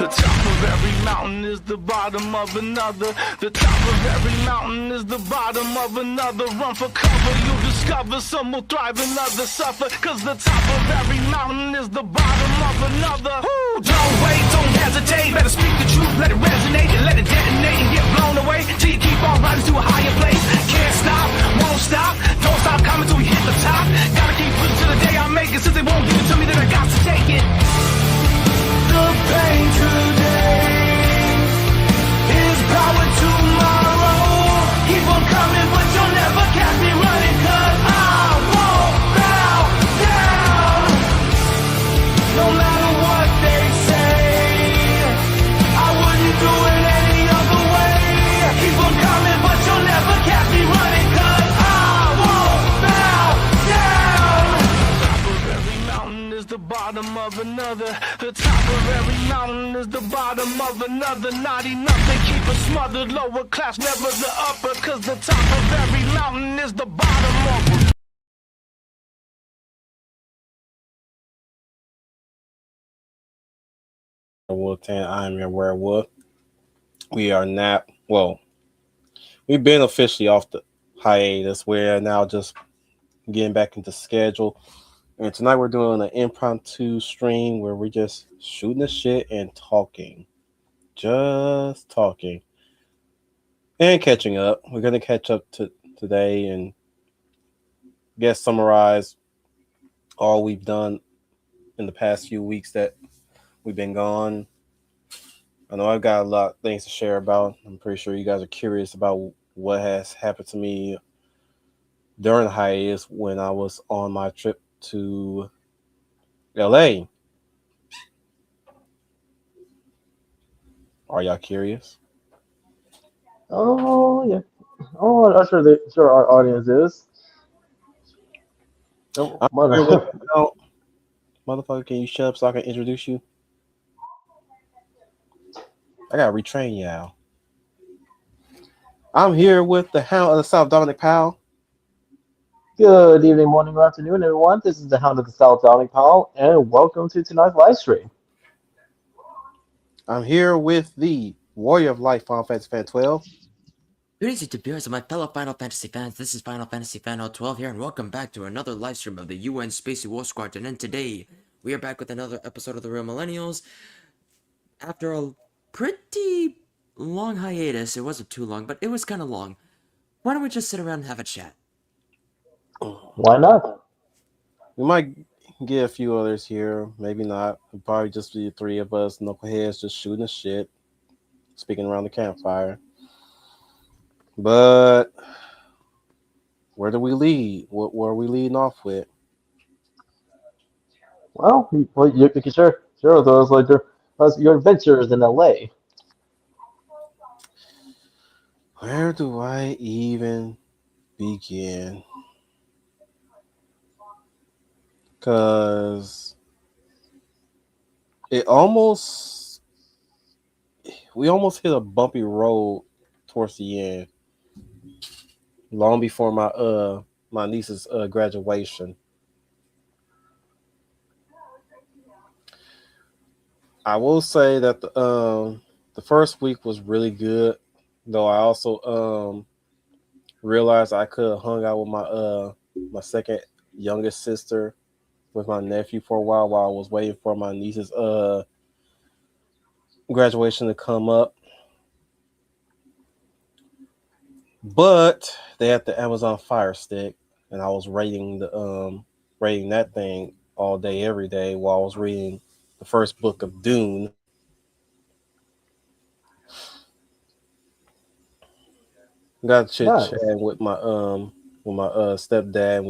The top of every mountain is the bottom of another. The top of every mountain is the bottom of another. Run for cover, you'll discover some will thrive and others suffer. Cause the top of every mountain is the bottom of another. Ooh, don't wait, don't hesitate. Better speak the truth, let it resonate and let it detonate and get blown away till you keep on rising to a higher place. Can't stop, won't stop, don't stop coming till we hit the top. Gotta keep pushing till the day I make it. Since they won't give it to me, then I got to take it. The pain today is power tomorrow. Keep on coming, but you'll never catch me running. Cause I won't bow down, no matter what they say. I wouldn't do it any other way. Keep on coming, but you'll never catch me running. Cause I won't bow down. The top of every mountain is the bottom of another. The top of every mountain is the bottom of another. Not enough to keep us smothered. Lower class, never the upper. Cause the top of every mountain is the bottom of a Wolf 10, I'm your werewolf. We are not, well, we've been officially off the hiatus. We're now just getting back into schedule. And tonight we're doing an impromptu stream where we're just shooting the shit and talking. Just talking. And catching up. We're going to catch up today and summarize all we've done in the past few weeks that we've been gone. I know I've got a lot of things to share about. I'm pretty sure you guys are curious about what has happened to me during the hiatus when I was on my trip to LA. Are y'all curious? Oh yeah. Oh, I'm sure our audience is. Oh, Motherfucker, can you shut up so I can introduce you? I gotta retrain y'all. I'm here with the Hound of the South, Dominic Powell. Good evening, morning, or afternoon, everyone. This is the Hound of the South, Dominic Powell, and welcome to tonight's live stream. I'm here with the Warrior of Life, Final Fantasy Fan 12. Greetings to viewers of my fellow Final Fantasy fans. This is Final Fantasy Fan 12 here, and welcome back to another live stream of the UN Spacey War Squadron. And today, we are back with another episode of The Real Millennials. After a pretty long hiatus, it wasn't too long, but it was kind of long. Why don't we just sit around and have a chat? Why not? We might get a few others here, maybe not. It'll probably just be the three of us, knuckleheads, just shooting the shit, speaking around the campfire. But where do we lead? What are we leading off with? Well, you can share with us like your adventures in LA. Where do I even begin? Because we almost hit a bumpy road towards the end, long before my niece's graduation. I will say that the first week was really good, though I also realized I could have hung out with my second youngest sister with my nephew for a while I was waiting for my niece's graduation to come up. But they had the Amazon Fire Stick, and I was rating that thing all day, every day, while I was reading the first book of Dune. Got chit chatting with my stepdad.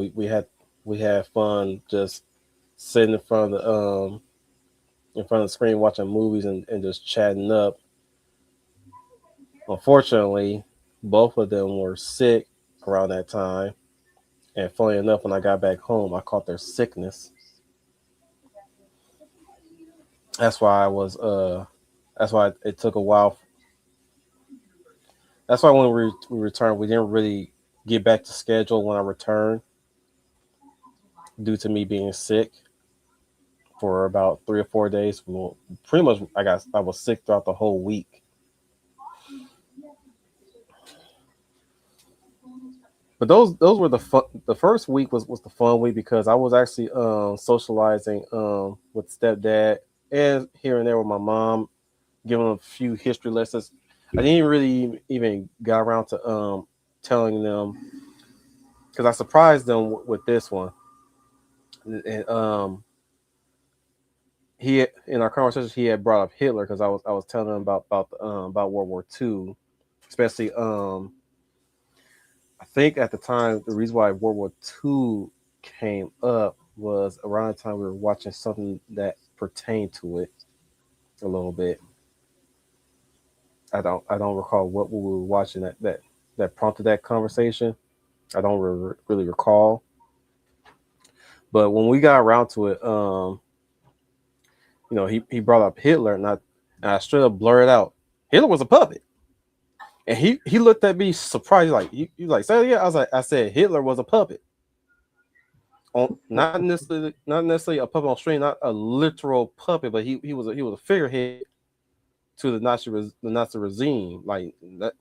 We had fun just sitting in front of the screen watching movies and just chatting up. Unfortunately, both of them were sick around that time. And funny enough, when I got back home, I caught their sickness. That's why it took a while. That's why when we returned, we didn't really get back to schedule when I returned due to me being sick. for about 3 or 4 days. Well, pretty much, I was sick throughout the whole week. But those were the fun. The first week was the fun week because I was actually socializing with stepdad and here and there with my mom, giving them a few history lessons. I didn't really even got around to telling them because I surprised them with this one. And he in our conversation he had brought up Hitler because I was telling him about World War II, especially I think at the time the reason why World War II came up was around the time we were watching something that pertained to it a little bit. I don't recall what we were watching that prompted that conversation. I don't really recall. But when we got around to it, he brought up Hitler, and I straight up blurted out, Hitler was a puppet. And he looked at me surprised, like he like, say yeah. I said Hitler was a puppet. Not necessarily a puppet on string, not a literal puppet, but he was a figurehead to the Nazi regime. Like that,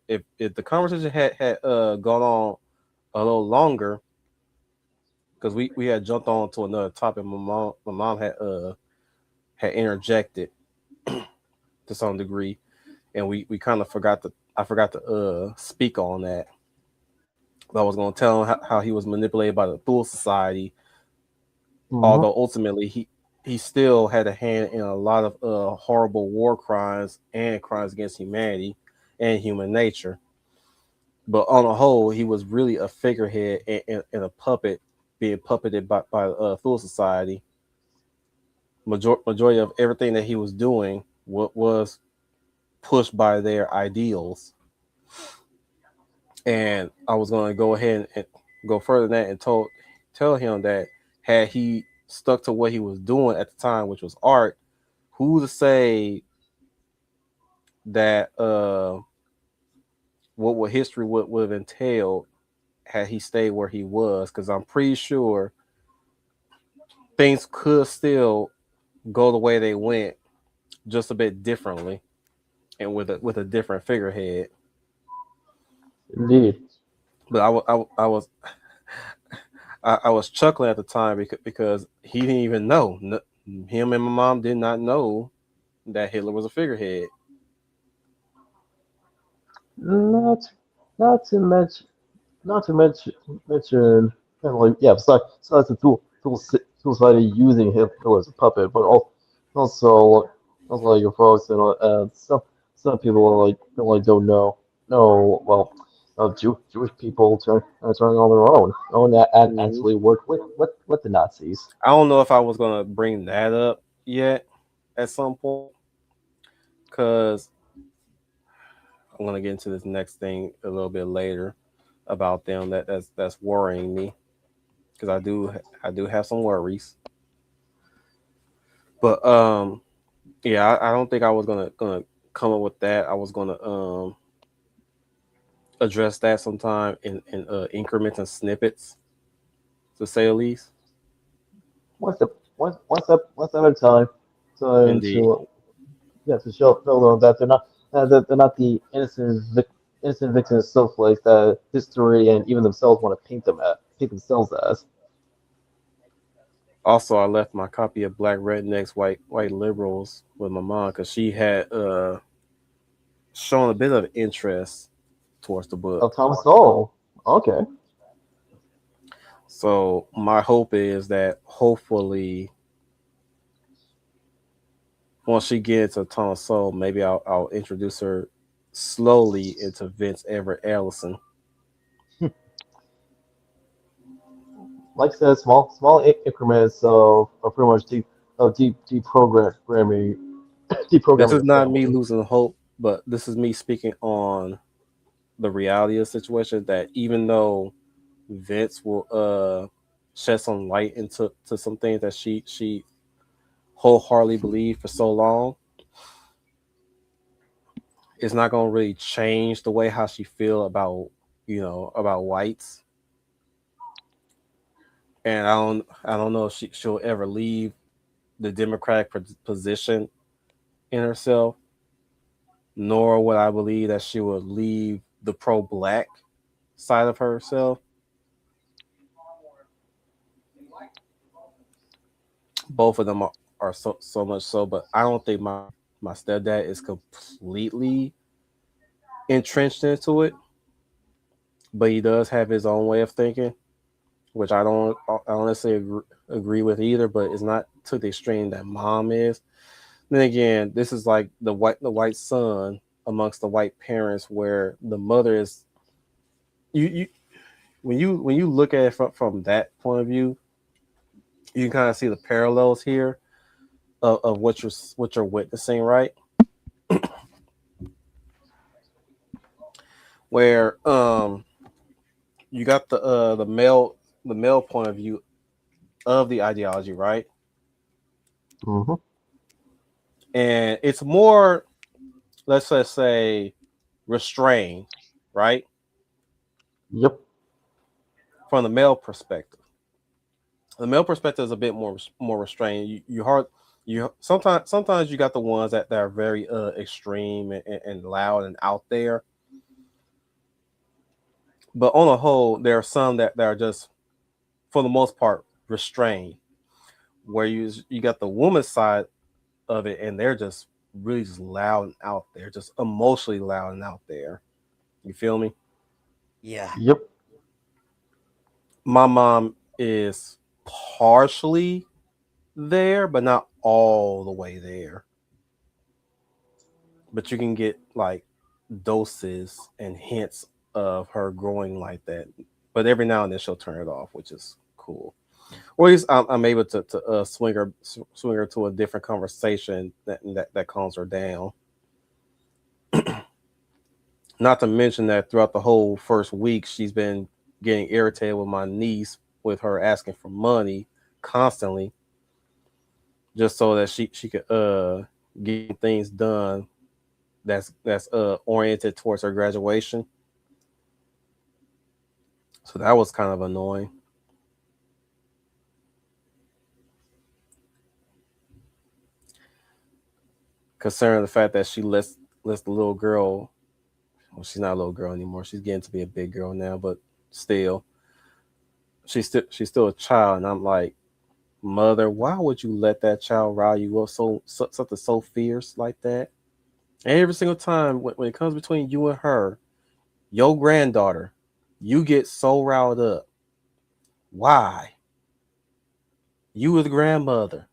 if the conversation had gone on a little longer, because we had jumped on to another topic. My mom had interjected to some degree, and we kind of I forgot to speak on that. But I was going to tell him how he was manipulated by the Thule Society, although ultimately he still had a hand in a lot of horrible war crimes and crimes against humanity and human nature. But on the whole, he was really a figurehead and a puppet being puppeted by Thule Society. Majority of everything that he was doing was pushed by their ideals. And I was going to go ahead and go further than that and tell him that had he stuck to what he was doing at the time, which was art, who to say that what history would have entailed had he stayed where he was? Because I'm pretty sure things could still go the way they went, just a bit differently, and with a different figurehead. Indeed. But I was I was chuckling at the time because he didn't even know. Him and my mom did not know that Hitler was a figurehead. Not not to mention mention kind of like, yeah, besides the society using Hitler as a puppet, but also like your folks and some people are like don't know. No, well, Jewish people turning on their own and Mhm. actually work with the Nazis. I don't know if I was gonna bring that up yet at some point because I'm gonna get into this next thing a little bit later about them that's worrying me because I do have some worries. But yeah, I don't think I was gonna come up with that. I was gonna address that sometime in increments and snippets, to say the least. One step one step at a time. Indeed. To yeah, to show them that they're not the innocent victims of snowflakes that history and even themselves want to paint themselves as. Also, I left my copy of Black Rednecks, White Liberals with my mom because she had shown a bit of interest towards the book. Of Thomas Sowell. Okay. So my hope is that hopefully once she gets into Thomas Sowell, maybe I'll introduce her slowly into Vince Everett Ellison. Like I said, small increments of pretty much deprogramming This deprogramming is the not me family. losing hope, but this is me speaking on the reality of the situation that even though Vince will shed some light into some things that she wholeheartedly believed for so long, it's not gonna really change the way how she feel about about whites. And I don't know if she'll ever leave the Democratic position in herself, nor would I believe that she would leave the pro-black side of herself. Both of them are so much so, but I don't think my stepdad is completely entrenched into it. But he does have his own way of thinking, which I don't necessarily agree with either. But it's not to the extreme that mom is. Then again, this is like the white son amongst the white parents, where the mother is you when you look at it from that point of view, you can kind of see the parallels here of what you're witnessing, right? Where you got the male point of view of the ideology, right? Mm-hmm. And it's more, let's just say, restrained, right? Yep. From the male perspective. The male perspective is a bit more restrained. You sometimes you got the ones that are very extreme and loud and out there. But on the whole, there are some that are just, for the most part, restrained. Where you got the woman's side of it, and they're just really just loud and out there, just emotionally loud and out there. You feel me? Yeah. Yep. My mom is partially there, but not all the way there. But you can get like doses and hints of her growing like that. But every now and then she'll turn it off, which is cool. Or at least I'm able to swing her to a different conversation that calms her down. Not to mention that throughout the whole first week, she's been getting irritated with my niece with her asking for money constantly, just so that she could get things done that's oriented towards her graduation. So that was kind of annoying. Considering the fact that she lets the little girl, well, she's not a little girl anymore. She's getting to be a big girl now, but still, she's still a child, and I'm like, mother, why would you let that child rile you up something so fierce like that? And every single time when it comes between you and her, your granddaughter, you get so riled up. Why? You were the grandmother.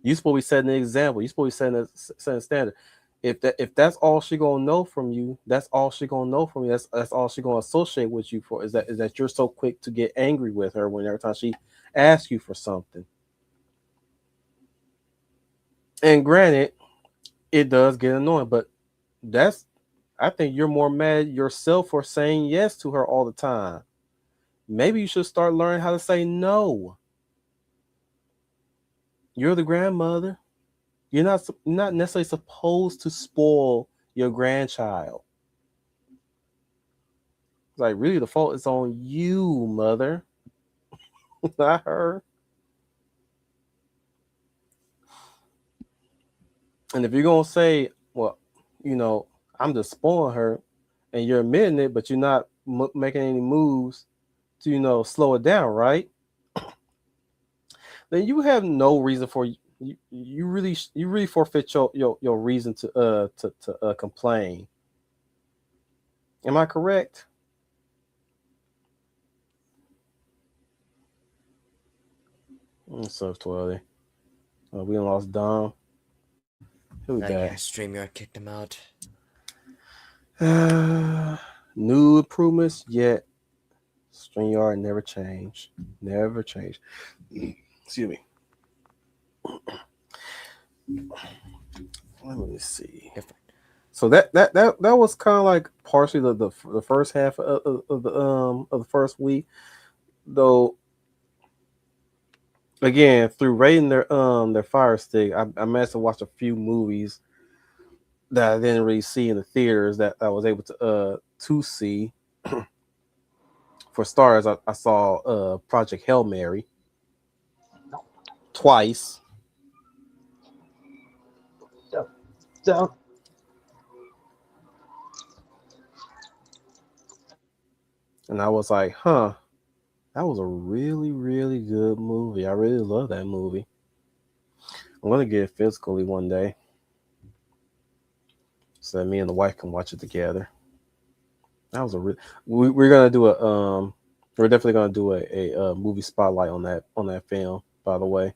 You supposed to be setting an example. You supposed to be setting a standard. If that's all she gonna know from you, that's all she gonna know from you. That's all she gonna associate with you for, is that you're so quick to get angry with her when every time she asks you for something. And granted, it does get annoying, but that's I think you're more mad yourself for saying yes to her all the time. Maybe you should start learning how to say no. You're the grandmother. You're not necessarily supposed to spoil your grandchild. It's like, really, the fault is on you, mother, not her. And if you're gonna say, well, you know, I'm just spoiling her, and you're admitting it, but you're not making any moves to, slow it down, right? Then you have no reason for you really forfeit your reason to complain. Am I correct? What's up, 12? We done lost Dom. Who we Yeah, got? StreamYard kicked him out. New improvements yet. StreamYard never change. Never change. Excuse me. Let me see. Different. So that was kind of like partially the first half of the first week, though. Again, through rating their Fire Stick, I managed to watch a few movies that I didn't really see in the theaters that I was able to see. For stars, I saw Project Hail Mary. twice. Down. And I was like, huh, that was a really, really good movie. I really love that movie. I'm going to get it physically one day so that me and the wife can watch it together. That was a we're going to do we're definitely going to do a movie spotlight on that film, by the way.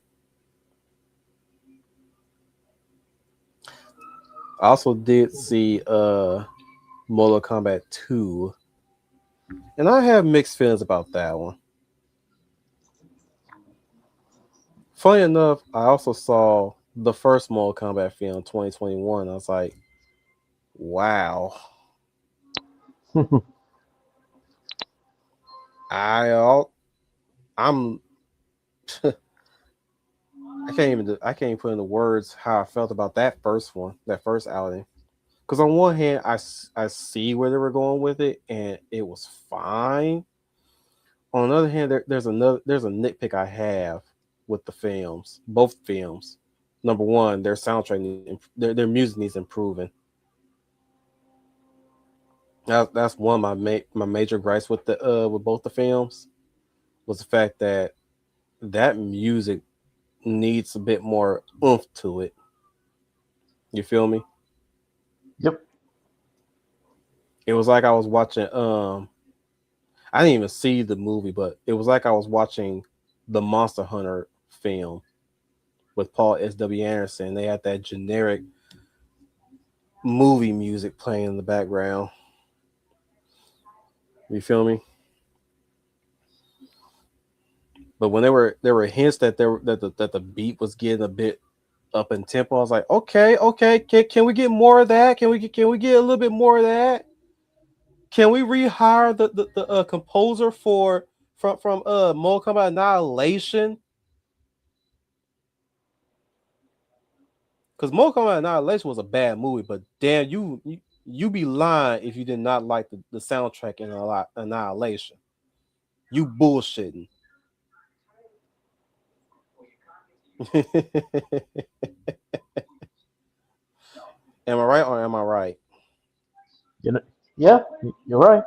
I also did see Mortal Kombat 2. And I have mixed feelings about that one. Funny enough, I also saw the first Mortal Kombat film 2021. I was like, wow. I'm I can't even put into words how I felt about that first one, that first outing. Because on one hand, I see where they were going with it, and it was fine. On the other hand, there's a nitpick I have with the films, both films. Number one, their soundtrack, their music needs improving. That's one of my major gripes with with both the films, was the fact that music needs a bit more oomph to it. You feel me? Yep. It was like I was watching I didn't even see the movie, but it was like I was watching the Monster Hunter film with Paul S.W. Anderson. They had that generic movie music playing in the background. You feel me? But when there were hints that the beat was getting a bit up in tempo, I was like, okay, can we get more of that? Can we get a little bit more of that? Can we rehire the composer from Mortal Kombat Annihilation? Because Mortal Kombat Annihilation was a bad movie, but damn, you be lying if you did not like the soundtrack in Annihilation. You bullshitting. Am I right or am I right? You know, yeah, you're right.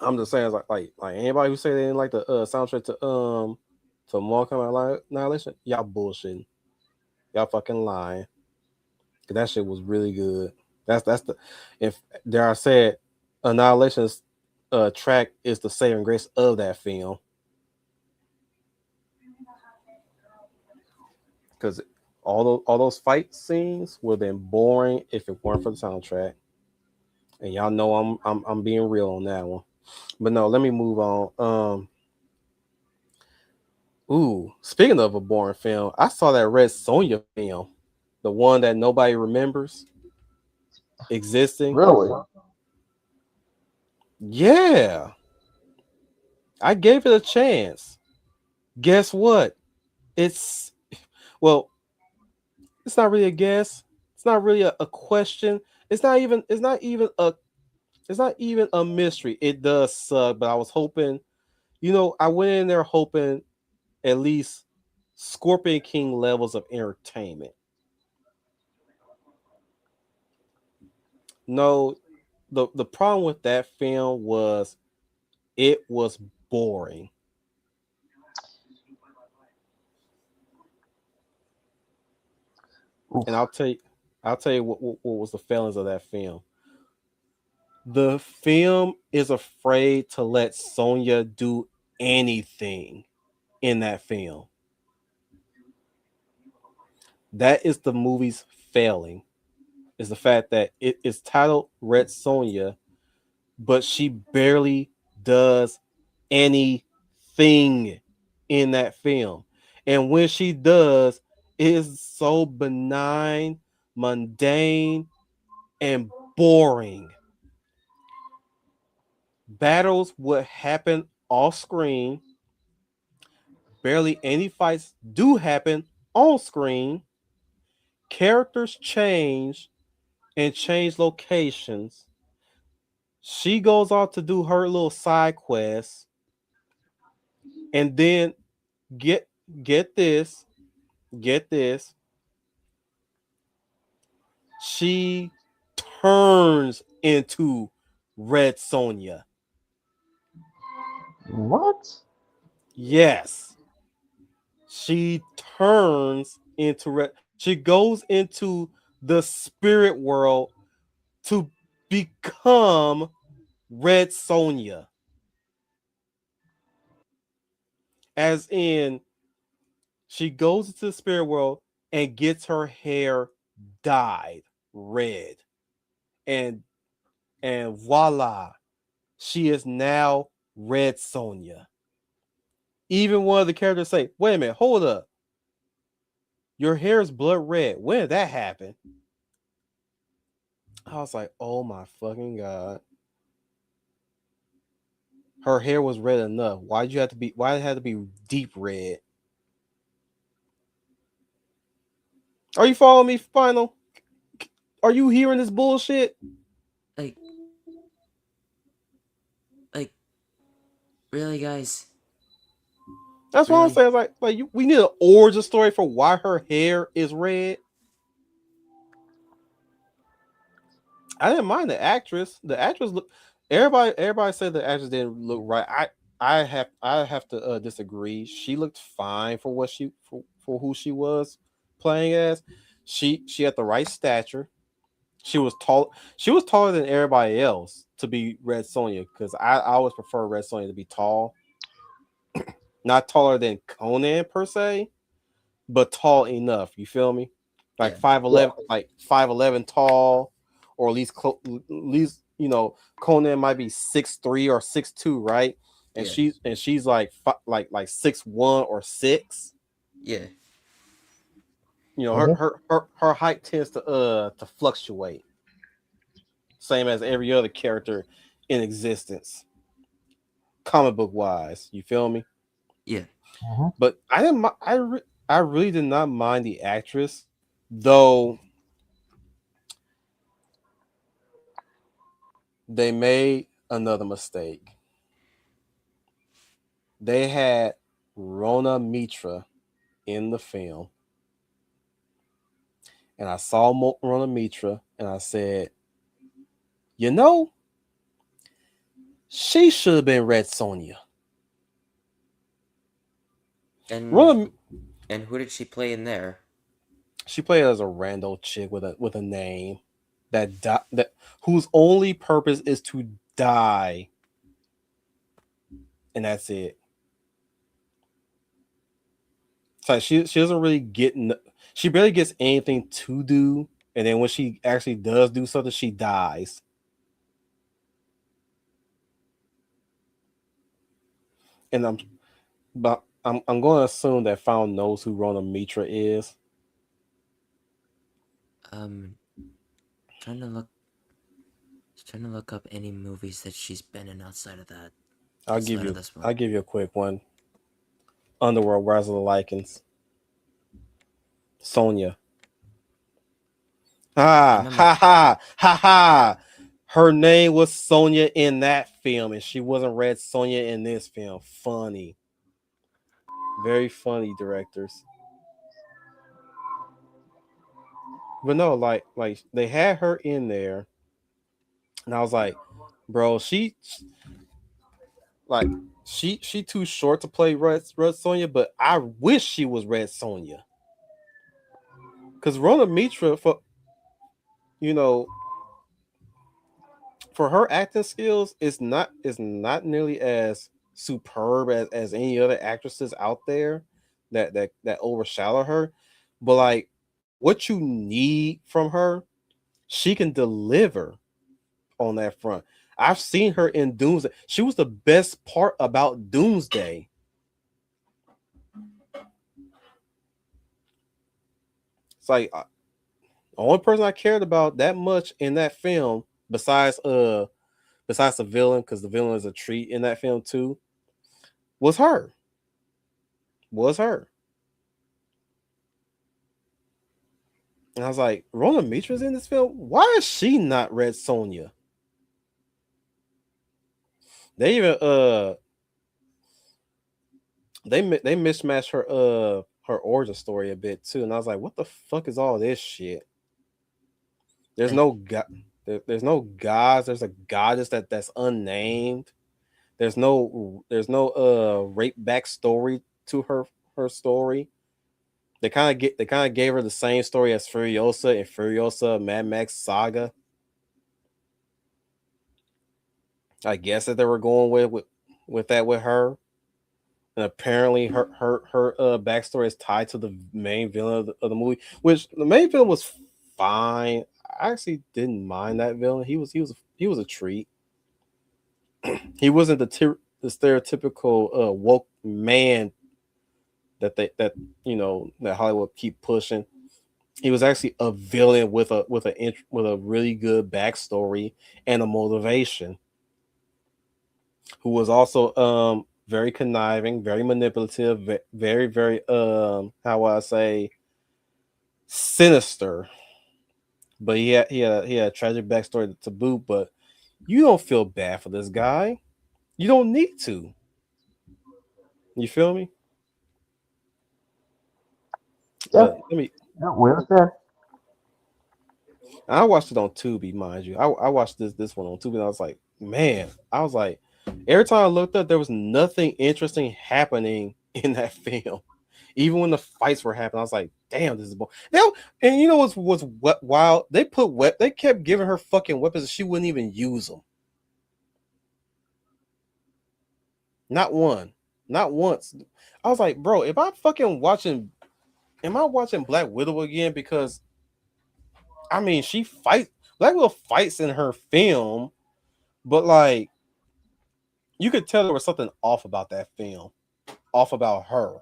I'm just saying, like anybody who say they didn't like the soundtrack to Mortal Kombat Annihilation, y'all bullshitting. Y'all fucking lying. Cause that shit was really good. That's the, if dare I say it, Annihilation's track is the saving grace of that film. Because all those fight scenes would have been boring if it weren't for the soundtrack. And y'all know I'm being real on that one. But no, let me move on. Speaking of a boring film, I saw that Red Sonja film, the one that nobody remembers existing. Really? Yeah. I gave it a chance. Guess what? It's not really a guess. It's not really a question. It's not even a mystery. It does suck, but I was hoping, I went in there hoping at least Scorpion King levels of entertainment. No, the problem with that film was it was boring. Oof. And I'll tell you what was the failings of that film. The film is afraid to let Sonya do anything in that film. That is the movie's failing. Is the fact that it is titled Red Sonja, but she barely does anything in that film. And when she does, it is so benign, mundane, and boring. Battles would happen off screen. Barely any fights do happen on screen. Characters change and change locations. She goes off to do her little side quest and then get get this, get this. She turns into Red Sonja. What? Yes. She turns into Red. She goes into the spirit world to become Red Sonja. As in, she goes into the spirit world and gets her hair dyed red. And voila, she is now Red Sonja. Even one of the characters say, wait a minute, hold up. Your hair is blood red. When did that happen? I was like, oh my fucking God. Her hair was red enough. Why did it have to be deep red? Are you following me, Final? Are you hearing this bullshit? Like, really, guys? That's what I'm Really? saying. We need an origin story for why her hair is red. I didn't mind the actress. The actress look. Everybody said the actress didn't look right. I have to disagree. She looked fine for for who she was playing as. She had the right stature. She was tall. She was taller than everybody else to be Red Sonja, because I always prefer Red Sonja to be tall. Not taller than Conan per se, but tall enough. You feel me? Like Yeah. 5'11", like 5'11" tall, or at least Conan might be 6'3" or 6'2", right? And Yeah. she's like 6'1" or 6. Yeah. Her height tends to fluctuate, same as every other character in existence, comic book wise. You feel me? Yeah. But I really did not mind the actress, though they made another mistake. They had Rona Mitra in the film, and I saw Rona Mitra, and I said, she should have been Red Sonja. And who did she play in there? She played as a rando chick with a name that whose only purpose is to die, and that's it. It's like she doesn't really she barely gets anything to do, and then when she actually does do something, she dies. And I'm going to assume that Found knows who Rona Mitra is. Trying to look up any movies that she's been in outside of that. I'll give you a quick one. Underworld: Rise of the Lycans. Sonja. Ha ha ha. Her name was Sonja in that film, and she wasn't Red Sonja in this film. Funny. Very funny, directors. But no, like they had her in there, and I was like, bro, she too short to play Red Sonja, but I wish she was Red Sonja. Because Rona Mitra, for her acting skills, is not nearly as superb as any other actresses out there that overshadow her. But like, what you need from her, she can deliver on that front. I've seen her in Doomsday. She was the best part about Doomsday. It's like the only person I cared about that much in that film, besides the villain, because the villain is a treat in that film too, was her. And I was like, Rona Mitra's in this film? Why is she not Red Sonja? They even they mismatched her origin story a bit too, and I was like, what the fuck is all this shit? There's Eh. no god. There's no gods. There's a goddess that's unnamed. There's no rape backstory to her story. They kind of gave her the same story as Furiosa and Furiosa Mad Max Saga. I guess that they were going with that with her. And apparently her backstory is tied to the main villain of the movie, which the main villain was fine. I actually didn't mind that villain. He was a treat. He wasn't the stereotypical woke man that that Hollywood keep pushing. He was actually a villain with a really good backstory and a motivation. Who was also very conniving, very manipulative, very how would I say, sinister. But he had a tragic backstory to boot. But you don't feel bad for this guy. You don't need to. You feel me? Yeah, But let me. yeah, we understand. I watched it on Tubi, mind you. I watched this one on Tubi, and I was like, man, I was like, every time I looked up, there was nothing interesting happening in that film. Even when the fights were happening, I was like, damn, this is boring. And you know what's wild? They kept giving her fucking weapons, and she wouldn't even use them. Not one, not once. I was like, bro, am I watching Black Widow again? Because I mean, Black Widow fights in her film, but like you could tell there was something off about that film, off about her,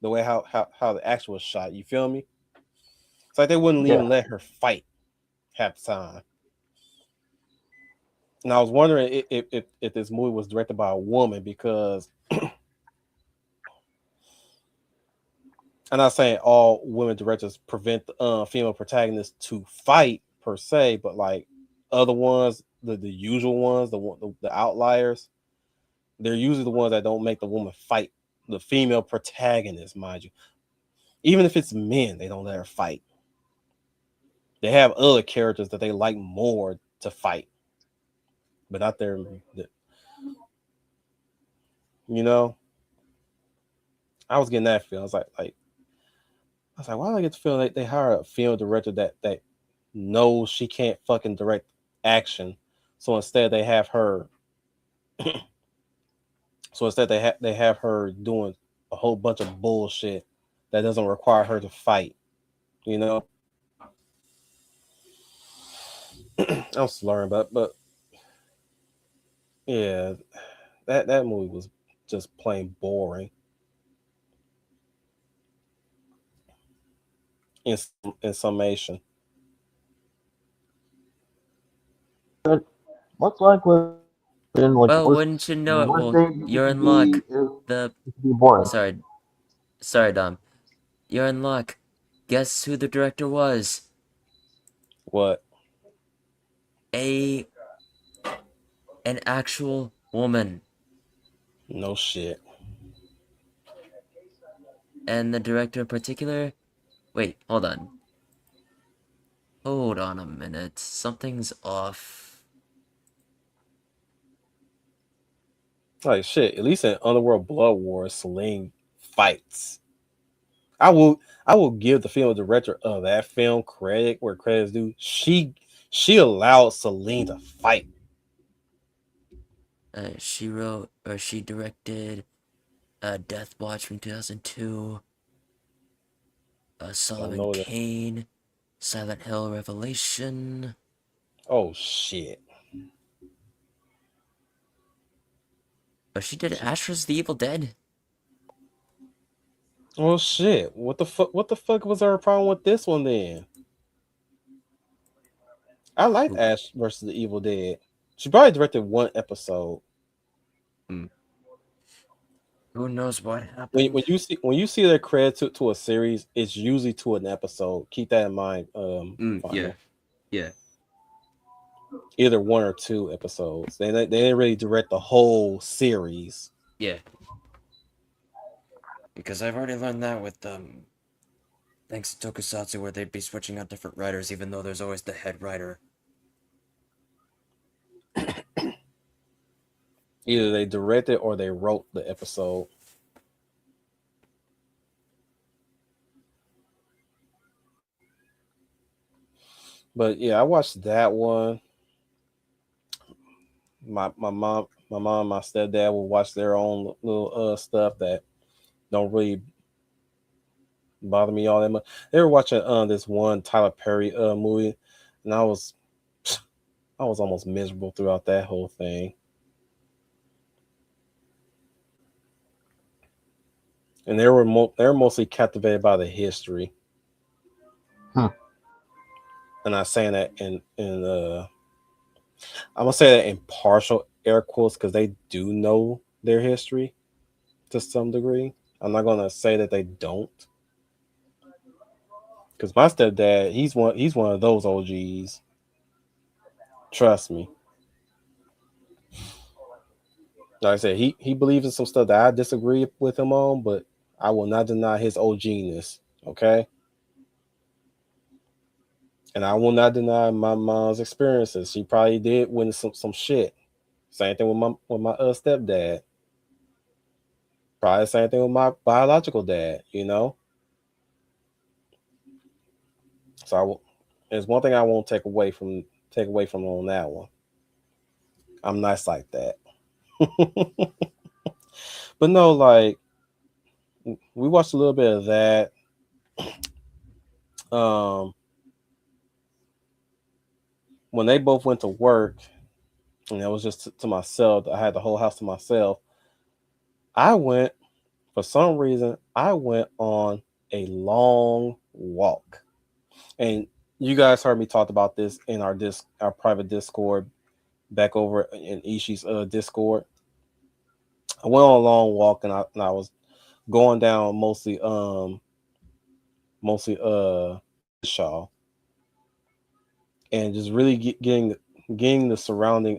the way how the action was shot. You feel me? It's like they wouldn't even let her fight half the time. And I was wondering if this movie was directed by a woman, because I'm not saying all women directors prevent female protagonists to fight per se, but like other ones, the usual ones, the outliers, they're usually the ones that don't make the woman fight the female protagonist, mind you. Even if it's men, they don't let her fight. They have other characters that they like more to fight, but not their, you know. I was getting that feel. I was like, why do I get the feeling they hire a female director that knows she can't fucking direct action, so instead they have her. So instead they have her doing a whole bunch of bullshit that doesn't require her to fight. You know. I'm slurring, but yeah, that movie was just plain boring. In in summation, Looks like we're in like the Well, worst, wouldn't you the know it? worst Well, thing you you're could in be luck. is The to be boring. sorry, Dom. You're in luck. Guess who the director was? what? A an actual woman. No shit. And the director in particular. Wait, hold on. Hold on a minute. Something's off. Like shit. At least in Underworld Blood Wars, Celine fights. I will give the film director of that film credit where credit's due. She allowed Celine to fight. She directed Death Watch from 2002, Don't Solomon know that. Kane, Silent Hill Revelation. Oh shit. But she did Ash vs. the Evil Dead. Oh shit. What the fuck? What the fuck was her problem with this one then? I liked Ash versus the Evil Dead. She probably directed one episode. Who knows what happened? When you see their credit to a series, it's usually to an episode. Keep that in mind. Final. Yeah. Either one or two episodes. They didn't really direct the whole series. Yeah. Because I've already learned that with thanks to Tokusatsu, where they'd be switching out different writers, even though there's always the head writer. Either they directed or they wrote the episode. But yeah, I watched that one. My mom, my stepdad will watch their own little stuff that don't really bother me all that much. They were watching this one Tyler Perry movie, and I was almost miserable throughout that whole thing. And they were mostly captivated by the history. And I'm saying that in I'm gonna say that in partial air quotes because they do know their history to some degree. I'm not gonna say that they don't, because my stepdad, he's one of those OGs. Trust me. Like I said, he believes in some stuff that I disagree with him on, but I will not deny his OG-ness. Okay. And I will not deny my mom's experiences. She probably did witness some shit. Same thing with my stepdad. Probably the same thing with my biological dad. You know. So there's one thing I won't take away from on that one. I'm nice like that. But no, like we watched a little bit of that. When they both went to work, and it was just to myself, I had the whole house to myself. For some reason, I went on a long walk. And you guys heard me talk about this in our private Discord back over in Ishii's Discord. I went on a long walk, and I was going down mostly Shaw, and just really getting the surrounding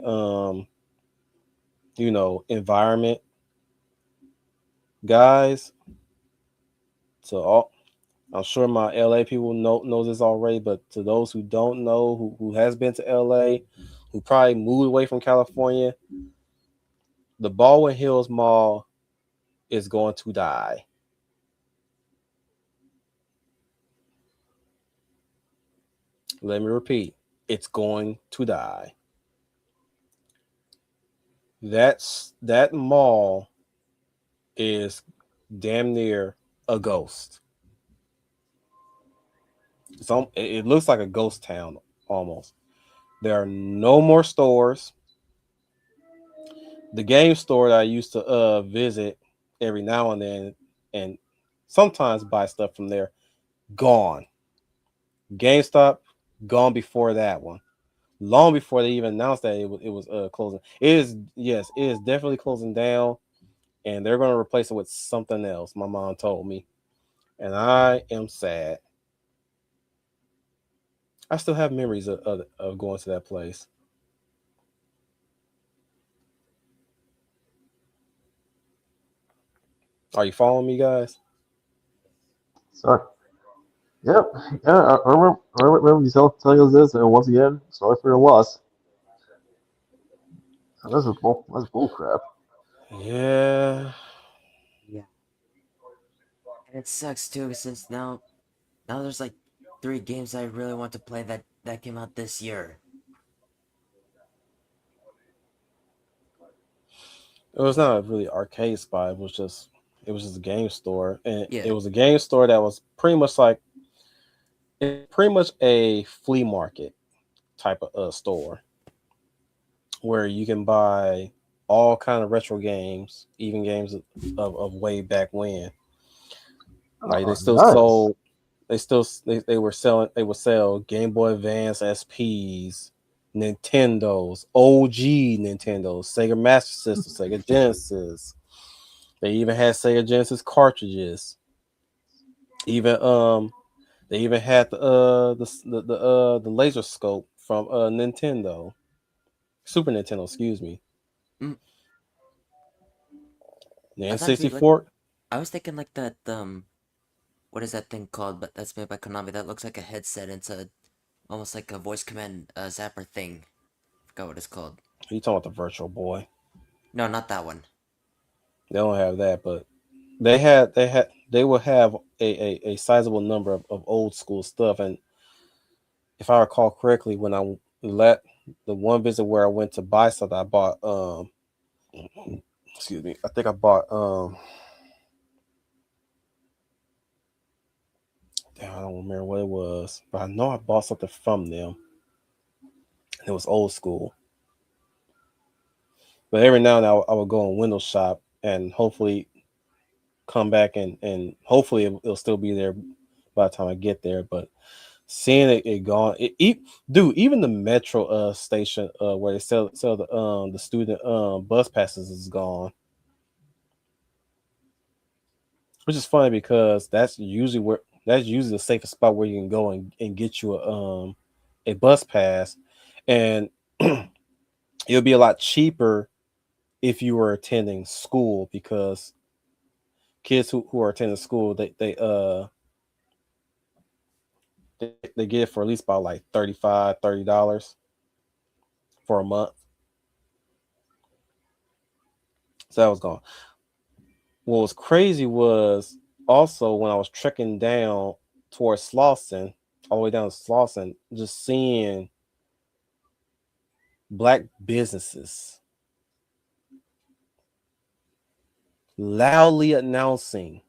environment. Guys, so I'm sure my LA people know this already, but to those who don't know, who has been to LA, who probably moved away from California, the Baldwin Hills Mall is going to die. Let me repeat, it's going to die. That mall is damn near a ghost. It looks like a ghost town almost. There are no more stores. The game store that I used to visit every now and then, and sometimes buy stuff from there, gone. GameStop gone before that one. Long before they even announced that it was closing. It is definitely closing down, and they're going to replace it with something else. My mom told me, and I am sad. I still have memories of going to that place. Are you following me, guys? Sorry. Yep. Yeah, I remember you telling us this, and once again, sorry for your loss. That's bull crap. Yeah. Yeah. And it sucks too, since now there's like 3 games I really want to play that came out this year. It was not a really arcade spot. It was just a game store, and Yeah. it was a game store that was pretty much a flea market type of store where you can buy all kind of retro games, even games of way back when. Like they still nice. sold, they would sell Game Boy Advance SPs, Nintendos, OG Nintendos, Sega Master System, Sega Genesis. They even had Sega Genesis cartridges. Even they even had the laser scope from Nintendo, Super Nintendo, excuse me. Mm. The I've actually, N64. I was thinking like that what is that thing called? But that's made by Konami. That looks like a headset. It's a almost like a voice command zapper thing. Forgot what it's called. You talking about the Virtual Boy? No, not that one. They don't have that, but they will have a sizable number of old school stuff. And if I recall correctly, when I let the one visit where I went to buy something, I bought excuse me, I think I bought damn, I don't remember what it was, but I know I bought something from them. And it was old school. But every now and then I would go on Windows Shop and hopefully come back and hopefully it'll still be there by the time I get there. But seeing it gone, dude, even the metro station where they sell the student bus passes is gone, which is funny because that's usually the safest spot where you can go and get you a bus pass, and it'll be a lot cheaper if you were attending school, because kids who are attending school, they get it for at least about like $30 for a month. So that was gone. What was crazy was also when I was trekking down towards Slauson, all the way down to Slauson, just seeing black businesses loudly announcing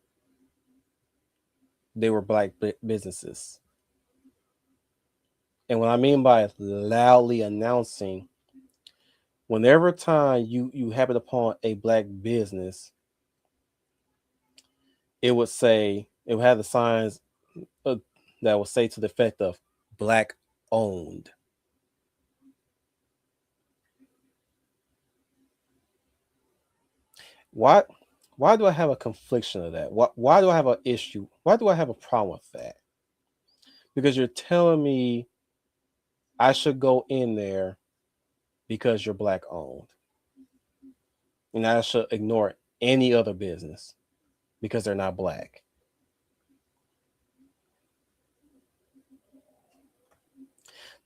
they were black businesses. And what I mean by loudly announcing, whenever time you happen upon a black business, it would have the signs that would say to the effect of black owned. Why do I have a confliction of that? Why do I have an issue? Why do I have a problem with that? Because you're telling me I should go in there because you're black owned, and I should ignore any other business because they're not black.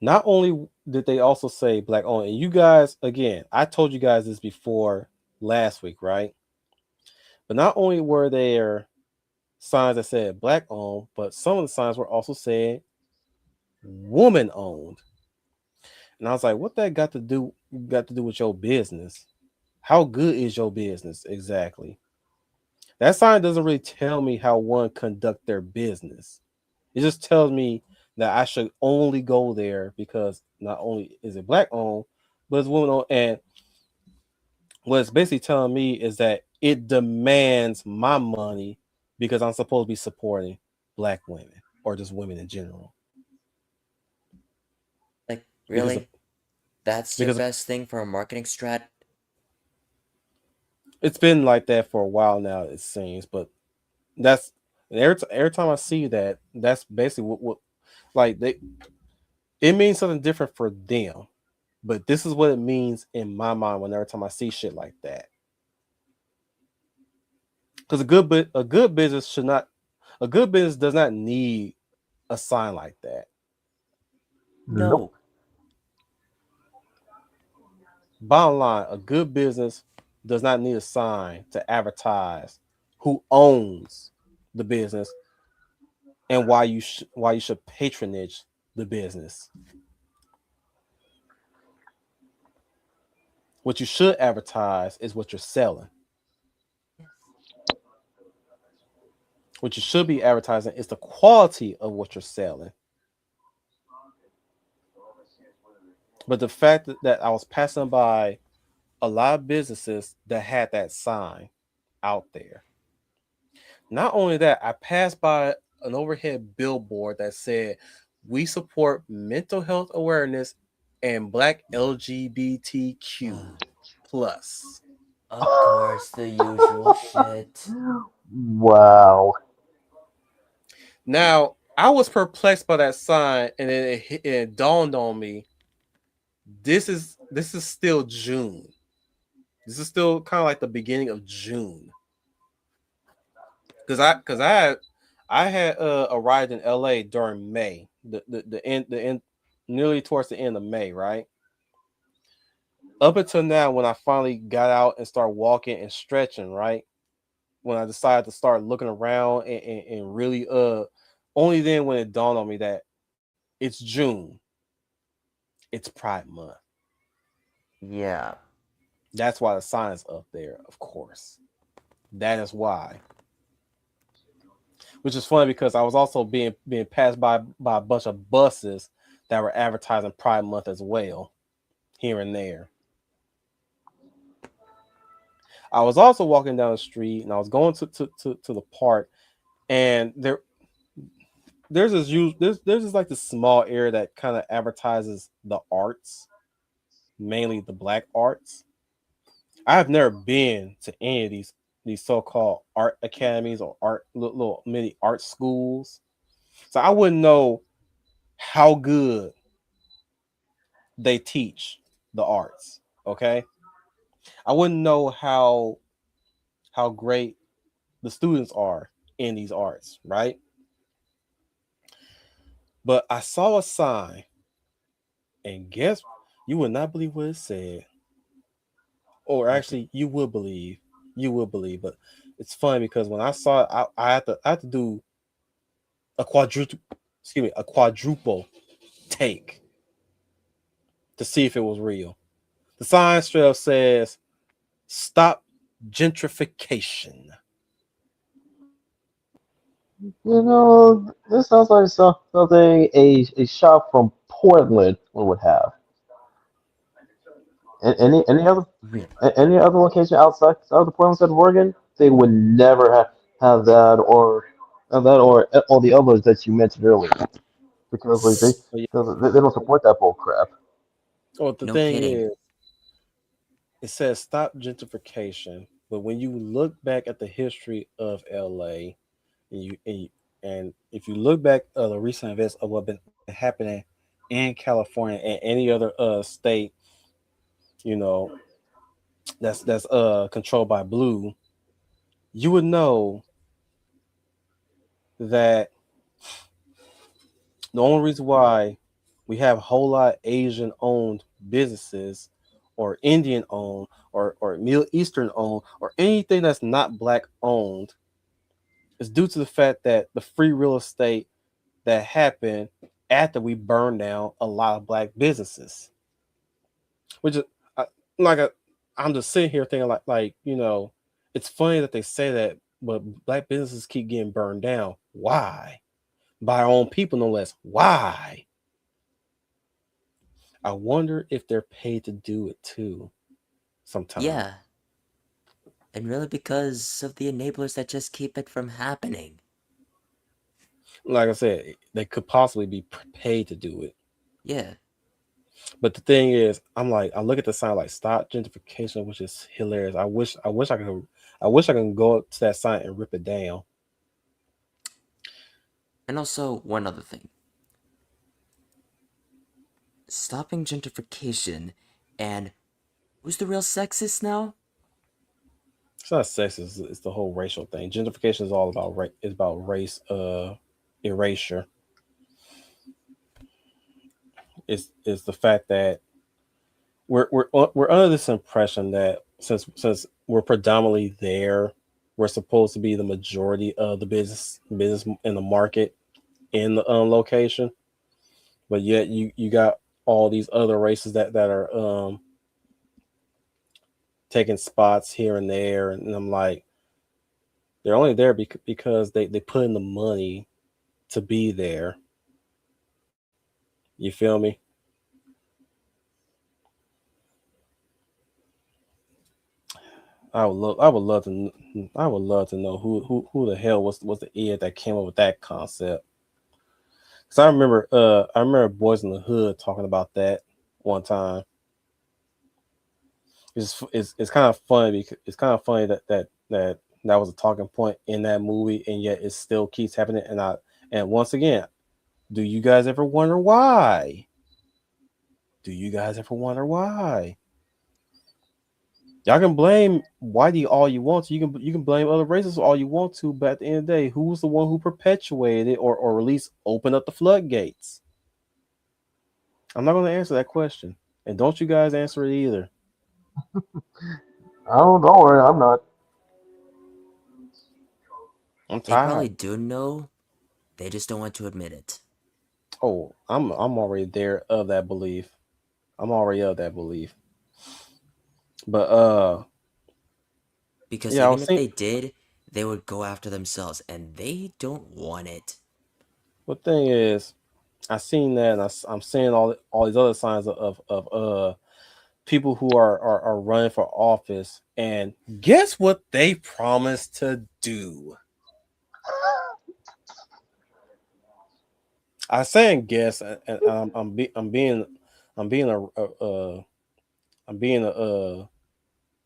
Not only did they also say black owned, and you guys, again, I told you guys this before last week, right? But not only were there signs that said black owned, but some of the signs were also saying woman owned. And I was like, what that got to do with your business? How good is your business exactly? That sign doesn't really tell me how one conduct their business. It just tells me that I should only go there because not only is it black owned, but it's woman owned. And what it's basically telling me is that it demands my money because I'm supposed to be supporting black women or just women in general. Like, really? That's your best thing for a marketing strat? It's been like that for a while now, it seems, but that's every time I see that, that's basically what like it means something different for them, but this is what it means in my mind whenever time I see shit like that. Because a good business does not need a sign like that. No. Nope. Bottom line, a good business does not need a sign to advertise who owns the business and why you should patronage the business. What you should advertise is what you're selling. What you should be advertising is the quality of what you're selling. But the fact that I was passing by a lot of businesses that had that sign out there. Not only that, I passed by an overhead billboard that said, "We support mental health awareness and Black LGBTQ plus." Of course, the usual shit. Wow. Now, I was perplexed by that sign, and then it dawned on me. This is still June. This is still kind of like the beginning of June. because I had arrived in LA during May, the end nearly towards the end of May, right? Up until now, when I finally got out and started walking and stretching, right? When I decided to start looking around and really only then when it dawned on me that it's June, it's Pride Month. Yeah. That's why the sign is up there, of course. That is why. Which is funny because I was also being passed by a bunch of buses that were advertising Pride Month as well, here and there. I was also walking down the street and I was going to the park, and there's this like this small area that kind of advertises the arts, mainly the black arts. I have never been to any of these so-called art academies or art little mini art schools, so I wouldn't know how good they teach the arts. Okay, I wouldn't know how great the students are in these arts, right? But I saw a sign, and guess you would not believe what it said, or actually you will believe. But it's funny because when I saw it, I had to do a quadruple take to see if it was real. The sign straight up says, "Stop gentrification." This sounds like something a shop from Portland would have. Any other Really? any other location outside of the Portland side of Oregon, they would never have that or all the others that you mentioned earlier because But yeah, they don't support that bull crap. well, the No thing kidding. is, it says stop gentrification, but when you look back at the history of LA, and if you look back at the recent events of what been happening in California and any other state, you know, that's controlled by blue, you would know that the only reason why we have a whole lot of Asian owned businesses or Indian owned or Middle Eastern owned or anything that's not black owned is due to the fact that the free real estate that happened after we burned down a lot of black businesses. Which is I, like a, I'm just sitting here thinking it's funny that they say that, but black businesses keep getting burned down. Why? By our own people, no less. Why? I wonder if they're paid to do it too. Sometime, Yeah. And really because of the enablers that just keep it from happening. like I said, they could possibly be paid to do it. Yeah. But the thing is, I look at the sign like "Stop gentrification," which is hilarious. I wish I could go up to that sign and rip it down. And also, one other thing. Stopping gentrification and who's the real sexist now? It's not sexist. It's the whole racial thing. Gentrification is all about It's about race erasure. It's the fact that we're under this impression that since we're predominantly there, we're supposed to be the majority of the business in the market in the location, but yet you got all these other races that are taking spots here and there, and I'm like, they're only there because they put in the money to be there. You feel me? I would love to know who the hell was the idiot that came up with that concept. Because I remember Boys in the Hood talking about that one time. It's kind of funny because it's kind of funny that was a talking point in that movie, and yet it still keeps happening. And once again, do you guys ever wonder why? Do you guys ever wonder why? Y'all can blame Whitey all you want to. You can blame other races all you want to, but at the end of the day, who's the one who perpetuated it or at least opened up the floodgates? I'm not going to answer that question, and don't you guys answer it either. Don't worry, I'm not. I'm They probably tired. do know, they just don't want to admit it. Oh, I'm already there of that belief. I'm already of that belief. But Because yeah, I even was if seeing. they did, they would go after themselves, and they don't want it. The thing is, I seen that, and I'm seeing all these other signs of people who are running for office, and guess what they promised to do? I saying guess, and I'm being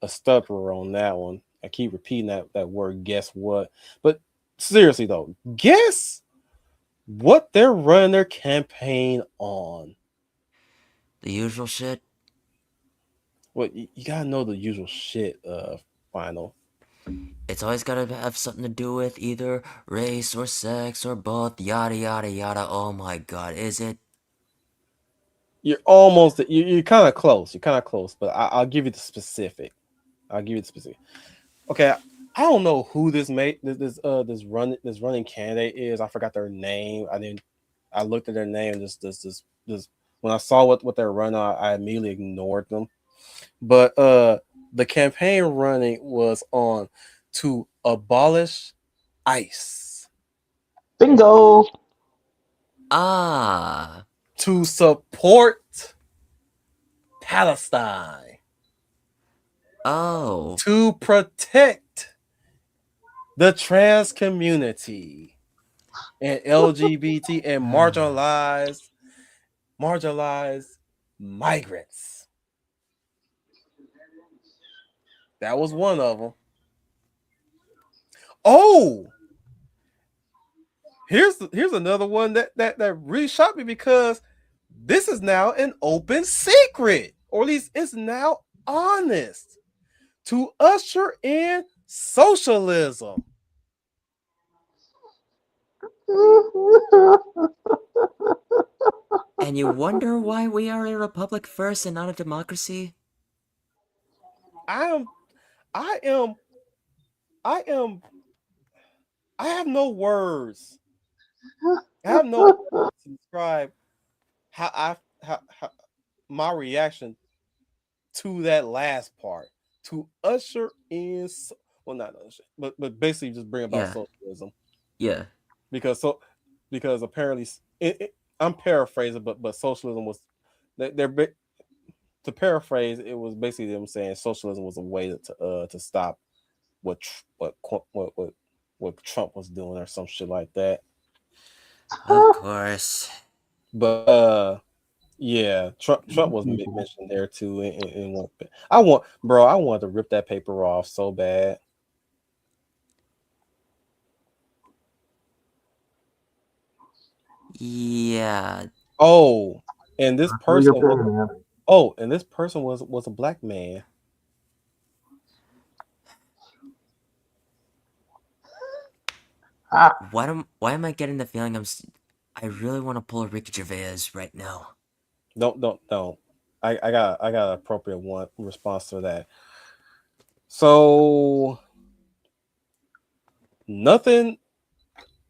a stutterer on that one. I keep repeating that word. Guess what? But seriously though, guess what they're running their campaign on. The usual shit. Well, you gotta know the usual shit. Final. It's always gotta have something to do with either race or sex or both, yada yada yada. Oh my god, is it? You're almost. You're kind of close. You're kind of close, but I'll give you the specific. I'll give you the specific. Okay, I don't know who this this running candidate is. I forgot their name. I looked at their name. This. When I saw what they're running, I immediately ignored them. But the campaign running was on to abolish ICE, Bingo! Ah, to support Palestine, oh, to protect the trans community and LGBT and marginalized migrants. That was one of them. Oh, here's another one that really shocked me because this is now an open secret, or at least it's now honest, to usher in socialism. and you wonder why we are a republic first and not a democracy? I am, I am, I am, I have no words. I have no words to describe how my reaction to that last part, to usher in, well, not usher, but basically just bring about Yeah, socialism, yeah. because apparently I'm paraphrasing, but socialism was they're to paraphrase, it was basically them saying socialism was a way to stop what Trump was doing or some shit like that. Of course. But yeah, Trump was mentioned there too. In one, I wanted to rip that paper off so bad. Yeah. Oh, and this I feel your person was pain, man. was a black man. Ah, Why am I getting the feeling I really want to pull a Ricky Gervais right now. Don't. I got an appropriate one response to that. So nothing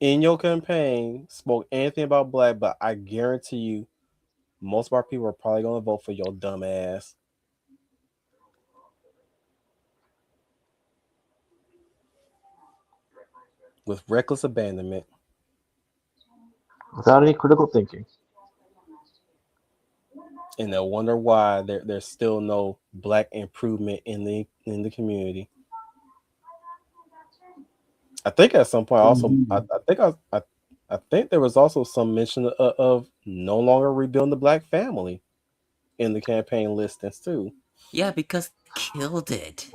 in your campaign spoke anything about black, but I guarantee you, most of our people are probably going to vote for your dumb ass. With reckless abandonment. without any critical thinking. And they'll wonder why there's still no black improvement in the community. I think at some point also I think there was also some mention of no longer rebuilding the black family in the campaign listings too. Yeah, because they killed it.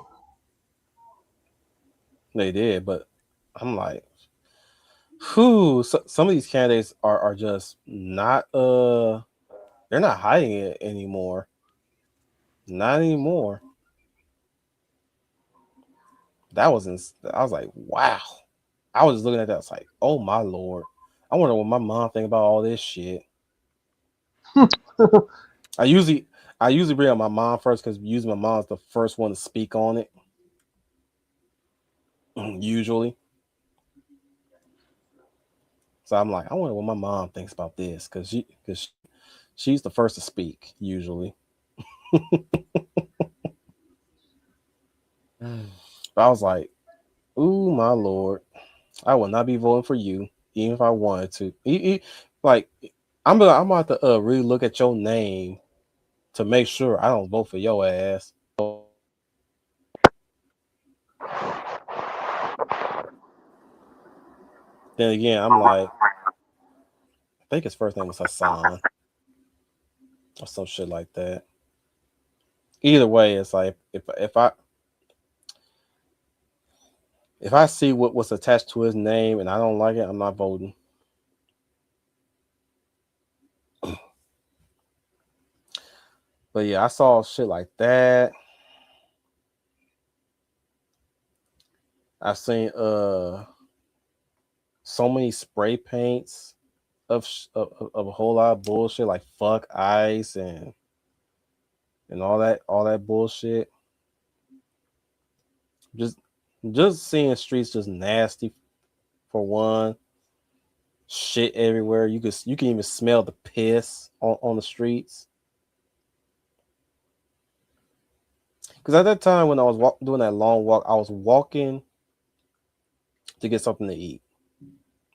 They did, but I'm like, whew, some of these candidates are just not they're not hiding it anymore. Not anymore. That was I was like, wow. I was just looking at that. I was like, oh my lord. I wonder what my mom think about all this shit. I usually bring up my mom first because usually my mom's the first one to speak on it. Usually. So I'm like, I wonder what my mom thinks about this because she's the first to speak usually. But I was like, ooh my lord, I will not be voting for you even if I wanted to. Like I'm about to really look at your name to make sure I don't vote for your ass. Then again, I'm like, I think his first name was Hassan or some shit like that. Either way, it's like if I see what was attached to his name and I don't like it, I'm not voting. But yeah, I saw shit like that. I've seen so many spray paints of a whole lot of bullshit like fuck ICE and all that bullshit. Just seeing streets just nasty for one. Shit everywhere. You can even smell the piss on the streets. Because at that time when I was doing that long walk, I was walking to get something to eat.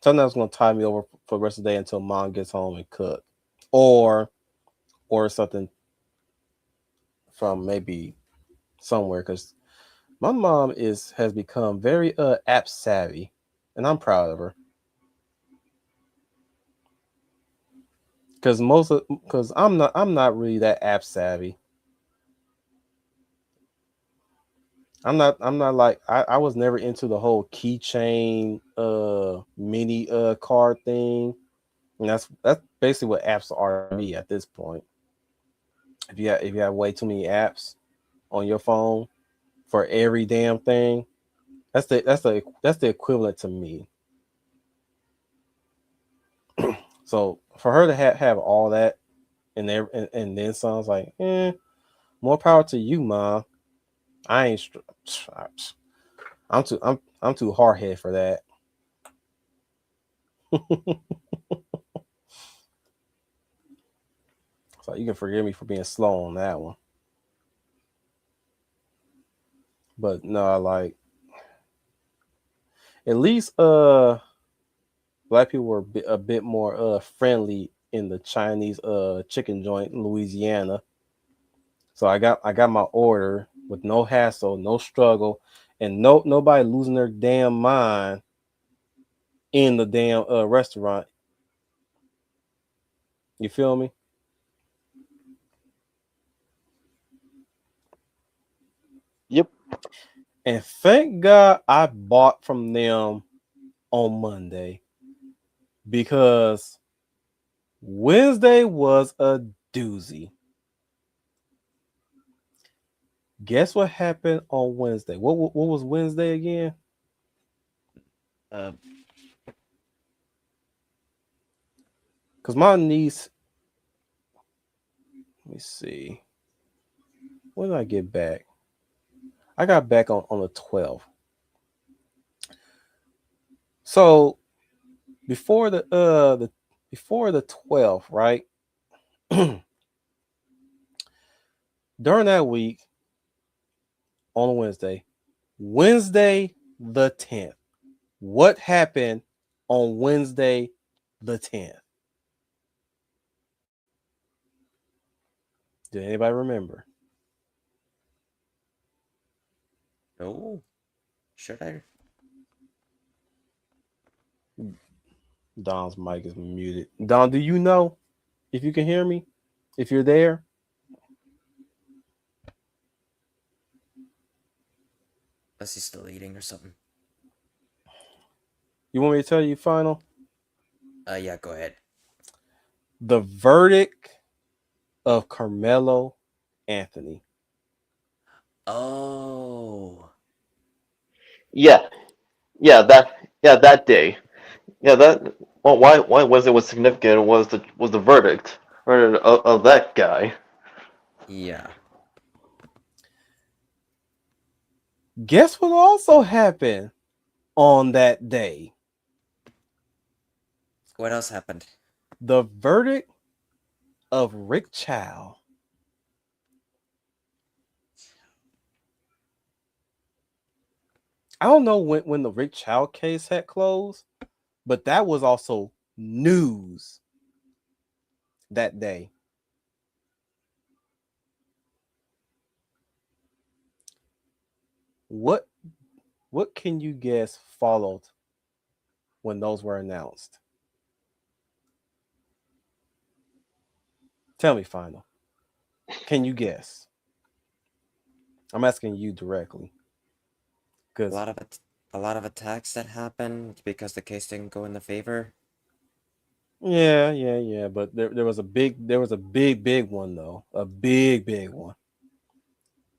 Something that was going to tie me over for the rest of the day until mom gets home and cook, or something from maybe somewhere. Because my mom has become very app savvy, and I'm proud of her. Because I'm not really that app savvy. I'm not like I was never into the whole keychain mini card thing. And that's basically what apps are to me at this point. If you have way too many apps on your phone for every damn thing, that's the equivalent to me. So for her to have all that and then sounds like, more power to you, mom. I ain't. I'm too hard headed for that. So you can forgive me for being slow on that one. But no, like at least black people were a bit more friendly in the Chinese chicken joint in Louisiana. So I got my order with no hassle, no struggle, and nobody losing their damn mind in the damn restaurant. You feel me? Yep. And thank God I bought from them on Monday because Wednesday was a doozy. Guess what happened on Wednesday? What was Wednesday again? Because my niece, let me see. When did I get back? I got back on the 12th. So before the 12th, right? During that week on Wednesday the 10th. What happened on Wednesday the 10th? Did anybody remember? No. Should I? Don's mic is muted. Don, do you know if you can hear me? If you're there? Unless he's still eating or something. You want me to tell you final? Yeah, go ahead. The verdict of Carmelo Anthony. Oh. Yeah, that day. Yeah, that. Well, why was it was significant was the verdict of that guy. Yeah. Guess what also happened on that day? What else happened? The verdict of Rick Chow. I don't know when the Rick Chow case had closed, but that was also news that day. What can you guess followed when those were announced? Tell me, Final. Can you guess? I'm asking you directly. A Because lot of a lot of attacks that happened because the case didn't go in the favor. yeah. But there was a big one though. A big one.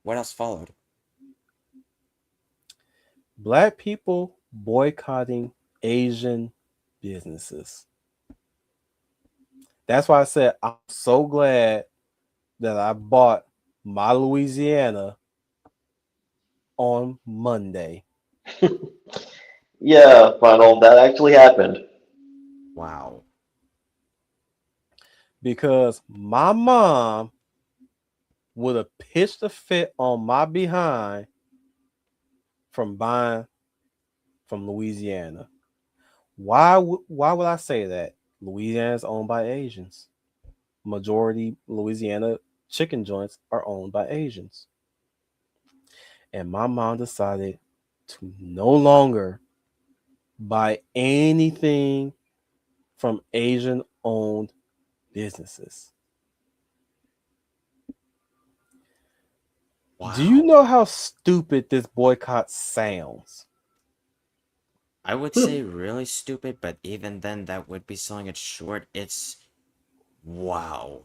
What else followed? Black people boycotting Asian businesses. That's why I said I'm so glad that I bought my Louisiana on Monday. Yeah, final. That actually happened. Wow. Because my mom would have pitched a fit on my behind from buying from Louisiana. Why would I say that? Louisiana is owned by Asians. Majority Louisiana chicken joints are owned by Asians. And my mom decided to no longer buy anything from Asian owned businesses. Do you Wow. know how stupid this boycott sounds? I would say really stupid, but even then, that would be selling it short. It's wow.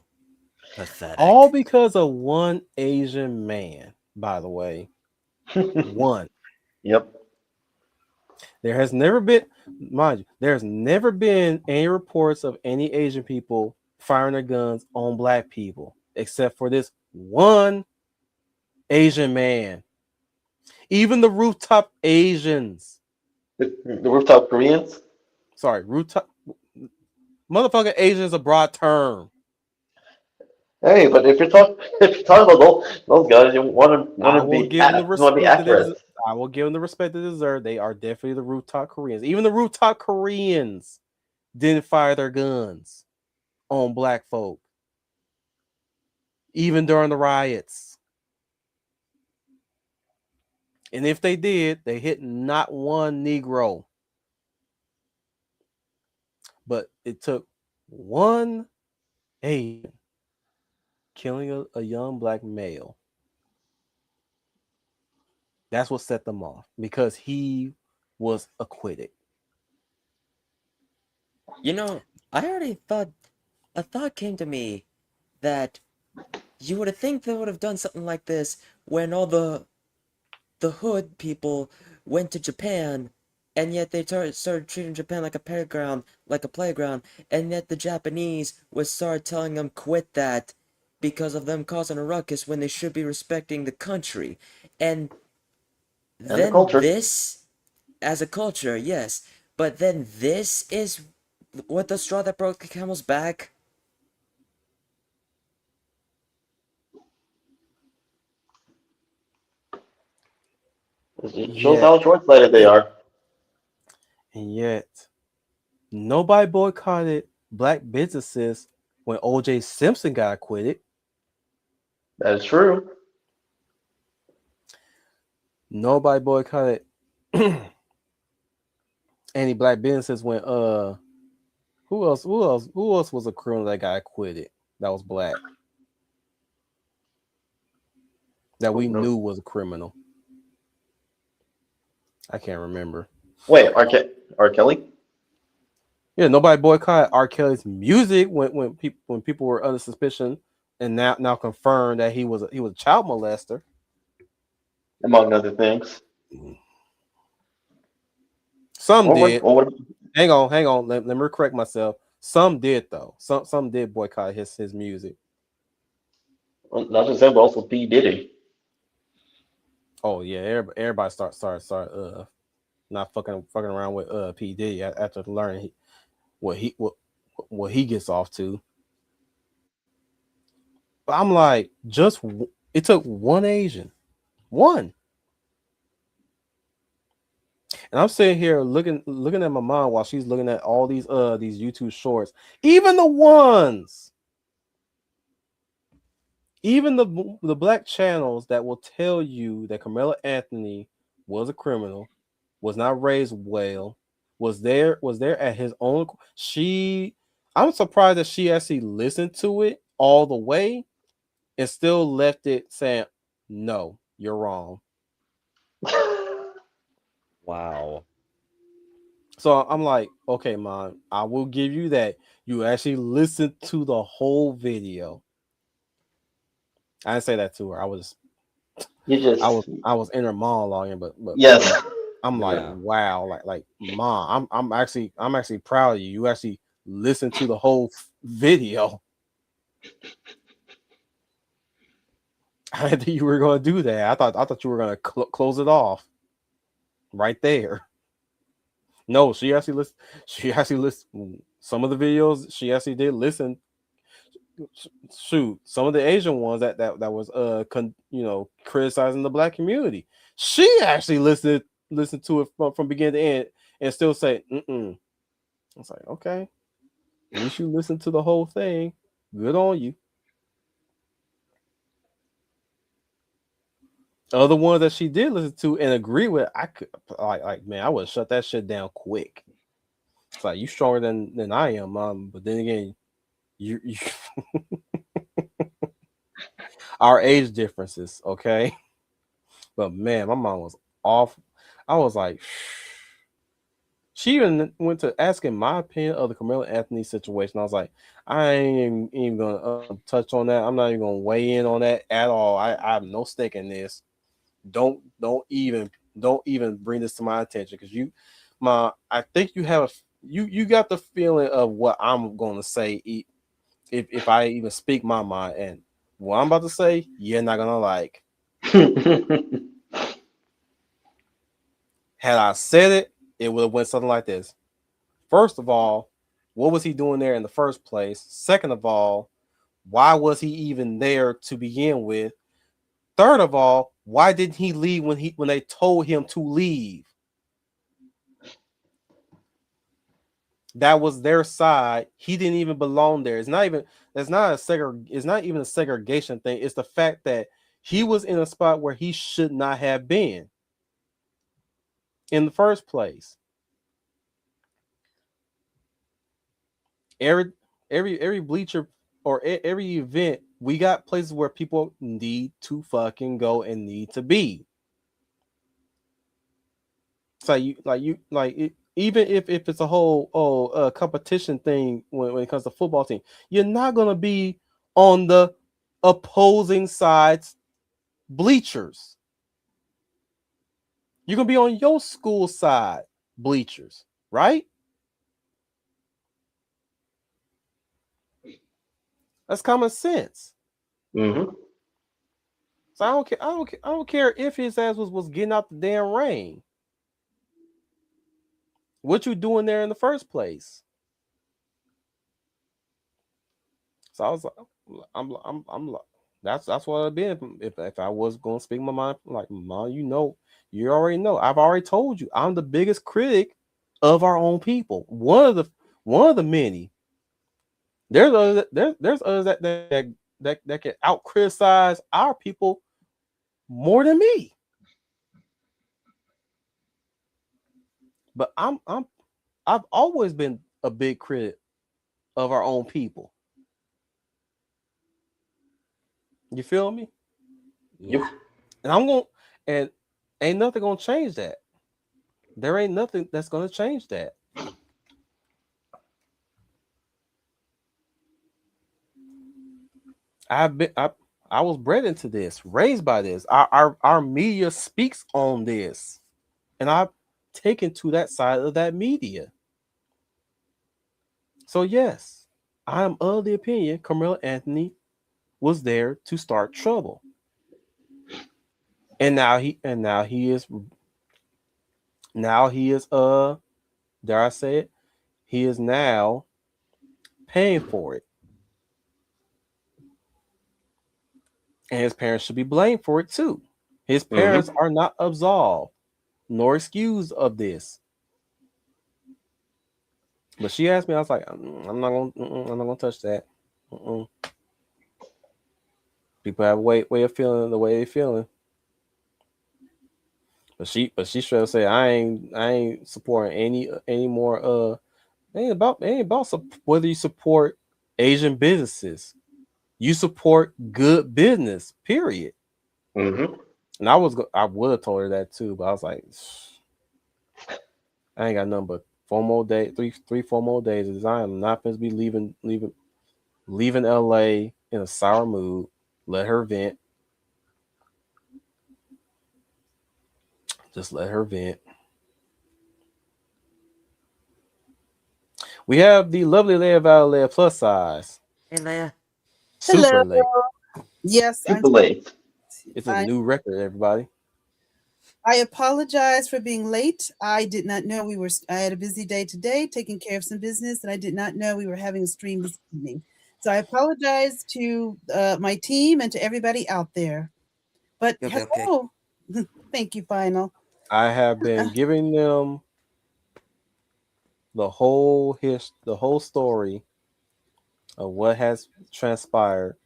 All Pathetic. because of one Asian man, by the way. One. Yep. There has never been, mind you, there's never been any reports of any Asian people firing their guns on black people, except for this one Asian man. Even the rooftop Asians, The rooftop Koreans. sorry, rooftop, motherfucking Asian is a broad term. Hey, but if you're talking if you're talking about those guys, you I will give them the want to be respect that accurate. I will give them the respect they deserve. They are definitely the rooftop Koreans. Even the rooftop Koreans didn't fire their guns on black folk, even during the riots. And if they did, they hit not one Negro. But it took one Asian killing a young black male. That's what set them off because he was acquitted. You know, I already thought a thought came to me that you would have think they would have done something like this when all the hood people went to Japan, and yet they started treating Japan like a playground, and yet the Japanese would start telling them quit that because of them causing a ruckus when they should be respecting the country. And And the then culture. this, as a culture, yes, but then this is what the straw that broke the camel's back. It shows Yet, how short-sighted they are. and yet, nobody boycotted black businesses when OJ Simpson got acquitted. That is true. Nobody boycotted any black businesses when who else was a criminal that got acquitted that was black that we knew was a criminal. I can't remember. Wait, R. Kelly? Yeah, nobody boycotted R. Kelly's music when people were under suspicion and now confirmed that he was a child molester. Among other things. Some Or what? did. Or what? Hang on. Let me correct myself. Some did though. Some did boycott his music. Not just that, but also P Diddy. Oh yeah, everybody start not fucking around with P Diddy after learning what he gets off to. But I'm like, it took one Asian, one, and I'm sitting here looking at my mom while she's looking at all these YouTube shorts, even the ones, even the black channels that will tell you that Carmelo Anthony was a criminal, was not raised well, was there at his own. I'm surprised that she actually listened to it all the way and still left it saying, "No, you're wrong." Wow. So I'm like, okay, Mom, I will give you that. You actually listened to the whole video. I didn't say that to her. You just I was inner monologuing, but yes. I'm like, Yeah. wow, like Mom, I'm actually proud of you. You actually listened to the whole video. I didn't think you were going to do that. I thought you were going to close it off right there. No, she actually listened. She actually listened. Some of the videos she actually did listen. Shoot, some of the Asian ones that was criticizing the black community. She actually listened to it from beginning to end and still say, "Mm." I was like, okay, at least you listened to the whole thing. Good on you. Other ones that she did listen to and agree with, I could like man, I would shut that shit down quick. It's like, you stronger than I am, Mom. But then again, you our age differences, okay? But man, my mom was off. I was like, she even went to asking my opinion of the Carmelo Anthony situation. I was like, I ain't even gonna touch on that. I'm not even gonna weigh in on that at all. I have no stake in this. Don't even bring this to my attention, because I think you have you got the feeling of what I'm gonna say if I even speak my mind, and what I'm about to say you're not gonna like. Had I said it, it would have went something like this. First of all, what was he doing there in the first place? Second of all, why was he even there to begin with? Third of all, why didn't he leave when they told him to leave? That was their side. He didn't even belong there. It's not even a segregation thing. It's the fact that he was in a spot where he should not have been in the first place. Every bleacher or every event, we got places where people need to fucking go and need to be. So even if it's a whole competition thing when it comes to football team, you're not gonna be on the opposing side's bleachers. You're gonna be on your school side bleachers, right? That's common sense. Mm-hmm. So I don't care if his ass was getting out the damn rain. What you doing there in the first place? So I was like, I'm that's what I'd been if I was gonna speak my mind. Like, Mom, you already know. I've already told you I'm the biggest critic of our own people. One of the many. There's others that can out criticize our people more than me. But I've always been a big critic of our own people. You feel me? Yep. And ain't nothing gonna change that. There ain't nothing that's gonna change that. I was bred into this, raised by this. Our media speaks on this, and taken to that side of that media. So yes, I am of the opinion Carmelo Anthony was there to start trouble. And now he is dare I say it, he is now paying for it. And his parents should be blamed for it too. His parents are not absolved nor excused of this. But she asked me, I was like, I'm not gonna touch that. People have a way of feeling the way they're feeling. But she should have said, I ain't supporting any more. It ain't about whether you support Asian businesses. You support good business. Period. And I would have told her that too, but I was like, I ain't got nothing but 4 more days, 4 more days. I am not supposed to be leaving LA in a sour mood. Let her vent. Just let her vent. We have the lovely Leia Valley plus size. Hey, Leia. Super Hello. late. Yes, Super late. It's a new record, everybody. I apologize for being late. I did not know I had a busy day today taking care of some business, and I did not know we were having a stream this evening. So I apologize to my team and to everybody out there. But hello. Okay. Thank you, Final. I have been giving them the whole story of what has transpired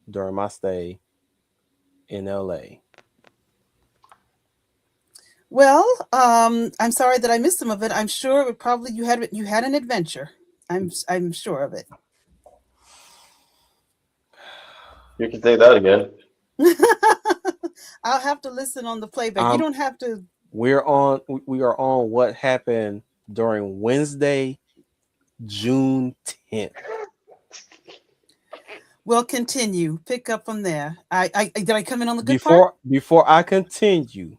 during my stay in LA. Well, I'm sorry that I missed some of it. I'm sure it probably you had an adventure. I'm sure of it. You can say that again. I'll have to listen on the playback. You don't have to. We are on what happened during Wednesday, June 10th. We'll continue. Pick up from there. Did I come in on the good part? Before I continue,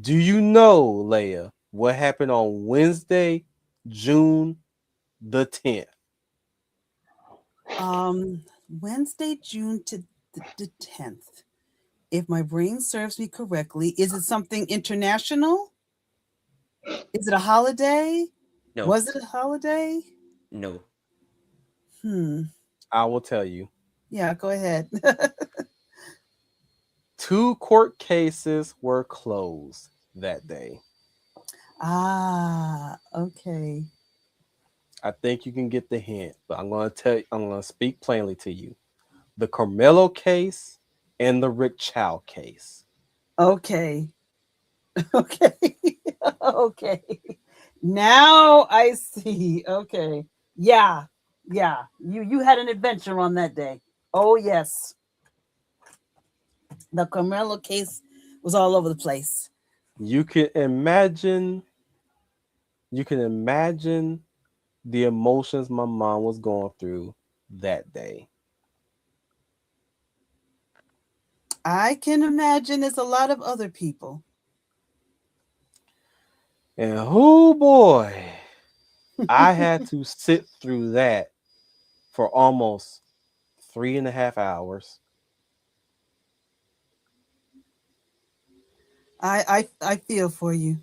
do you know, Leia, what happened on Wednesday, June the 10th? Wednesday, June the 10th. If my brain serves me correctly, is it something international? Is it a holiday? No. Was it a holiday? No. I will tell you. Yeah, go ahead. 2 court cases were closed that day. Ah, okay. I think you can get the hint, but I'm going to speak plainly to you. The Carmelo case and the Rick Chow case. Okay. Okay. Now I see. Okay. Yeah. You had an adventure on that day. Oh, yes. The Carmelo case was all over the place. You can imagine the emotions my mom was going through that day. I can imagine there's a lot of other people. And oh boy, I had to sit through that for almost 3.5 hours. I feel for you.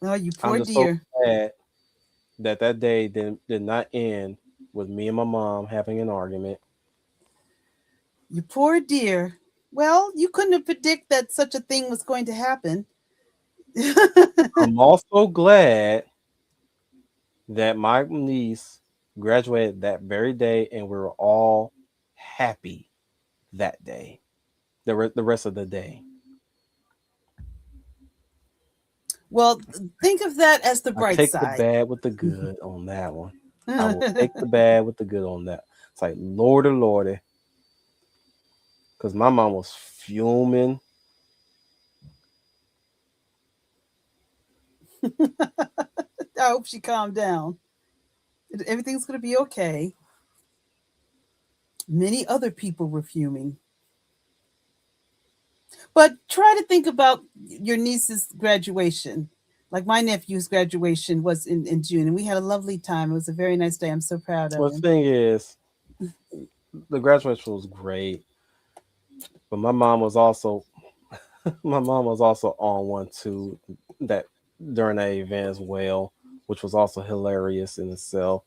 Oh, you poor I'm just dear. so glad that day did not end with me and my mom having an argument. You poor dear. Well, you couldn't have predicted that such a thing was going to happen. I'm also glad that my niece graduated that very day and we were all happy that day, the rest of the day. Well, think of that as the bright side. Take the bad with the good on that one. I will take the bad with the good on that. It's like, Lordy. Because my mom was fuming. I hope she calmed down. Everything's going to be okay. Many other people were fuming. But try to think about your niece's graduation. Like my nephew's graduation was in June, and we had a lovely time. It was a very nice day. I'm so proud of Well, the him. thing is, the graduation was great, but my mom was also my mom was also on one too that during that event as well, which was also hilarious in itself.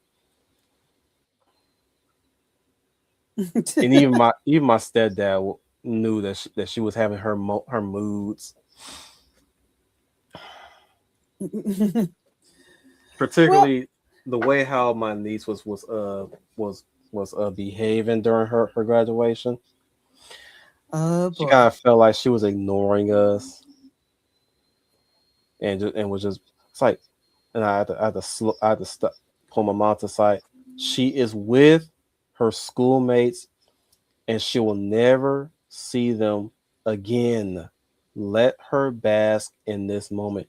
And even my stepdad knew that she was having her moods, Well, particularly the way how my niece was behaving during her graduation. oh She kind boy. of felt like she was ignoring us and was just it's like, and I had to pull my mom to the side. She is with her schoolmates and she will never see them again. Let her bask in this moment.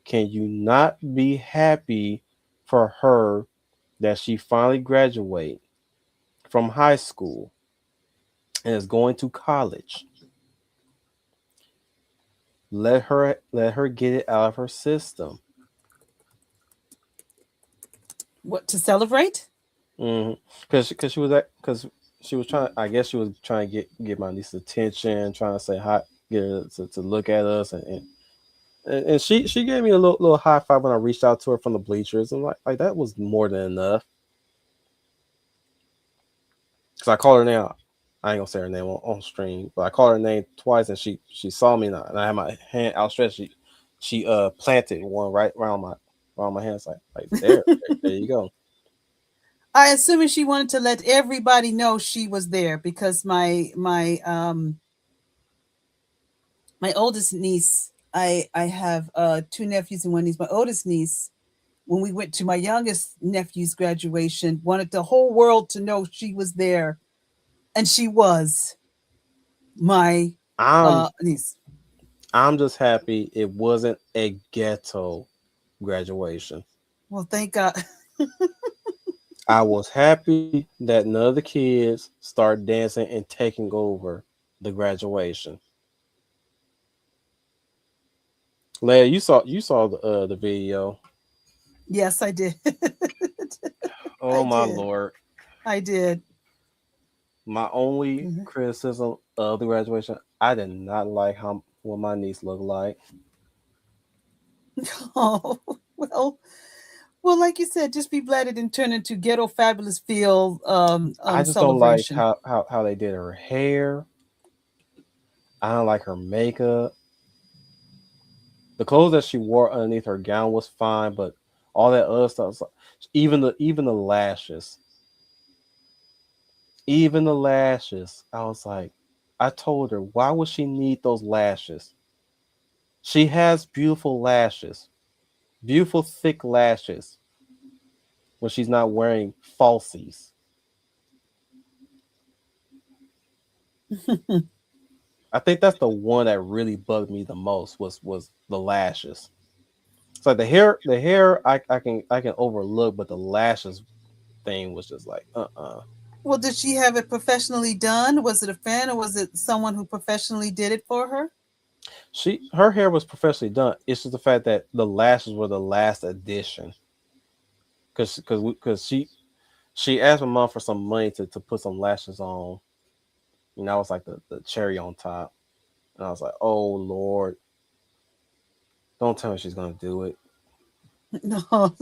Can you not be happy for her that she finally graduated from high school and is going to college? Let her get it out of her system. What to celebrate? Because she was trying. I guess she was trying to get my niece's attention, trying to say hi, get her to look at us, and she gave me a little high five when I reached out to her from the bleachers, and like that was more than enough. Because I called her name. I ain't gonna say her name on stream, but I called her name twice, and she saw me, and I had my hand outstretched. She planted one right around my hands, like there you go. I assume she wanted to let everybody know she was there because my oldest niece, I have two nephews and one niece. My oldest niece, when we went to my youngest nephew's graduation, wanted the whole world to know she was there, and she was my I'm niece. I'm just happy it wasn't a ghetto graduation. Well, thank God. I was happy that none of the kids started dancing and taking over the graduation. Leia, you saw the video. Yes, I did. Oh I my did. lord! I did. My only Mhm. criticism of the graduation, I did not like how what my niece looked like. Oh, well, well, like you said, just be glad it didn't turn into ghetto fabulous field I just don't like celebration. how they did her hair. I don't like her makeup. The clothes that she wore underneath her gown was fine, but all that other stuff, even the lashes, even the lashes. I was like, I told her, why would she need those lashes? She has beautiful lashes, beautiful thick lashes when she's not wearing falsies. I think that's the one that really bugged me the most was the lashes. It's like the hair I can overlook, but the lashes thing was just like Well, did she have it professionally done? Was it a fan or was it someone who professionally did it for her? Her hair was professionally done. It's just the fact that the lashes were the last addition. Because she asked my mom for some money to put some lashes on. And that was like the cherry on top. And I was like, oh Lord, don't tell me she's gonna do it. No.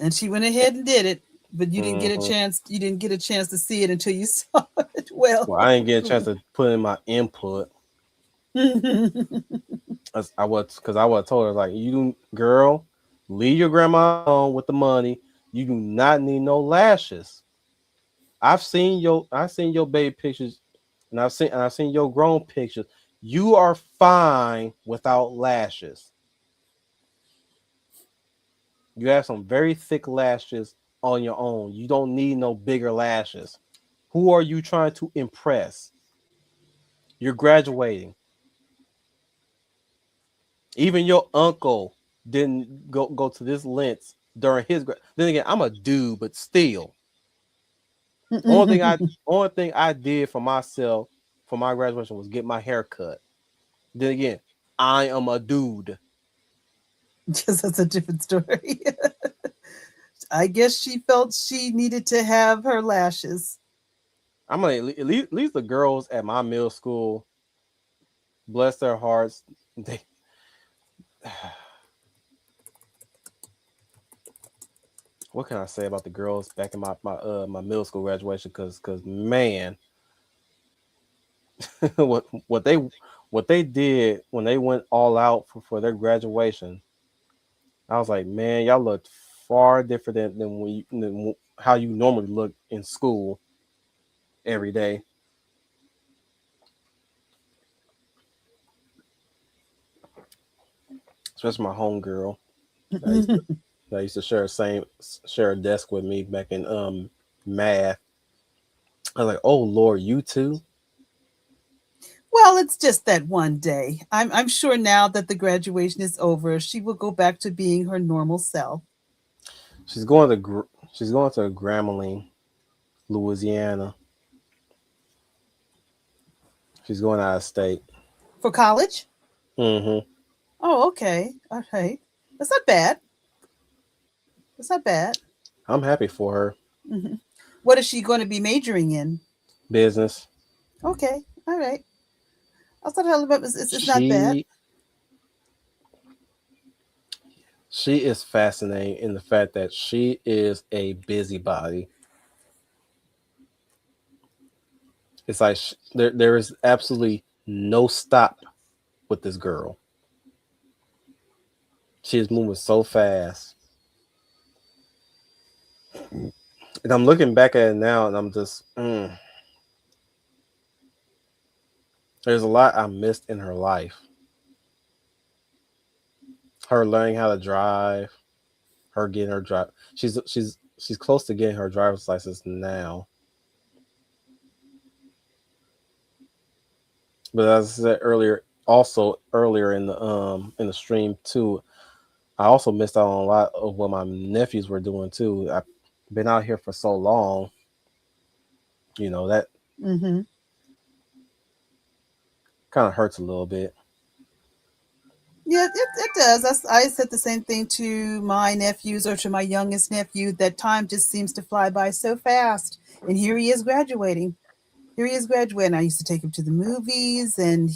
And she went ahead and did it, but you didn't get a Hmm. chance. You didn't get a chance to see it until you saw it. Well, Well, I didn't get a chance to put in my input. I was because I was told her like, you girl, leave your grandma alone with the money. You do not need no lashes. I've seen your baby pictures, and I've seen your grown pictures. You are fine without lashes. You have some very thick lashes on your own. You don't need no bigger lashes. Who are you trying to impress? You're graduating. Even your uncle didn't go to this lengths during his. Then again, I'm a dude, but still, only thing I did for myself for my graduation was get my hair cut. Then again, I am a dude. Just that's a different story. I guess she felt she needed to have her lashes. I'm gonna at least the girls at my middle school, bless their hearts, they what can I say about the girls back in my middle school graduation? Because man, what they did when they went all out for their graduation, I was like, man, y'all looked far different than how you normally look in school every day. Especially my homegirl. I used to share a desk with me back in math. I was like, oh Lord, you too? Well, it's just that one day. I'm sure now that the graduation is over, she will go back to being her normal self. She's going to Grambling, Louisiana. She's going out of state. For college? Mm-hmm. Oh, okay. All right. That's not bad. That's not bad. I'm happy for her. Mhm. What is she going to be majoring in? Business. Okay. All right. I thought it's not bad. She is fascinating in the fact that she is a busybody. It's like there is absolutely no stop with this girl. She is moving so fast. And I'm looking back at it now and I'm just, there's a lot I missed in her life. Her learning how to drive, her getting her drive. She's close to getting her driver's license now. But as I said earlier in the stream too, I also missed out on a lot of what my nephews were doing too. I've been out here for so long, that Mm-hmm. kind of hurts a little bit. Yeah, it does. I said the same thing to my nephews or to my youngest nephew, that time just seems to fly by so fast. And here he is graduating. I used to take him to the movies, and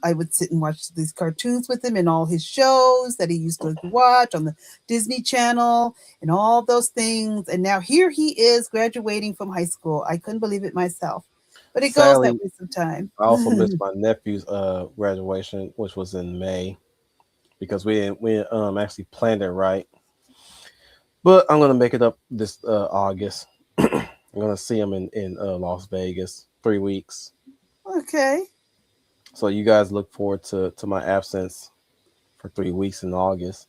I would sit and watch these cartoons with him and all his shows that he used to watch on the Disney Channel and all those things. And now here he is graduating from high school. I couldn't believe it myself. But it goes that way sometimes. I also missed my nephew's graduation, which was in May, because we didn't actually planned it right. But I'm gonna make it up this August. I'm gonna see him in Las Vegas 3 weeks. Okay. So you guys look forward to my absence for 3 weeks in August.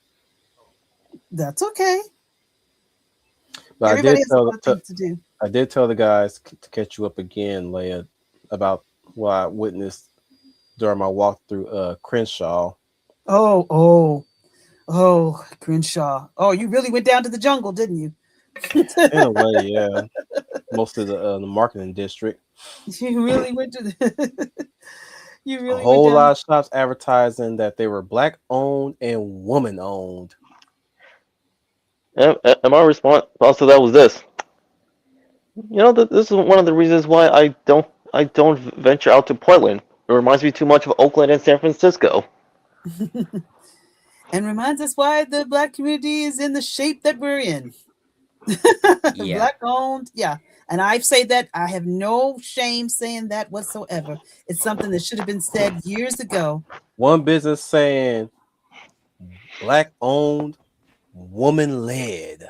That's okay. But Everybody has a lot of things to do. I did tell the guys to catch you up again, Leia, about what I witnessed during my walk through Crenshaw. Oh, Crenshaw. Oh, you really went down to the jungle, didn't you? In a way, yeah. Most of the marketing district. You really went to the. You really a whole went down. lot of shops advertising that they were black owned and woman owned. And my response to that was this. This is one of the reasons why I don't venture out to Portland. It reminds me too much of Oakland and San Francisco. And reminds us why the black community is in the shape that we're in. Yeah. Black owned, yeah. And I say that I have no shame saying that whatsoever. It's something that should have been said years ago. One business saying black owned, woman led.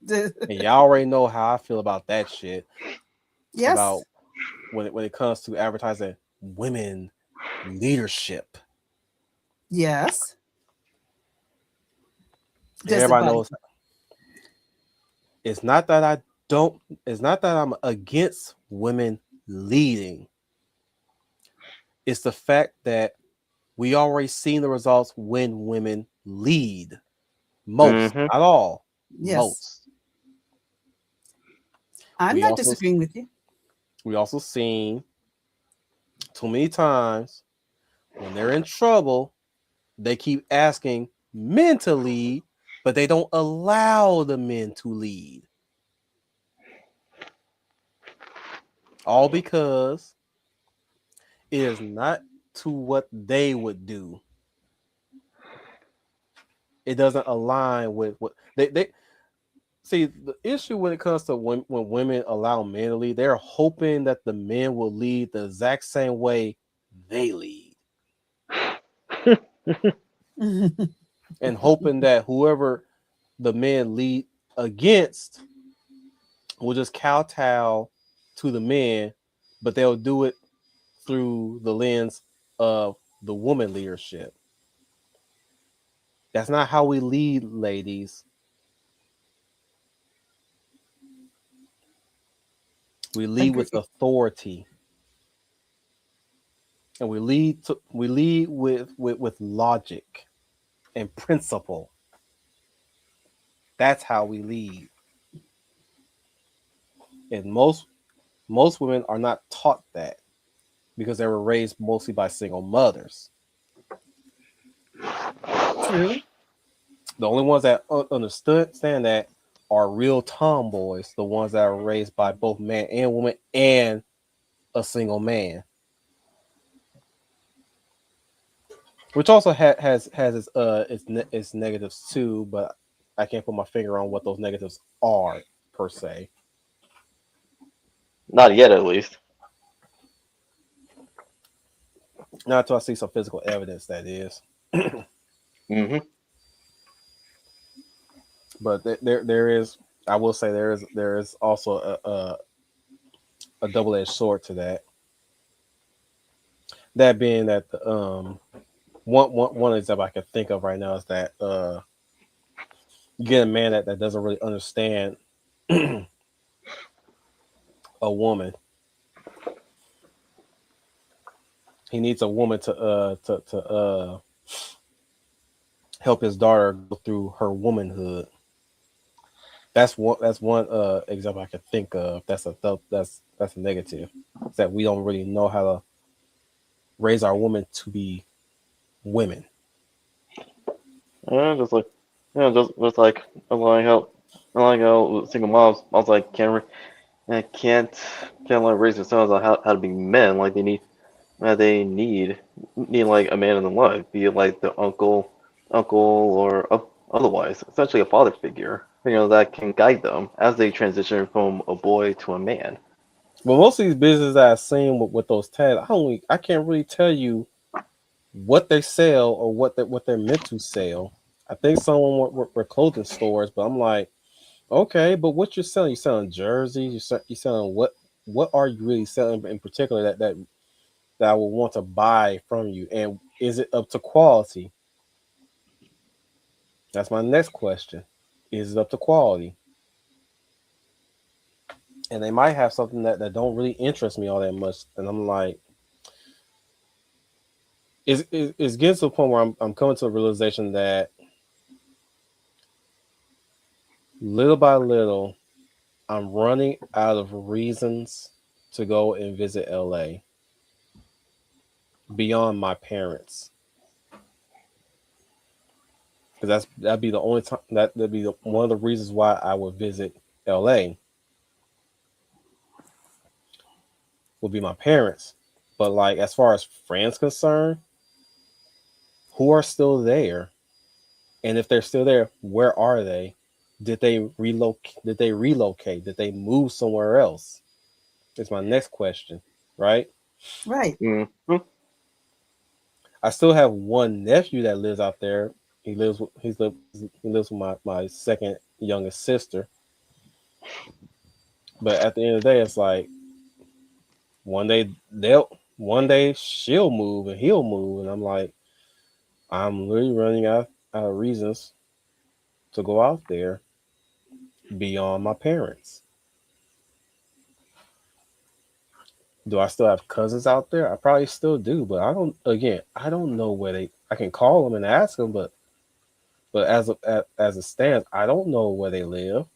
And y'all already know how I feel about that shit. Yes. About when it comes to advertising women leadership. Yes. Everybody knows. It's not that I'm against women leading. It's the fact that we already seen the results when women lead. Most, not all. Yes. Most. I'm We not also- disagreeing with you. We also seen too many times when they're in trouble, they keep asking men to lead, but they don't allow the men to lead. All because it is not to what they would do. It doesn't align with what they see. The issue when it comes to when women allow men to lead, they're hoping that the men will lead the exact same way they lead. And hoping that whoever the men lead against will just kowtow to the men, but they'll do it through the lens of the woman leadership. That's not how we lead, ladies. We lead with authority, and we lead with logic and principle. That's how we lead. And most women are not taught that because they were raised mostly by single mothers. True. The only ones that understand that are real tomboys, the ones that are raised by both man and woman and a single man. Which also has its negatives too, but I can't put my finger on what those negatives are per se. Not yet, at least. Not until I see some physical evidence, that is. Mm-hmm. But there is, I will say there is also a double-edged sword to that. That being that the one example I can think of right now is that you get a man that doesn't really understand a woman. He needs a woman to help his daughter go through her womanhood. That's one example I can think of. That's a negative. It's that we don't really know how to raise our women to be women. Yeah, just like allowing how single moms. I was like, can't like raise their sons on how to be men. Like they need like a man in their life, be it like the uncle or otherwise, essentially a father figure, that can guide them as they transition from a boy to a man. Well, most of these businesses I've seen with those tags, I can't really tell you what they sell or what they're meant to sell. I think someone were clothing stores, but I'm like, okay, but what you're selling? You're selling jerseys. You're selling what? What are you really selling in particular that I will want to buy from you? And is it up to quality? That's my next question. Is it up to quality? And they might have something that don't really interest me all that much, and I'm like, it's getting to the point where I'm coming to a realization that little by little, I'm running out of reasons to go and visit LA beyond my parents. Because that'd be the only time that'd be one of the reasons why I would visit LA would be my parents. But like as far as friends concerned, who are still there? And if they're still there, where are they? Did they relocate? Did they move somewhere else? Is my next question, right? Right. Mm-hmm. I still have one nephew that lives out there. He lives with my second youngest sister. But at the end of the day, it's like one day she'll move and he'll move, and I'm like, I'm really running out of reasons to go out there beyond my parents. Do I still have cousins out there? I probably still do, but I don't know where I can call them and ask them, but as it stands, I don't know where they live.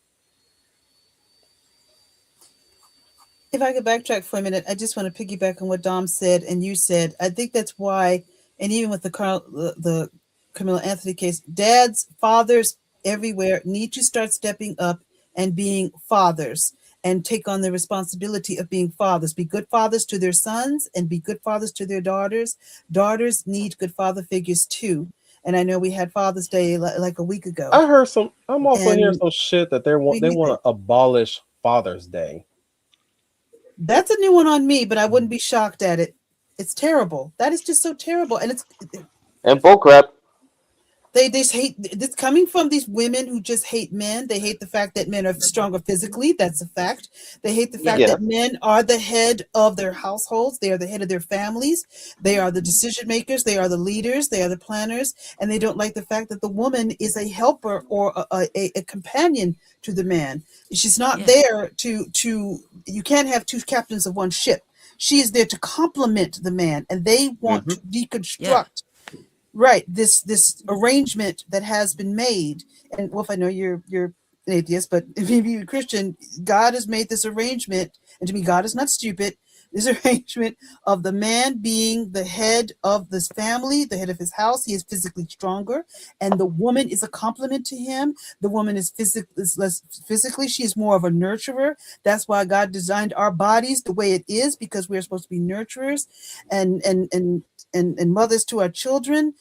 If I could backtrack for a minute, I just want to piggyback on what Dom said and you said. I think that's why, and even with the Carmelo Anthony case, dads, fathers everywhere need to start stepping up and being fathers and take on the responsibility of being fathers. Be good fathers to their sons and be good fathers to their daughters. Daughters need good father figures too. And I know we had Father's Day like a week ago, I heard some. I'm also hearing and some shit that we they need want that. to abolish Father's Day. That's a new one on me, but I wouldn't be shocked at it. It's terrible. That is just so terrible, and And bullcrap. they just hate. It's coming from these women who just hate men. They hate the fact that men are stronger physically. That's a fact. They hate the fact Yeah. that men are the head of their households. They are the head of their families. They are the decision makers. They are the leaders. They are the planners, and they don't like the fact that the woman is a helper or a companion to the man. She's not Yeah. there to. You can't have two captains of one ship. She is there to complement the man, and they want to deconstruct right this arrangement that has been made. And Wolf, I know you're an atheist, but if you're a Christian, God has made this arrangement, and to me, God is not stupid. This arrangement of the man being the head of this family, the head of his house. He is physically stronger, and the woman is a complement to him. The woman is less physically. She is more of a nurturer. That's why God designed our bodies the way it is, because we're supposed to be nurturers and mothers to our children,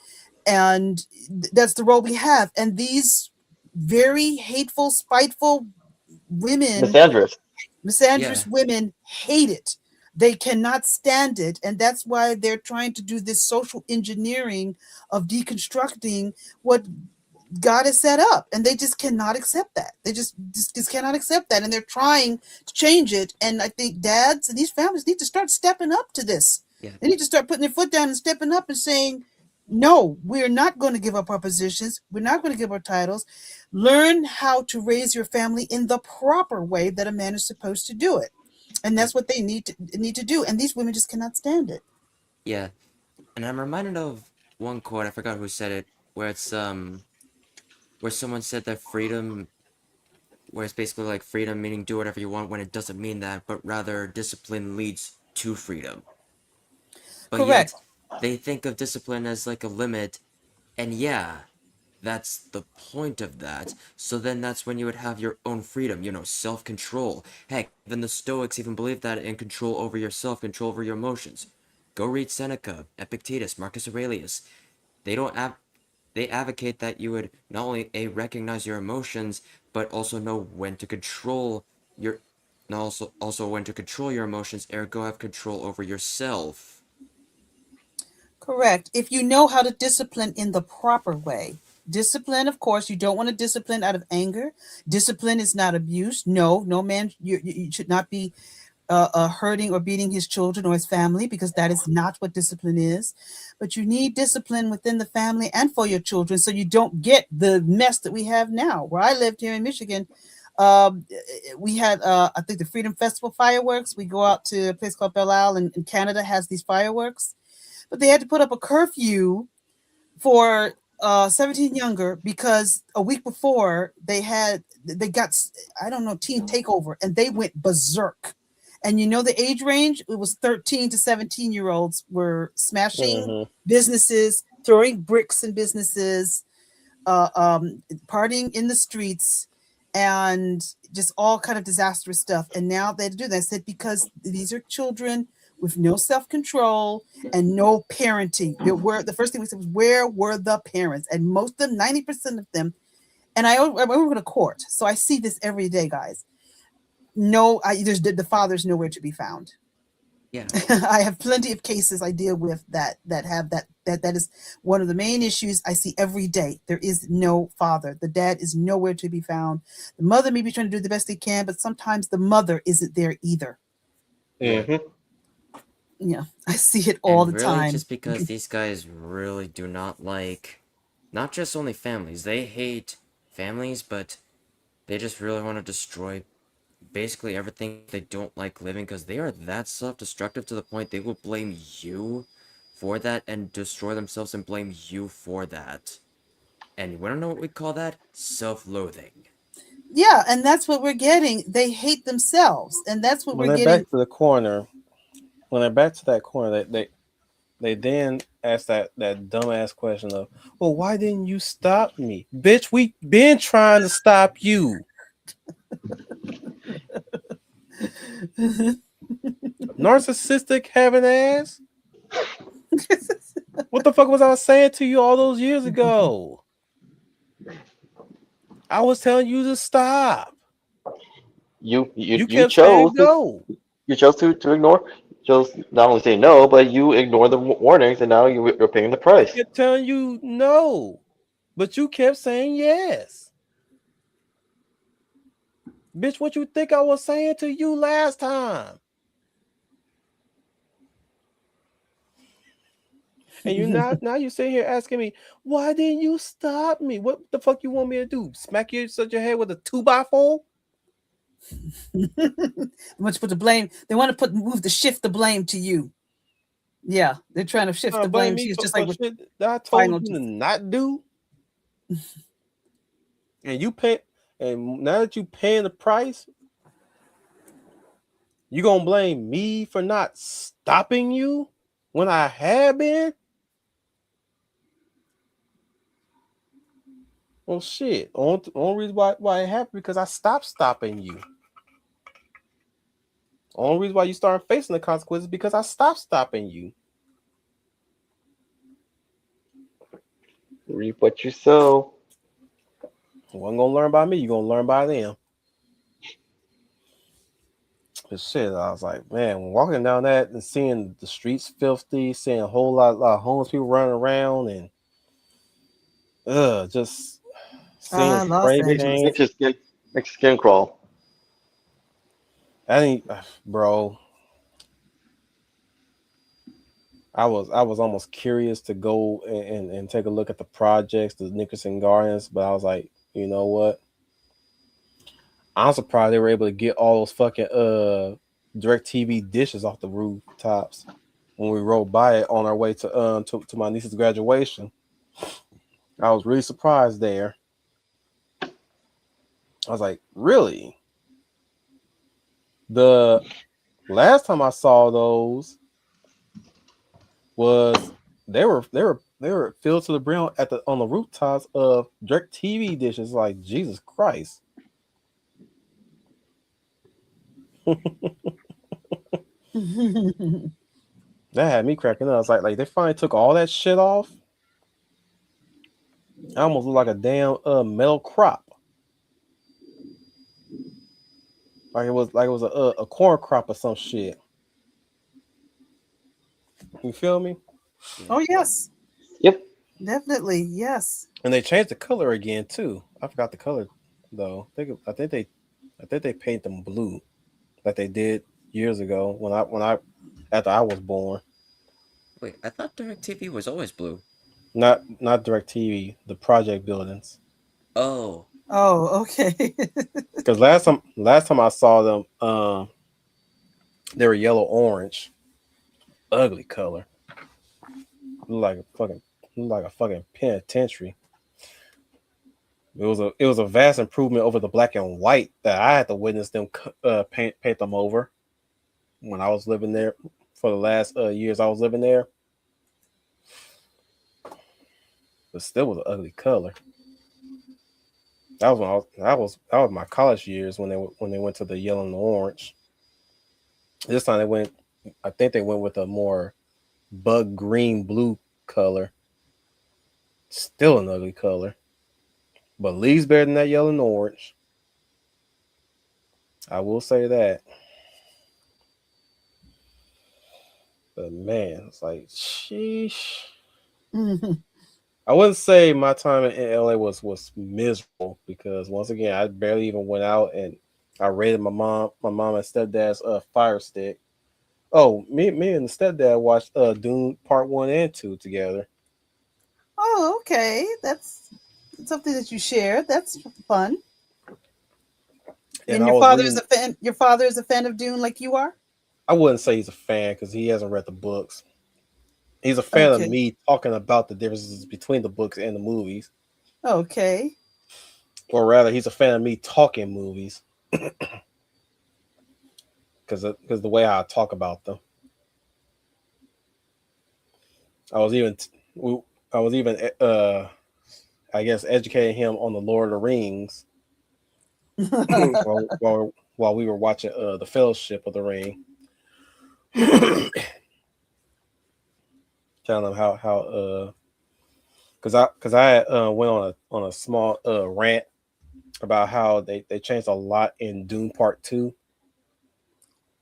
and that's the role we have. And these very hateful, spiteful women, Misandrous. misandrous women, hate it. They cannot stand it, and that's why they're trying to do this social engineering of deconstructing what God has set up, and they just cannot accept that. They just cannot accept that, and they're trying to change it. And I think dads and these families need to start stepping up to this. Yeah. They need to start putting their foot down and stepping up and saying, no, we're not going to give up our positions. We're not going to give our titles. Learn how to raise your family in the proper way that a man is supposed to do it. And that's what they need to do. And these women just cannot stand it. Yeah. And I'm reminded of one quote, I forgot who said it, where it's where someone said that freedom, where it's basically like freedom meaning do whatever you want, when it doesn't mean that, but rather discipline leads to freedom. But Correct. yet they think of discipline as like a limit, and yeah, that's the point of that. So then that's when you would have your own freedom, self-control. Heck, even the Stoics even believe that in control over yourself, control over your emotions. Go read Seneca, Epictetus, Marcus Aurelius. They advocate that you would not only recognize your emotions, but also know when to control your, and also when to control your emotions, ergo have control over yourself. Correct. If you know how to discipline in the proper way. Discipline, of course, you don't want to discipline out of anger. Discipline is not abuse. No man, you should not be hurting or beating his children or his family, because that is not what discipline is. But you need discipline within the family and for your children, so you don't get the mess that we have now. Where I lived here in Michigan, we had I think the Freedom Festival fireworks. We go out to a place called Belle Isle, and Canada has these fireworks, but they had to put up a curfew for 17 younger, because a week before they got, I don't know, teen takeover, and they went berserk. And the age range, it was 13 to 17-year-olds were smashing businesses, throwing bricks in businesses, partying in the streets, and just all kind of disastrous stuff. And now they do that. I said, because these are children with no self-control and no parenting. The first thing we said was, where were the parents? And most of them, 90% of them, and I work in a court, so I see this every day, guys. No, the father's nowhere to be found. Yeah. I have plenty of cases I deal with that have that is one of the main issues I see every day. There is no father. The dad is nowhere to be found. The mother may be trying to do the best they can, but sometimes the mother isn't there either. I see it all And the really, time. just because these guys really do not like, not just only families, they hate families, but they just really want to destroy basically everything they don't like living, because they are that self-destructive to the point they will blame you for that and destroy themselves and blame you for that. And you want to know what we call that? Self-loathing. Yeah, and that's what we're getting. They hate themselves, and that's what When we're they're getting. back to the corner, when they're back to that corner, they then ask that dumbass question of, well, why didn't you stop me? Bitch, we been trying to stop you. Narcissistic having ass. What the fuck was I saying to you all those years ago? I was telling you to stop. You You kept saying chose to go. to ignore, just not only say no, but you ignore the warnings, and now you're paying the I price. kept telling you no, but you kept saying yes. Bitch, what you think I was saying to you last time? And you now you sitting here asking me, why didn't you stop me? What the fuck you want me to do? Smack you such your head with a 2x4? Want to put the blame? They want to shift the blame to you. Yeah, they're trying to shift the Blame blame to me you. It's just for like with shit that I told final. you to not do. And you pay, and now that you paying the price, you gonna blame me for not stopping you when I had been? Well, shit. Only reason why it happened because I stopped stopping you. Only reason why you started facing the consequences because I stopped stopping you. Reap what you sow. You wasn't gonna learn by me. You gonna learn by them. But shit, I was like, man, walking down that and seeing the streets filthy, seeing a whole lot of homeless people running around, and just seeing I lost spray that. paint. Makes your skin crawl. I think, bro, I was almost curious to go and take a look at the projects, the Nickerson Gardens, but I was like, you know what? I'm surprised they were able to get all those fucking DirecTV dishes off the rooftops when we rode by it on our way to my niece's graduation. I was really surprised there. I was like, really? The last time I saw those was they were filled to the brim on the rooftops of DirecTV dishes. Like, Jesus Christ. That had me cracking up. I was like they finally took all that shit off. I almost looked like a damn metal crop. Like it was a corn crop or some shit. You feel me? Oh yes, Yep. definitely yes. And they changed the color again too. I forgot the color though. I think they paint them blue like they did years ago when I after I was born. Wait, I thought DirecTV was always blue. Not DirecTV, the project buildings. Oh, Oh, okay. Because last time I saw them, they were yellow orange, ugly color. Looked like a fucking penitentiary. It was a vast improvement over the black and white that I had to witness them paint them over when I was living there for the last years I was living there. But still was an ugly color. That was my college years when they went to the yellow and the orange. This time I think they went with a more bug green blue color. Still an ugly color. But leaves better than that yellow and orange. I will say that. But man, it's like, sheesh. I wouldn't say my time in LA was miserable because once again, I barely even went out, and I raided my mom and stepdad's Fire Stick. Oh, me and the stepdad watched Dune Part 1 and 2 together. Oh, okay. That's something that you share. That's fun. And I your was father reading, is a fan. Your father is a fan of Dune, like you are. I wouldn't say he's a fan because he hasn't read the books. He's a fan of Okay. me talking about the differences between the books and the movies. Okay. or rather, he's a fan of me talking movies because the way I talk about them. I was even I guess educating him on the Lord of the Rings while we were watching the Fellowship of the Ring. Telling them how because I went on a small rant about how they changed a lot in Doom Part 2.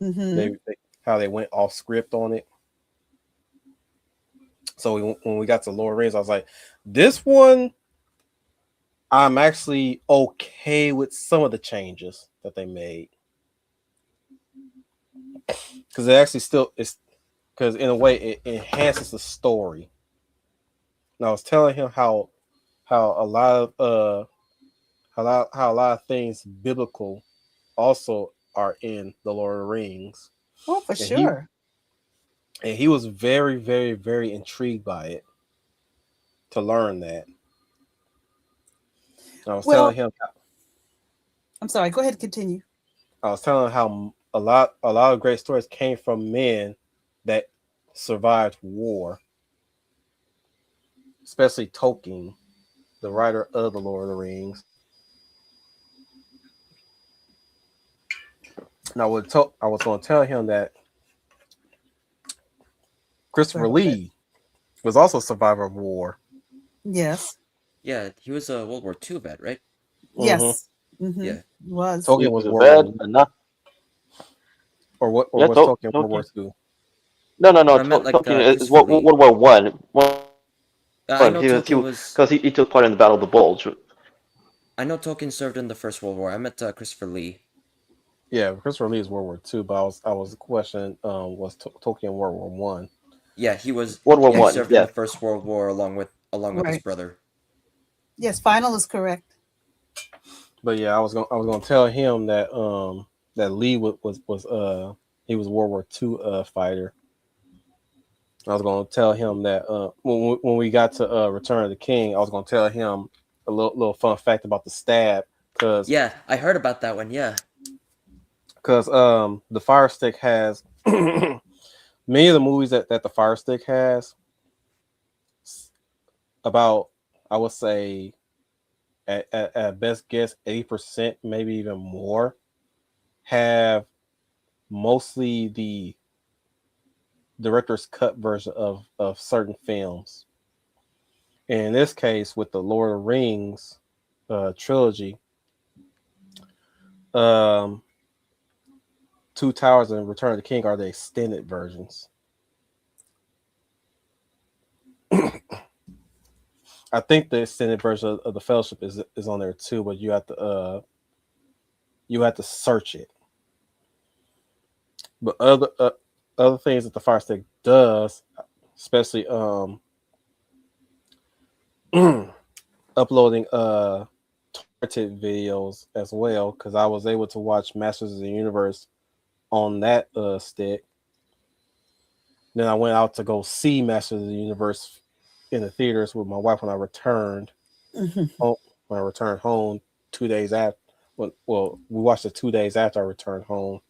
Mhm. How they went off script on it. So when we got to Lord of the Rings, I was like, this one, I'm actually okay with some of the changes that they made. Because it actually still is, because in a way it enhances the story. And I was telling him how a lot of how a lot of things biblical also are in the Lord of the Rings. Oh, for And sure. he was very, very, very intrigued by it to learn that. I was Well, telling him I'm sorry. Go ahead. Continue. I was telling him how a lot of great stories came from men that survived war, especially Tolkien, the writer of the Lord of the Rings. And I was going to tell him that Christopher Go ahead. Lee was also a survivor of war. Yes. Yeah, he was a World War II vet, right? Yes. Mm-hmm. Yeah. Was. Tolkien He was was a World War vet, but not. or what? Or Yeah, was Tolkien World War Tolkien. II? No. No, I meant like Tolkien is Christopher Lee. World War One. I know He was Tolkien was. because he took part in the Battle of the Bulge. I know Tolkien served in the First World War. I meant Christopher Lee. Yeah, Christopher Lee is World War II, but I was questioning was Tolkien World War One? Yeah, he was. World War He One. served in the Yeah. First World War along with his Right. brother. Yes. Final is correct. But yeah, I was gonna tell him that that Lee was he was World War II fighter. I was gonna tell him that when we got to Return of the King, I was gonna tell him a little fun fact about the stab because Yeah, I heard about that one. Yeah. the Fire Stick has many of the movies that the Fire Stick has, about, I would say, at best guess 80%, maybe even more, have mostly the director's cut version of certain films. And in this case, with the Lord of the Rings trilogy, Two Towers and Return of the King are the extended versions. I think the extended version of the Fellowship is on there too, but you have to search it. But other things that the Fire Stick does, especially uploading torrented videos as well, because I was able to watch Masters of the Universe on that stick. Then I went out to go see Masters of the Universe in the theaters with my wife when I returned. When I returned home 2 days after. Well, we watched it 2 days after I returned home.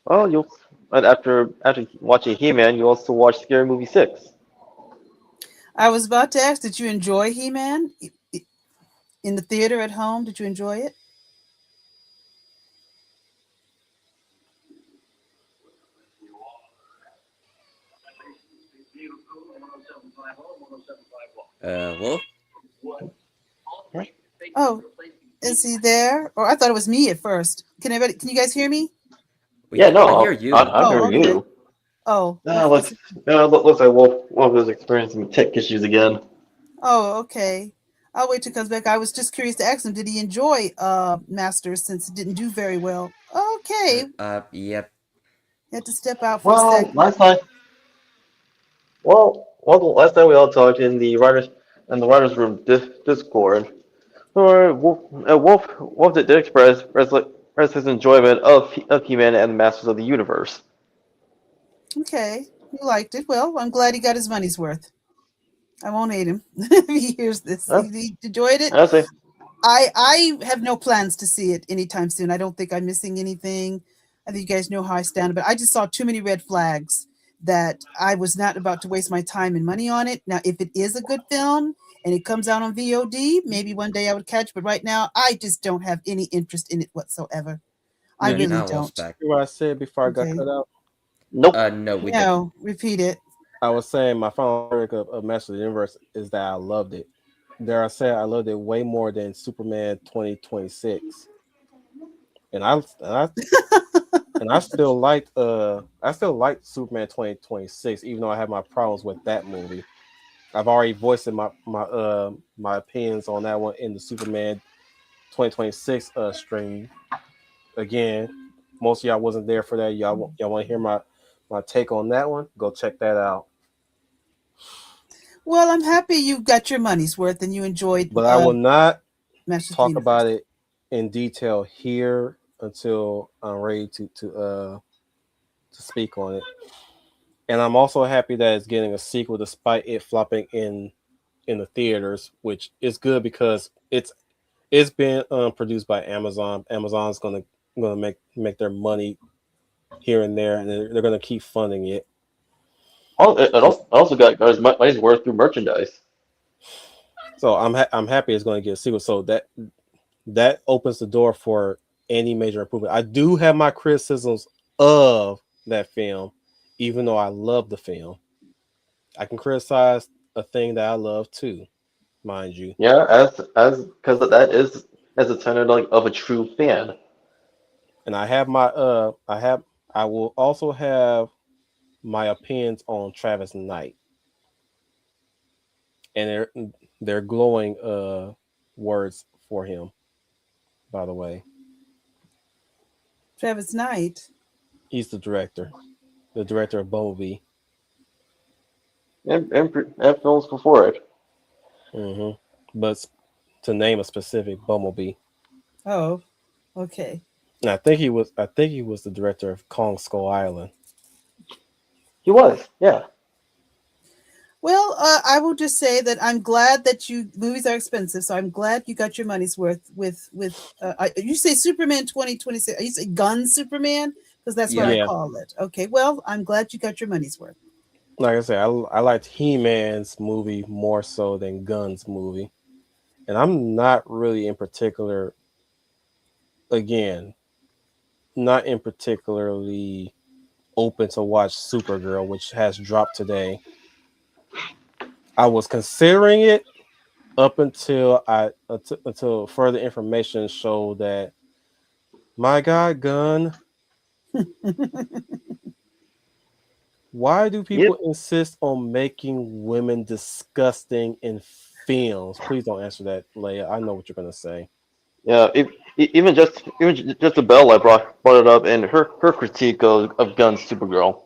Well, after watching He-Man, you also watch Scary Movie 6. I was about to ask, did you enjoy He-Man in the theater at home? Did you enjoy it? Well, Oh, is he there? Or I thought it was me at first. Can you guys hear me? Yeah, I hear no, you. I Oh, heard okay. you. Oh, Looks like Wolf was experiencing tech issues again. oh, okay. I'll wait till he comes back. I was just curious to ask him, did he enjoy Masters since it didn't do very well? Okay. Yep. Had to step out for a Well, second. last time we all talked in the writers room Discord. Wolf did express his enjoyment of He-Man and the Masters of the Universe. Okay. you liked it. Well, I'm glad he got his money's worth. I won't hate him if he hears this. Huh? He enjoyed it. I see. I have no plans to see it anytime soon. I don't think I'm missing anything. I think you guys know how I stand, but I just saw too many red flags that I was not about to waste my time and money on it. Now, if it is a good film and it comes out on VOD, maybe one day I would catch, but right now I just don't have any interest in it whatsoever. I Yeah, really Now, don't. Wolfpack. Hear what I said before I got Okay. cut out? Nope. No, we didn't. No, repeat it. I was saying my final verdict of Master of the Universe is that I loved it. Dare I say I loved it way more than Superman 2026. And I still liked Superman 2026, even though I have my problems with that movie. I've already voiced my opinions on that one in the Superman 2026 stream. Again, most of y'all wasn't there for that. Y'all want to hear my take on that one? Go check that out. Well, I'm happy you got your money's worth and you enjoyed But I will not Masters of the talk Universe. about it in detail here until I'm ready to speak on it. And I'm also happy that it's getting a sequel despite it flopping in the theaters, which is good because it's been produced by Amazon. Amazon's gonna make their money here and there, and they're gonna keep funding it. Oh, it also got his money's worth through merchandise. So I'm happy it's going to get a sequel. So that opens the door for any major improvement. I do have my criticisms of that film, even though I love the film. I can criticize a thing that I love too, mind you. Yeah, as because that is as a tenet of a true fan. And I will also have my opinions on Travis Knight. And they're glowing words for him, by the way. Travis Knight. He's the director of Bumblebee. And films before it. Mm-hmm. But to name a specific, Bumblebee. Oh, okay. And I think he was the director of Kong Skull Island. He was, yeah. Well, I will just say that I'm glad that movies are expensive, so I'm glad you got your money's worth with you say Superman 2026. You say Gun Superman because that's what I Yeah. call it. Okay, well, I'm glad you got your money's worth. Like I said, I liked He-Man's movie more so than Gun's movie. And I'm not really in particular, again, not in particularly open to watch Supergirl, which has dropped today. I was considering it up until until further information showed that, my God, Gun, why do people insist on making women disgusting in films? Please don't answer that, Leia. I know what you're gonna say. Yeah, even just the Bell I brought it up in her critique of Gunn's Supergirl.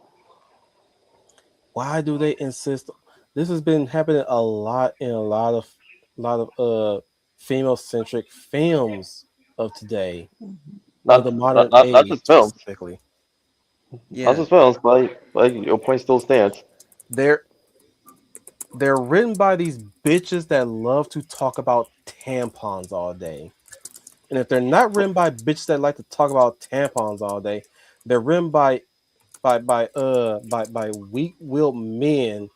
Why do they insist? This has been happening a lot in a lot of female centric films of today, of the modern Not age just films. specifically. Yeah. Not just films, but your point still stands. They're written by these bitches that love to talk about tampons all day. And if they're not written by bitches that like to talk about tampons all day, they're written by weak-willed men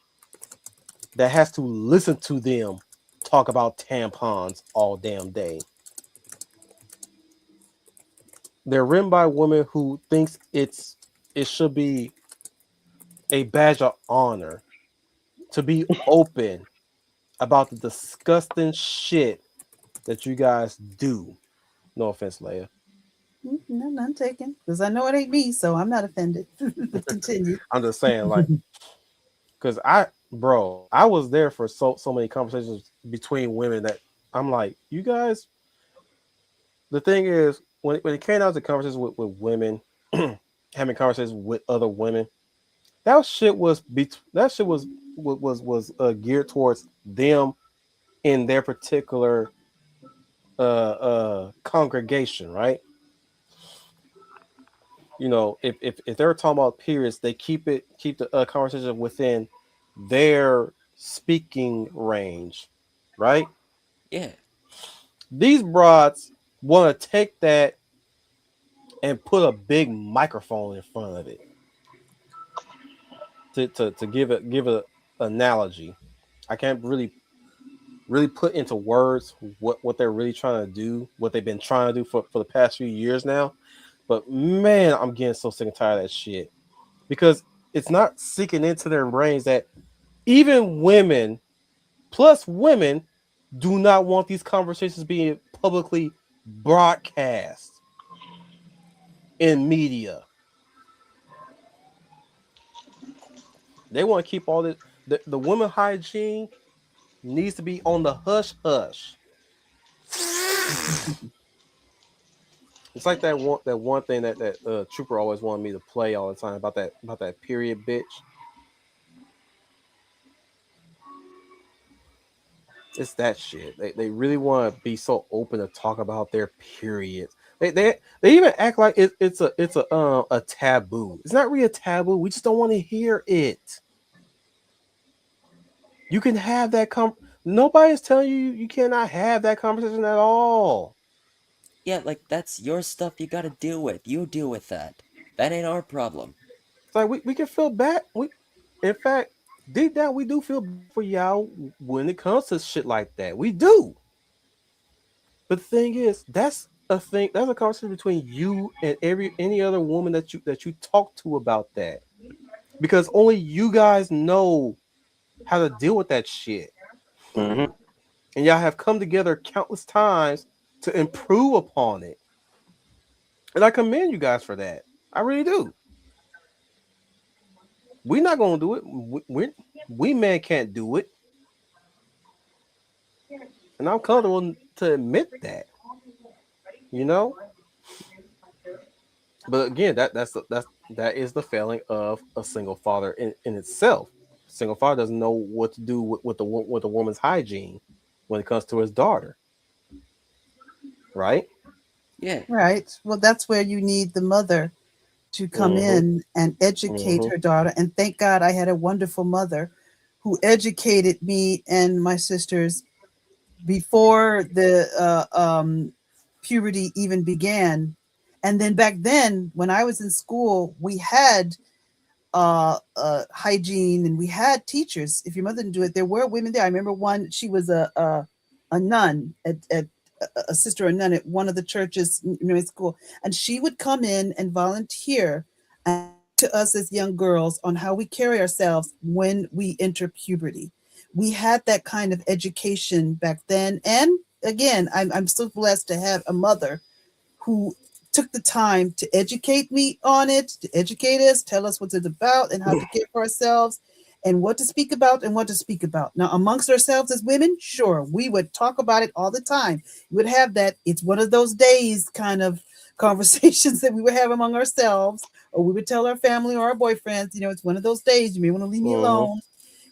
that has to listen to them talk about tampons all damn day. They're written by women who thinks it should be a badge of honor to be open about the disgusting shit that you guys do. No offense, Leia. No, none taken because I know it ain't me, so I'm not offended. Continue. I'm just saying, like, because I was there for so many conversations between women that I'm like, you guys. The thing is, when it came down to conversations with women, having conversations with other women, that shit was geared towards them in their particular congregation, right? if they're talking about periods, they keep the conversation within their speaking range, right? Yeah. These broads want to take that and put a big microphone in front of it to give a analogy. I can't really put into words what they're really trying to do, what they've been trying to do for the past few years now. But man, I'm getting so sick and tired of that shit because it's not sinking into their brains that even women do not want these conversations being publicly broadcast in media. They want to keep all this. The women hygiene needs to be on the hush hush. It's like that one thing that Trooper always wanted me to play all the time about that period bitch. It's that shit. They really want to be so open to talk about their periods. They even act like it's a taboo. It's not really a taboo. We just don't want to hear it. You can have that nobody's telling you cannot have that conversation at all. Yeah, like that's your stuff you gotta deal with. You deal with that. That ain't our problem. It's like we can feel bad. In fact, deep down we do feel bad for y'all when it comes to shit like that. We do. But the thing is, that's a conversation between you and any other woman that you talk to about that. Because only you guys know how to deal with that shit. Mm-hmm. And y'all have come together countless times to improve upon it. And I commend you guys for that. I really do. We're not going to do it. We men can't do it. And I'm comfortable to admit that. But again, that is the failing of a single father in itself. A single father doesn't know what to do with the woman's hygiene when it comes to his daughter. Right? Yeah. Right. Well, that's where you need the mother to come in and educate her daughter. And thank God I had a wonderful mother who educated me and my sisters before the puberty even began. And then back then, when I was in school, we had hygiene and we had teachers. If your mother didn't do it, there were women there. I remember one, she was a nun at a sister or nun at one of the churches in school, and she would come in and volunteer to us as young girls on how we carry ourselves when we enter puberty. We had that kind of education back then, and again, I'm so blessed to have a mother who took the time to educate me on it, to educate us, tell us what it's about and how to care for ourselves and what to speak about and what to speak about. Now, amongst ourselves as women, sure, we would talk about it all the time. We would have that, it's one of those days kind of conversations that we would have among ourselves, or we would tell our family or our boyfriends, it's one of those days, you may want to leave me alone.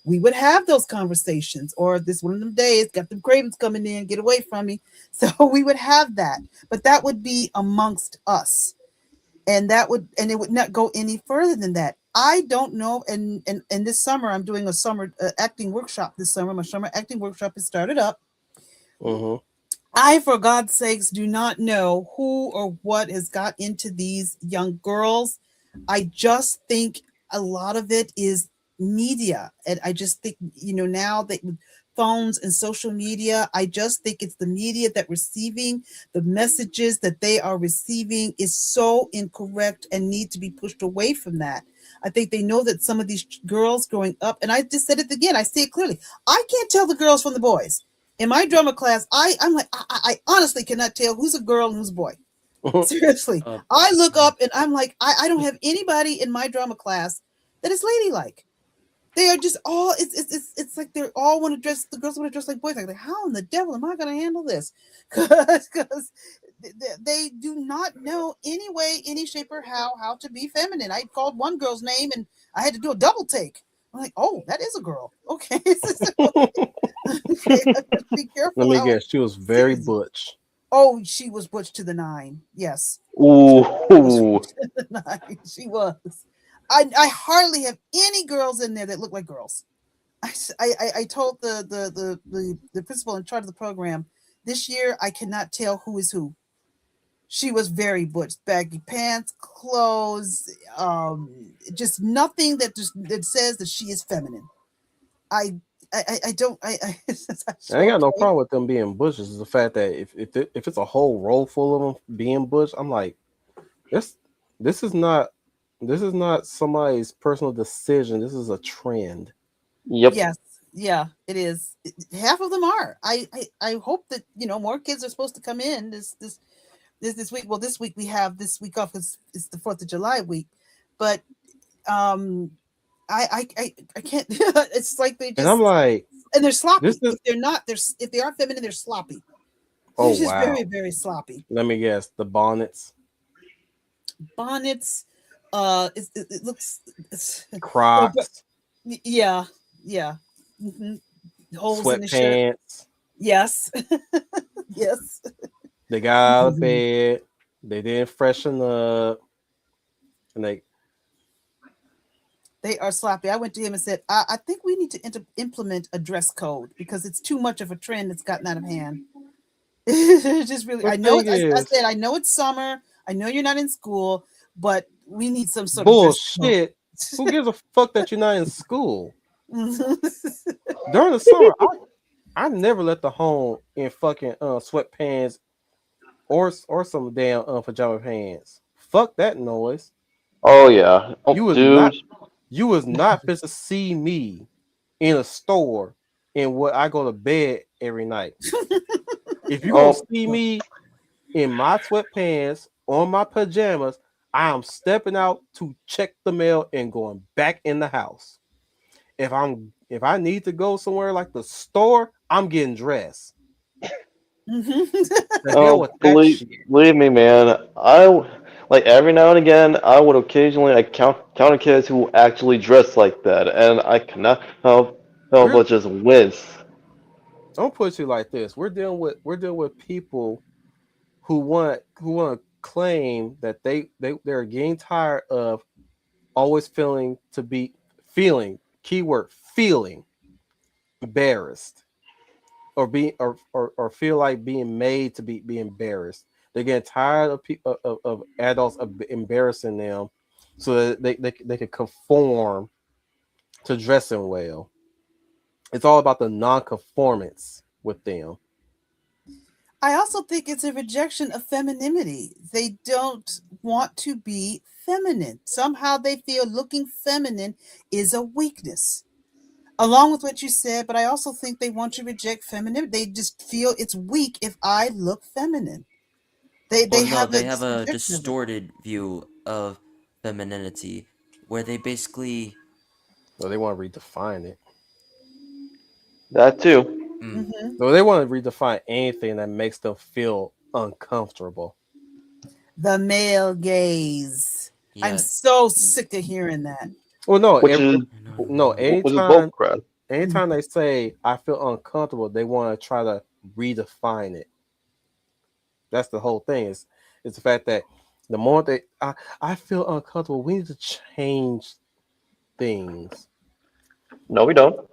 We would have those conversations, or this one of them days, got them cravings coming in, get away from me. So we would have that, but that would be amongst us. And it would not go any further than that. I don't know. And this summer, I'm doing a summer acting workshop this summer. My summer acting workshop has started up. I, for God's sakes, do not know who or what has got into these young girls. I just think a lot of it is media. And I just think, now that phones and social media, I just think it's the media that receiving the messages that they are receiving is so incorrect and need to be pushed away from that. I think they know that some of these girls growing up, and I just said it again, I see it clearly. I can't tell the girls from the boys. In my drama class, I'm like, I honestly cannot tell who's a girl and who's a boy. Seriously. I look up and I'm like, I don't have anybody in my drama class that is ladylike. They are just all, it's like they're all want to dress, the girls want to dress like boys. Like, how in the devil am I going to handle this? Because they do not know any way, any shape or how to be feminine. I called one girl's name and I had to do a double take. I'm like, oh, that is a girl. Okay. Okay. Be careful. Let me guess. She was very butch. Oh, she was butch to the nine. Yes. Ooh. She was. I hardly have any girls in there that look like girls. I told the principal in charge of the program this year I cannot tell who is who. She was very butch, baggy pants, clothes, just nothing that says that she is feminine. I don't I I ain't got no problem with them being bushes. It's the fact that if it's a whole row full of them being bush, I'm like, this is not somebody's personal decision. This is a trend. Yep. Yes, yeah, it is. Half of them are. I hope that more kids are supposed to come in this week. Well, this week we have this week off because it's the 4th of July week, but I can't. It's like they just And I'm like, and they're sloppy. this is If they are feminine, they're sloppy. oh They're just wow. very very sloppy. Let me guess, the bonnets, Bonnets, it looks Crocs, yeah. Mm-hmm. Holes in the shirt. sweatpants. Yes, yes. They got out of bed. They didn't freshen up, and They are sloppy. I went to him and said, I think we need to implement a dress code because it's too much of a trend that's gotten out of hand. It's just really, The I know, thing I is- said, I know it's summer. I know you're not in school, but we need some sort of dress bullshit. Who gives a fuck that you're not in school? code. During the summer, I never left the home in fucking sweatpants or some damn pajama pants. Fuck that noise. Oh yeah. Oh, You was dude. not You was not supposed to see me in a store in what I go to bed every night. If you gonna see me in my sweatpants or my pajamas, I am stepping out to check the mail and going back in the house. If I need to go somewhere like the store, I'm getting dressed. The hell with that shit. Believe me, man. Like every now and again, I would occasionally counter kids who actually dress like that, and I cannot help but just wince. Don't put you like this. We're dealing with people who want to claim that they're getting tired of always feeling embarrassed or feel like being made to be embarrassed. They're getting tired of adults embarrassing them so that they can conform to dressing well. It's all about the non-conformance with them. I also think it's a rejection of femininity. They don't want to be feminine. Somehow they feel looking feminine is a weakness. Along with what you said, but I also think they want to reject femininity. They just feel it's weak if I look feminine. They have a distorted view of femininity where they basically So they want to redefine it. That too. So they want to redefine anything that makes them feel uncomfortable. The male gaze. yeah, I'm so sick of hearing that. Well, no, Which is anytime bullcrap. anytime they say I feel uncomfortable, they want to try to redefine it. That's the whole thing. It's the fact that the more I feel uncomfortable, we need to change things. No, we don't.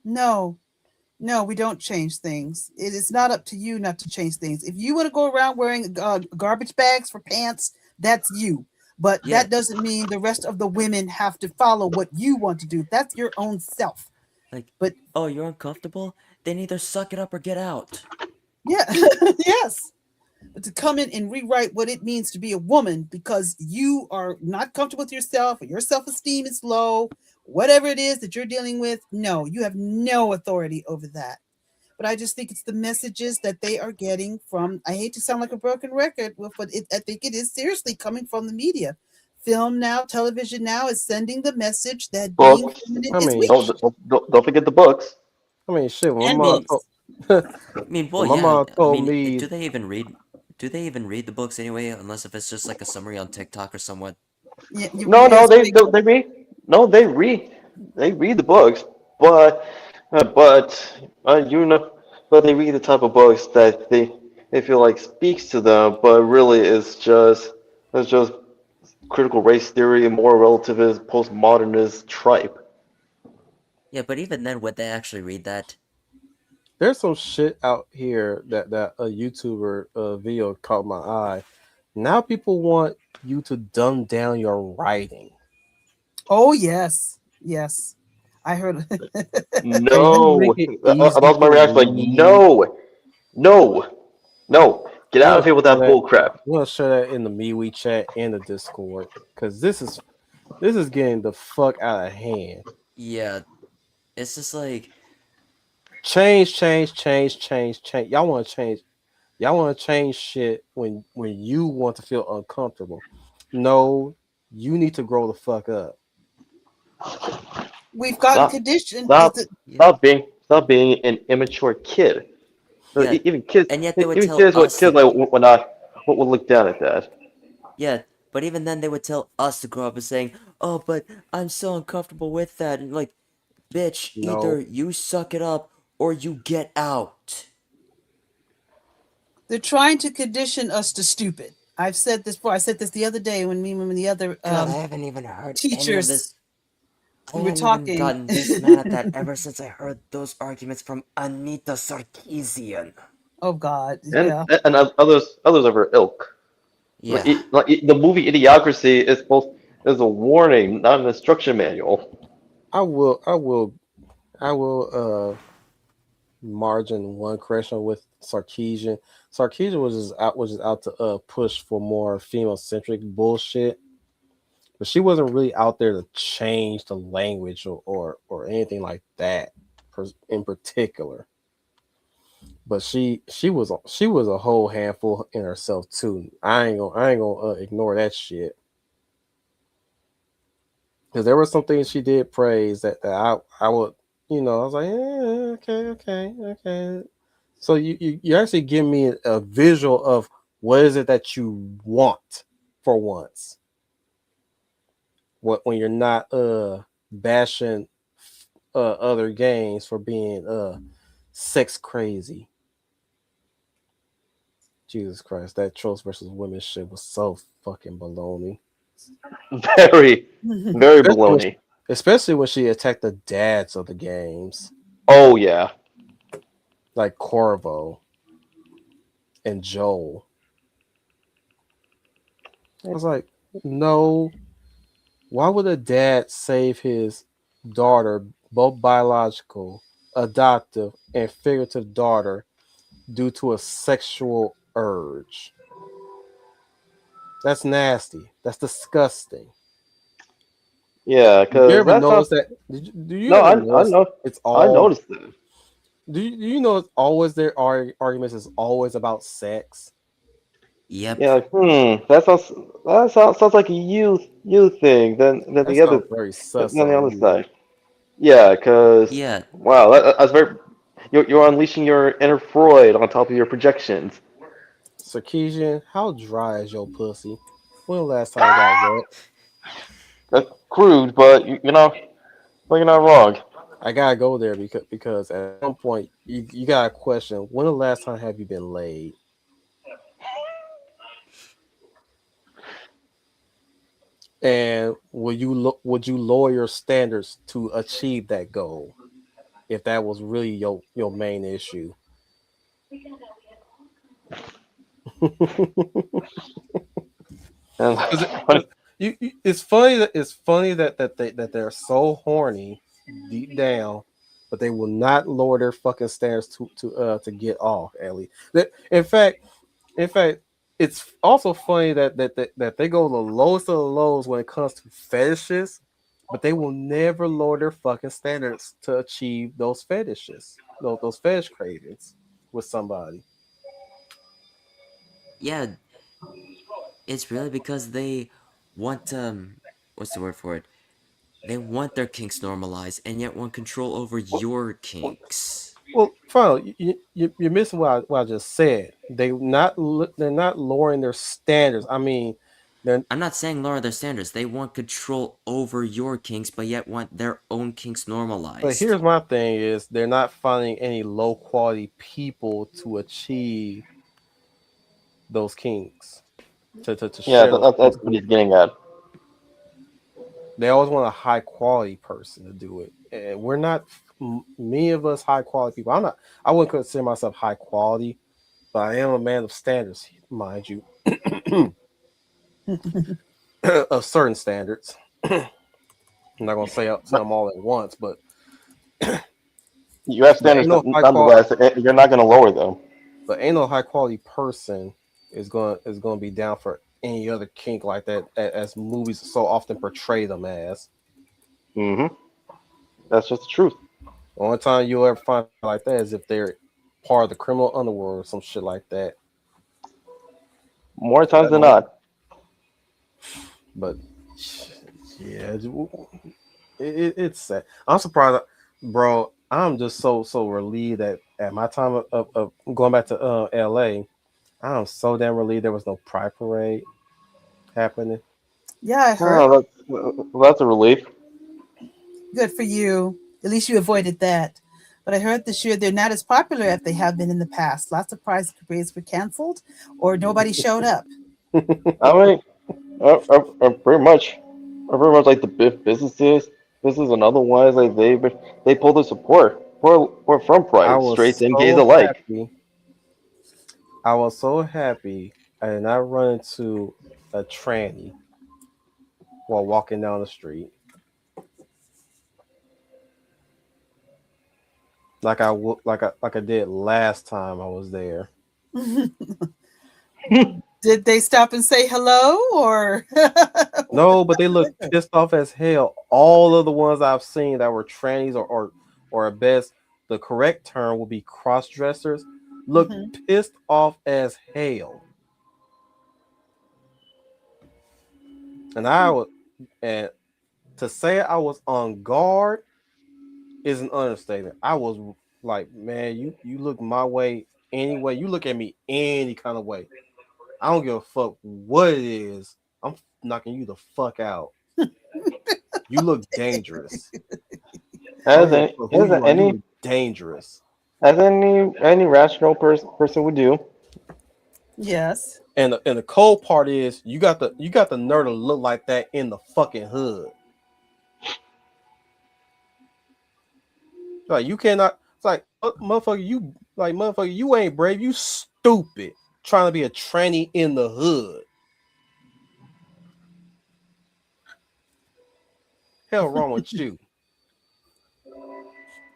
No, we don't change things. It is not up to you not to change things. If you want to go around wearing garbage bags for pants, that's you. But that doesn't mean the rest of the women have to follow what you want to do. That's your own self. but oh, you're uncomfortable? Then either suck it up or get out. Yeah, yes. But to come in and rewrite what it means to be a woman because you are not comfortable with yourself or your self-esteem is low, whatever it is that you're dealing with, no, you have no authority over that. But I just think it's the messages that they are getting from, I hate to sound like a broken record, but I think it is seriously coming from the media. Film now, television now is sending the message that being Books. feminine I is mean, weak. Don't forget the books. I mean, shit. When And my mom books. I mean, well, my yeah. mom told I mean, me- do they even read? Do they even read the books anyway? Unless if it's just like a summary on TikTok or somewhat. Yeah, No, they read. No, they read. They read the books, but they read the type of books that it feel like speaks to them, but really it's just critical race theory, moral relativist, postmodernist tripe. Yeah, but even then, would they actually read that? There's some shit out here that a YouTuber video caught my eye. Now people want you to dumb down your writing. Oh yes, yes. I heard. Can you No, make it that easy was my to reaction. Like, read? no, no, no, get I'm out gonna of here with share that that. bull crap. I'm gonna share that in the MeWe chat and the Discord because this is getting the fuck out of hand. Yeah, it's just like, Change, change, change, change, change. Y'all want to change. Y'all want to change shit when you want to feel uncomfortable. No, you need to grow the fuck up. We've gotten Stop, conditioned. stop, yeah, stop being an immature kid. So yeah, even kids, and yet they would even tell kids, what us kids to, like would not would look down at that. yeah, but even then they would tell us to grow up and saying, "Oh, but I'm so uncomfortable with that," and like, bitch, either No, you suck it up or you get out. They're trying to condition us to stupid. I've said this before. I said this the other day when me and the other God, I haven't even heard any of teachers this. I we were haven't even talking. gotten this mad at that ever since I heard those arguments from Anita Sarkeesian. Oh God, And yeah. and others of her ilk. Yeah, The movie Idiocracy is a warning, not an instruction manual. I will. I will margin one correction with Sarkeesian. Sarkeesian was just out to push for more female centric bullshit, but she wasn't really out there to change the language or anything like that in particular. But she was a whole handful in herself too. I ain't gonna ignore that shit because there were some things she did praise that I would, I was like, okay. So you actually give me a visual of what is it that you want for once. What when you're not bashing other games for being sex crazy. Jesus Christ, that trolls versus women shit was so fucking baloney. Very, very Especially when baloney. especially when she attacked the dads of the games, Oh yeah. like Corvo and Joel. I was like, no, why would a dad save his daughter, both biological, adoptive, and figurative daughter, due to a sexual urge? That's nasty. That's disgusting. Yeah, Did you because ever that sounds. notice that? Do you No, ever I notice know. it's I all? noticed that. Do you know it's always their arguments is always about sex? yep. Yeah, like, that sounds like a youth thing. Then That the other sounds very then sus the on other you. side. Yeah, because Yeah, wow, that's very. You're unleashing your inner Freud on top of your projections. Sarkeesian, how dry is your pussy? When the last time it got wet? That's crude, but you're not wrong. I gotta go there because at some point you gotta question when the last time have you been laid? And would you lower your standards to achieve that goal if that was really your main issue? And Because it's funny that they're so horny deep down, but they will not lower their fucking standards to get off. At least, in fact, it's also funny that they go the lowest of the lows when it comes to fetishes, but they will never lower their fucking standards to achieve those fetishes, those fetish cravings with somebody. yeah, it's really because they want, what's the word for it? They want their kinks normalized and yet want control over your kinks. Well, fine. You're missing what I just said. They're not lowering their standards. I mean, they're I'm not saying lower their standards. They want control over your kinks, but yet want their own kinks but normalized. here's my thing: is they're not finding any low quality people to achieve those kings to Yeah, share those that's kings. what he's getting at. They always want a high quality person to do it, and we're not many of us high quality people. I'm not. I wouldn't consider myself high quality, but I am a man of standards, mind you, of certain standards. I'm not gonna say them all at once, but You have ain't standards, no high quality. nonetheless. You're not going to lower them. But ain't no high quality person is going to be down for any other kink like that, as movies so often portray them as. Mm-hmm. That's just the truth. The only time you'll ever find like that is if they're part of the criminal underworld or some shit like that. More times than not. But yeah, it's sad. I'm surprised, bro. I'm just so relieved that at my time of going back to LA, I'm so damn relieved there was no pride parade happening. Yeah, I heard. Oh, that's a relief. Good for you. At least you avoided that. But I heard this year they're not as popular as they have been in the past. Lots of prize parades were canceled or nobody showed up. I mean, pretty much like the businesses and otherwise, like they pull the support from I Pride, was straight and gays so alike. happy. I was so happy I did not run into a tranny while walking down the street. Like I did last time I was there. Did they stop and say hello or No, but they look pissed off as hell. All of the ones I've seen that were trannies or at best the correct term would be cross dressers look pissed off as hell. And to say I was on guard is an understatement. I was like, man, you look my way anyway. You look at me any kind of way. I don't give a fuck what it is. I'm knocking you the fuck out. You look dangerous. Dangerous. As any rational person would do. Yes. And the cold part is you got the nerve to look like that in the fucking hood. Like you cannot. It's like motherfucker, you ain't brave. You stupid. Trying to be a tranny in the hood. Hell wrong with you?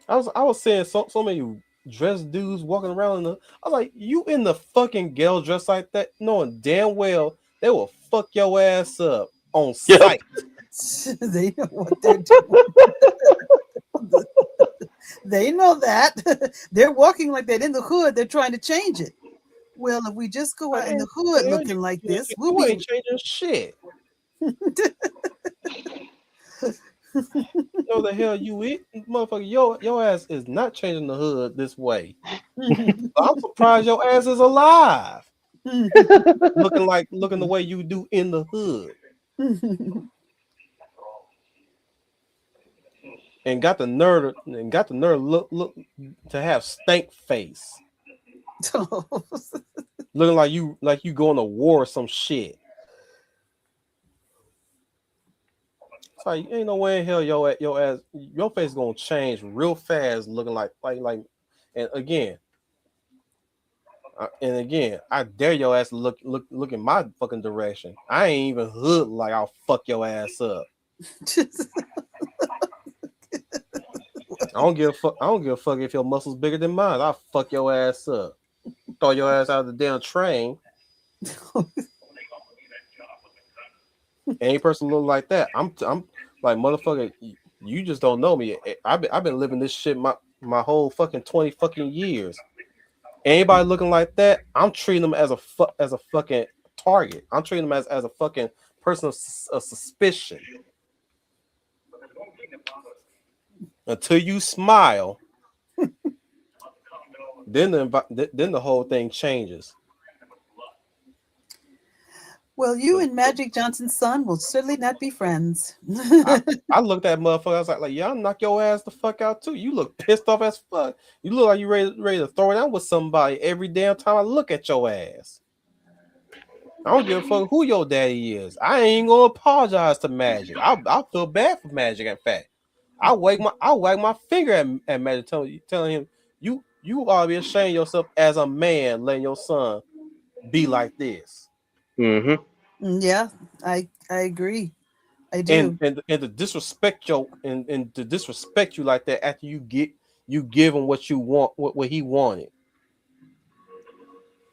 I was seeing so many dressed dudes walking around I was like, you in the fucking ghetto dressed like that, knowing damn well they will fuck your ass up on sight. They know what they're doing. They know that. They're walking like that in the hood. They're trying to change it. Well, if we just go out in the hood looking like this, we'll be ain't changing shit. Know the hell you eat, motherfucker. Your ass is not changing the hood this way. I'm surprised your ass is alive. looking the way you do in the hood. And got the nerve look to have stank face. Looking like you going to war or some shit. It's like ain't no way in hell your face is gonna change real fast, looking like and again, I dare your ass to look in my fucking direction. I ain't even hood like I'll fuck your ass up. I don't give a fuck if your muscles bigger than mine. I'll fuck your ass up. Throw your ass out of the damn train. Any person look like that, I'm like, motherfucker, you just don't know me. I've been living this shit my whole fucking 20 fucking years. Anybody looking like that, I'm treating them as a fucking target. I'm treating them as a fucking person of suspicion. Until you smile, then the whole thing changes. Well, you and Magic Johnson's son will certainly not be friends. I looked at motherfucker. I was like, yeah, I'll knock your ass the fuck out too. You look pissed off as fuck. You look like you ready to throw it down with somebody every damn time I look at your ass. I don't give a fuck who your daddy is. I ain't gonna apologize to Magic. I feel bad for Magic. In fact, I wag my finger at Magic, telling him you ought to be ashamed of yourself as a man, letting your son be like this. Yeah, I agree. I do. And to disrespect and to disrespect you like that after you give him what you want, what he wanted.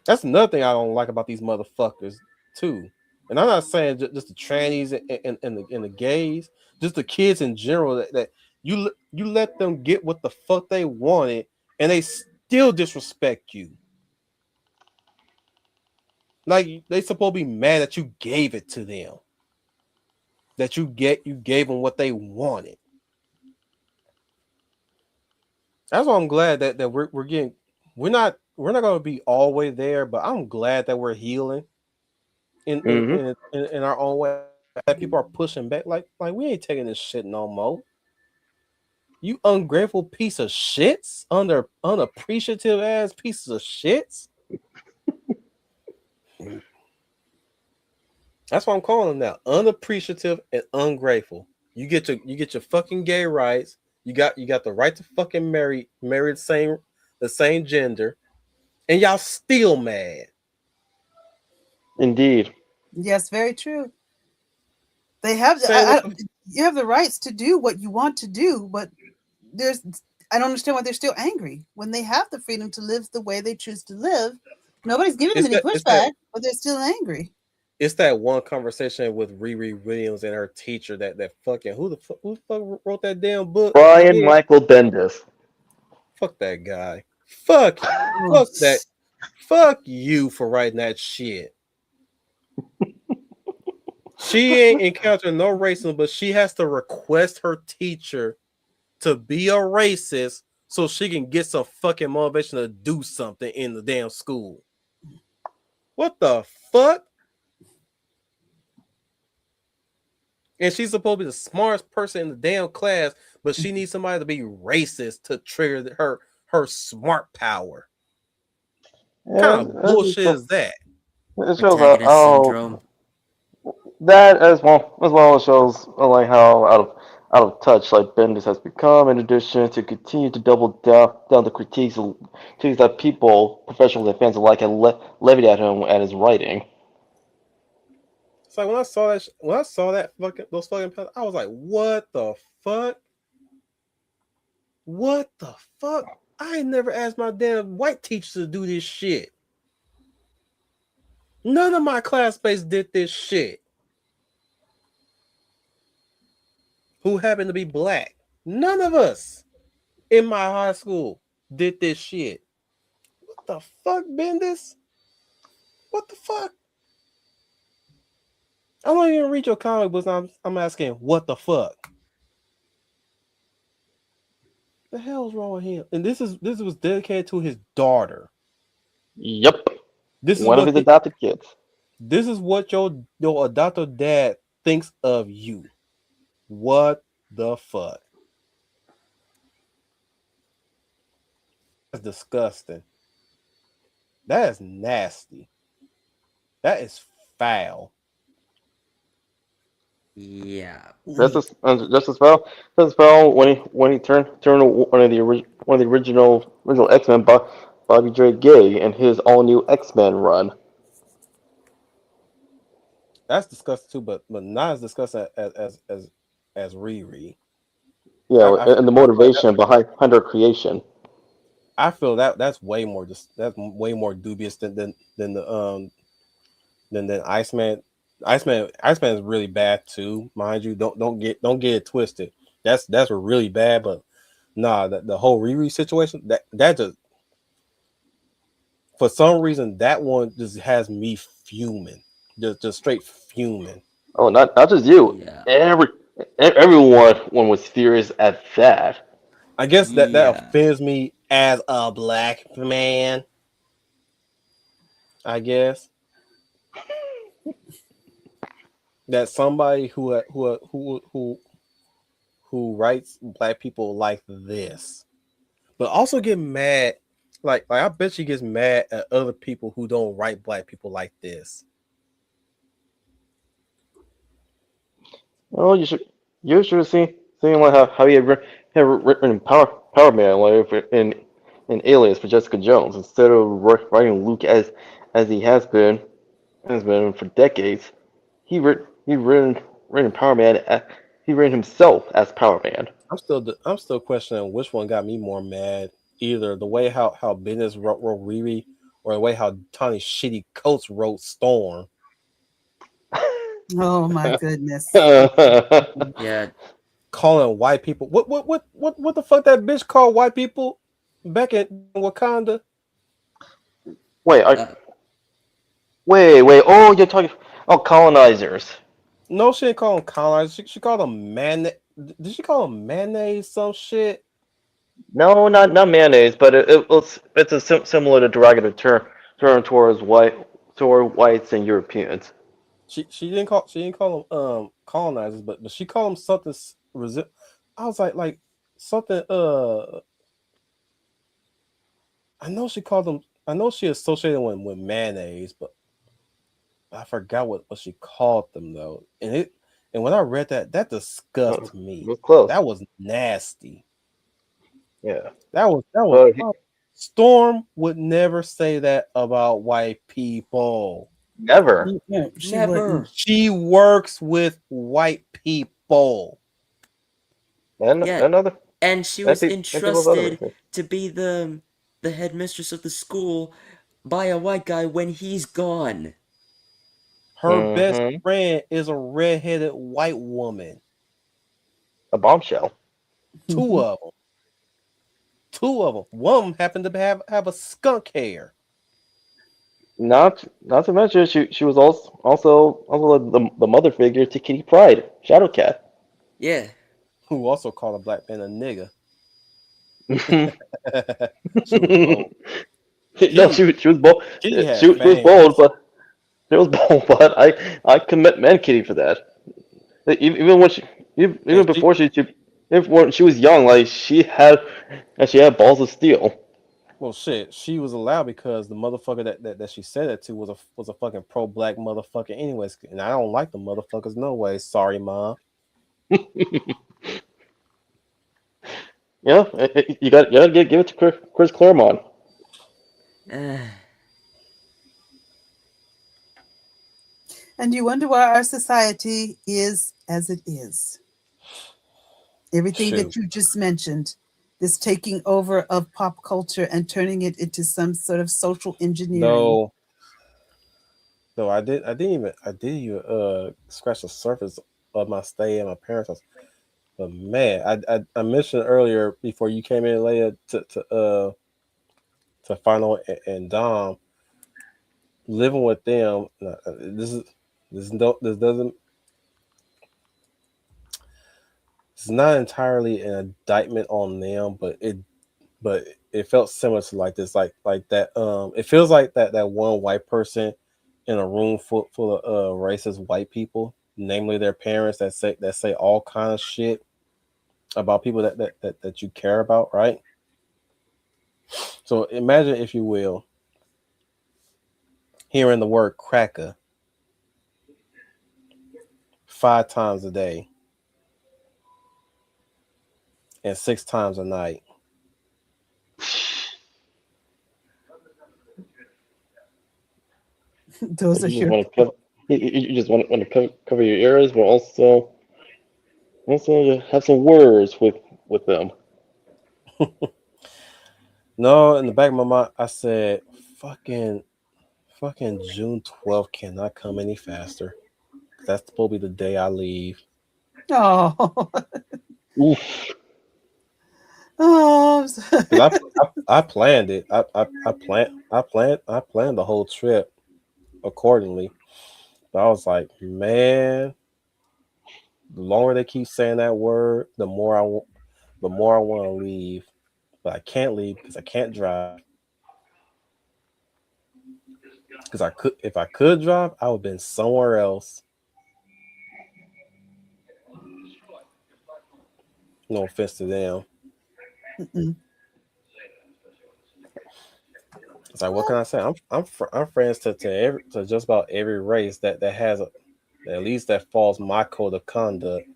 That's another thing I don't like about these motherfuckers too. And I'm not saying just the trannies and the gays, just the kids in general that you let them get what the fuck they wanted and they still disrespect you. Like they supposed to be mad that you gave it to them. That you gave them what they wanted. That's why I'm glad that we're getting we're not going to be all the way there, but I'm glad that we're healing in our own way. That people are pushing back, like we ain't taking this shit no more. You ungrateful piece of shits, unappreciative ass pieces of shits. That's what I'm calling them now. Unappreciative and ungrateful. You get your fucking gay rights. You got the right to fucking marry the same gender, and y'all still mad. Indeed. Yes, very true. They have you have the rights to do what you want to do, but I don't understand why they're still angry when they have the freedom to live the way they choose to live. Nobody's giving them any pushback, but they're still angry. It's that one conversation with Riri Williams and her teacher that fucking who the fuck wrote that damn book? Brian Michael Bendis. Fuck that guy. Fuck that. Fuck you for writing that shit. She ain't encountered no racism, but she has to request her teacher to be a racist so she can get some fucking motivation to do something in the damn school. What the fuck? And she's supposed to be the smartest person in the damn class, but she needs somebody to be racist to trigger her smart power. What kind of bullshit is that? It shows syndrome. That as well shows like how out of touch like Bendis has become. In addition to continue to double down the critiques that people, professionals and fans alike, have levied at him at his writing. It's like when I saw that those fucking, I was like, what the fuck? What the fuck? I ain't never asked my damn white teachers to do this shit. None of my classmates did this shit. Who happened to be black. None of us in my high school did this shit. What the fuck, Bendis? What the fuck? I don't even read your comic books. I'm asking, what the fuck? The hell's wrong with him? And this was dedicated to his daughter. Yep. This is one of his adopted kids. This is what your adopted dad thinks of you. What the fuck? That's disgusting. That is nasty. That is foul. Yeah. Just as well when he turned one of the original X-Men, Bobby J. Gay, and his all new X-Men run. That's disgusting too, but not as disgusting as Riri. Yeah, and the motivation behind her creation. I feel that's way more dubious than Iceman. Iceman is really bad too, mind you. Don't get it twisted. That's really bad, but nah, the whole Riri situation that just for some reason that one just has me fuming, just straight fuming. Oh, not just you. Yeah. Everyone was furious at that. I guess that offends me as a black man. I guess that somebody who writes black people like this, but also get mad. Like I bet she gets mad at other people who don't write black people like this. Oh, you should have seen like how he had written Power Man like in Alias for Jessica Jones instead of writing Luke as he has been for decades. He written Power Man. He written himself as Power Man. I'm still questioning which one got me more mad. Either the way how Bendis wrote Riri, or the way how Tony Shitty Coates wrote Storm. Oh my goodness. Yeah, Calling white people what the fuck that bitch called white people back in Wakanda? Wait, uh, wait. Oh, you're talking. Oh, colonizers. No, she didn't call them colonizers. She called them man. Did she call them mayonnaise? Some shit. No, not mayonnaise, but it's a similar to derogatory term toward whites and Europeans. She didn't call them colonizers, but she called them something. I was like something. I know she called them. I know she associated with mayonnaise, but I forgot what she called them though. And when I read that disgusted It me. was close. That was nasty. Yeah. That was Well, Storm would never say that about white people. never. No, she never. wouldn't. She works with white people. And Yeah, another. and she I was think people's other entrusted reasons. to be the headmistress of the school by a white guy when he's gone. Her best Mm-hmm. friend is a redheaded white woman. A bombshell. Two of them. Two of them. One of them happened to have a skunk hair. Not to mention she was also the mother figure to Kitty Pryde, Shadowcat. Yeah, Who also called a black man a nigga. No, She was bold. she was bold. Kitty had She was fangs. bold, but she was bold. But I commend Kitty for that. Even when even before even when she was young, like she had balls of steel. Well, shit, she was allowed because the motherfucker that she said it to was a fucking pro black motherfucker, anyways. And I don't like the motherfuckers no way. Sorry, mom. Yeah, you gotta give it to Chris Claremont. And you wonder why our society is as it is. Everything Shoot. that you just mentioned, this taking over of pop culture and turning it into some sort of social engineering. No, I didn't even scratch the surface of my stay at my parents' house. But man, I mentioned earlier before you came in later to Final and Dom living with them. This doesn't. It's not entirely an indictment on them, but it felt similar to like this, like that. It feels like that one white person in a room full of racist white people, namely their parents, that say all kind of shit about people that you care about, right? So imagine, if you will, hearing the word cracker 5 times a day and 6 times a night. Those are You just your want to cover. You just want to cover your ears, but also have some words with them. No, in the back of my mind, I said, fucking June 12th cannot come any faster. That's supposed to be the day I leave. oh. Oof. Oh, I'm sorry. 'Cause I planned it. I planned the whole trip accordingly. But I was like, man, the longer they keep saying that word, the more I want to leave. But I can't leave because I can't drive. Because if I could drive, I would have been somewhere else. No offense to them. Mm-mm. It's like, what can I say? I'm friends to just about every race that has At least that falls my code of conduct.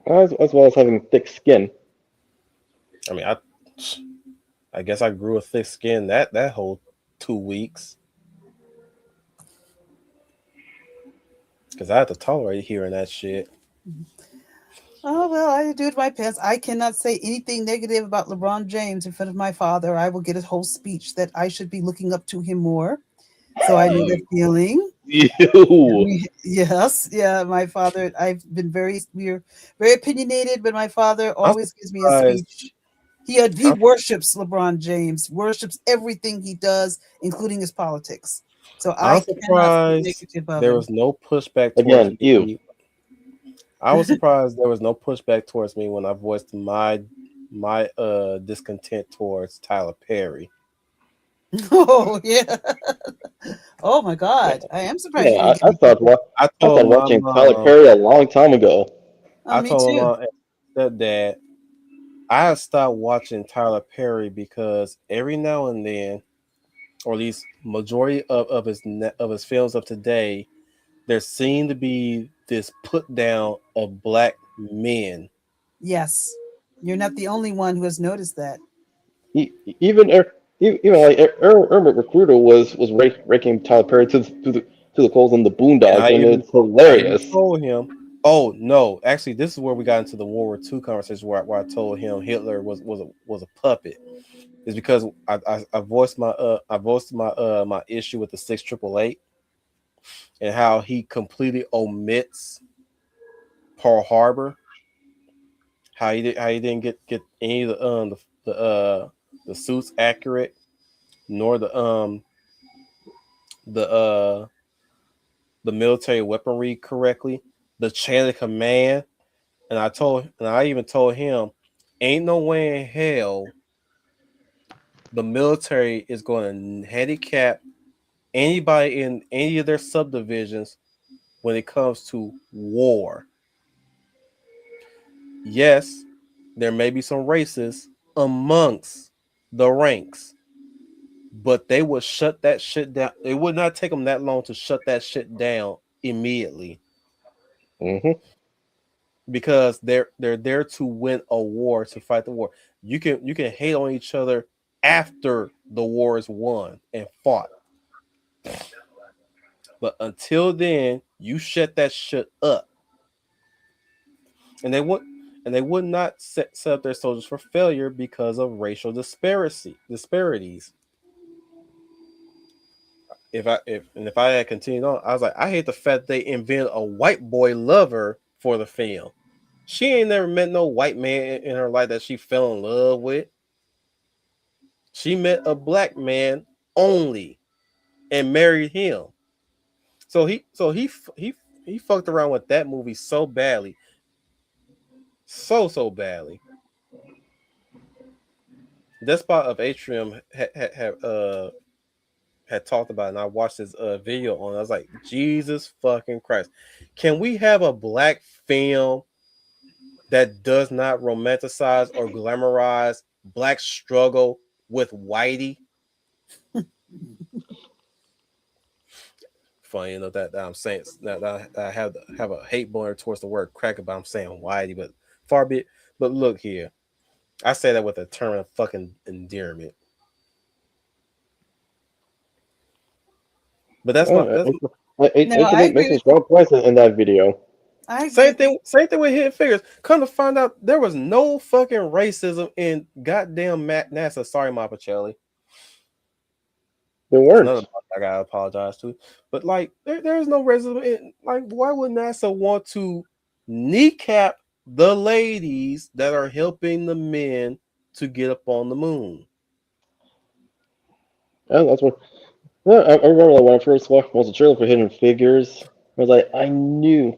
As well as having thick skin. I mean, I guess I grew a thick skin that whole 2 weeks because I had to tolerate hearing that shit. Oh, well, I do it my best. I cannot say anything negative about LeBron James in front of my father. I will get a whole speech that I should be looking up to him more. So I know that feeling. Ew. Yes, yeah, my father, we're very opinionated, but my father always gives me a surprised. speech. He worships LeBron James, worships everything he does, including his politics. So I I'm cannot speak surprised negative of there him. was no pushback towards Again, me. ew. I was surprised there was no pushback towards me when I voiced my discontent towards Tyler Perry. Oh yeah. Oh my God. I am surprised you Yeah, didn't get I any stopped. pushback. I I told stopped my watching Tyler mom. Perry a long time ago. Oh, I me told too. my mom and stepdad I had stopped watching Tyler Perry because every now and then, or at least majority of his films of today, there seemed to be this put down of black men. Yes. You're not the only one who has noticed that. Even like Ermit Recruiter was raking Tyler Perry to the coals in the And Boondocks, and it's I even hilarious. told him, oh no, actually this is where we got into the World War II conversation where I told him Hitler was a puppet. Is because I voiced my issue with the 6888 and how he completely omits Pearl Harbor. How he didn't get any of the suits accurate, nor the the military weaponry correctly, the chain of command. And I even told him, ain't no way in hell the military is going to handicap anybody in any of their subdivisions when it comes to war. Yes, there may be some racists amongst the ranks, but they would shut that shit down. It would not take them that long to shut that shit down immediately Hmm. because they're there to win a war, to fight the war. You can hate on each other after the war is won and fought, but until then, you shut that shit up. And they would not set up their soldiers for failure because of racial disparities. If I had continued on, I was like, I hate the fact they invented a white boy lover for the film. She ain't never met no white man in her life that she fell in love with. She met a black man only and married him. So he fucked around with that movie so badly, so badly. Despot of Atrium had talked about it, and I watched this video on it. I was like, Jesus fucking Christ. Can we have a black film that does not romanticize or glamorize black struggle with Whitey? Funny enough that I'm saying that I have a hate boner towards the word cracker, but I'm saying Whitey, but far be it. But look here. I say that with a term of fucking endearment. But that's my that's No, I H8 makes agree some with you. strong points in that video. I agree with you. same thing with Hidden Figures. Come to find out, there was no fucking racism in goddamn NASA. Sorry, Mapacelli. There That's another weren't. part I gotta apologize to. But like, there's no racism in, like, why would NASA want to kneecap the ladies that are helping the men to get up on the moon? Yeah, that's what. Yeah, I remember that when I first watched the trailer for Hidden Figures. I was like, I knew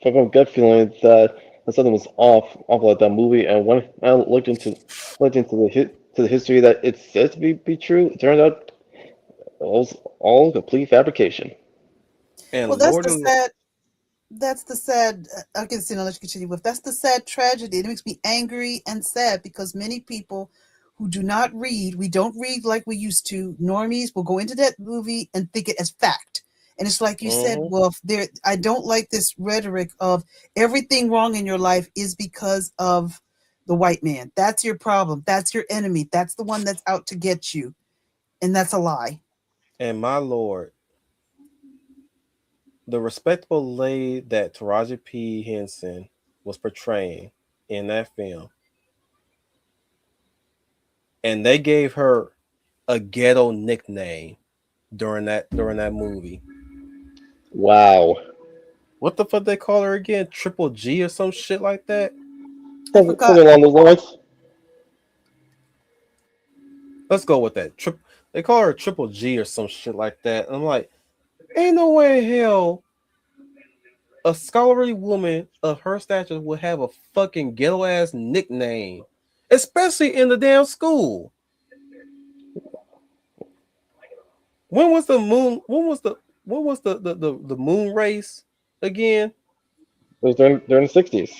from my gut feeling that something was off like that movie. And when I looked into the history that it's said to be true, it turned out it was all complete fabrication. And Well, Lord and that's the sad. I can see. I'll let you continue with. That's the sad tragedy. It makes me angry and sad because many people who do not read, we don't read like we used to. Normies will go into that movie and think it as fact, And it's like you said, Mhm. Wolf, there I don't like this rhetoric of everything wrong in your life is because of the white man. That's your problem. That's your enemy. That's the one that's out to get you. And that's a lie. And my lord, the respectable lady that Taraji P. Henson was portraying in that film, and they gave her a ghetto nickname during that movie. Wow. What the fuck they call her again? Triple G or some shit like that? I Something, forgot. something along those lines. Let's go with that. They call her Triple G or some shit like that. And I'm like, ain't no way in hell a scholarly woman of her stature would have a fucking ghetto ass nickname, especially in the damn school. When was the moon? When was the moon race again? It was during the 60s.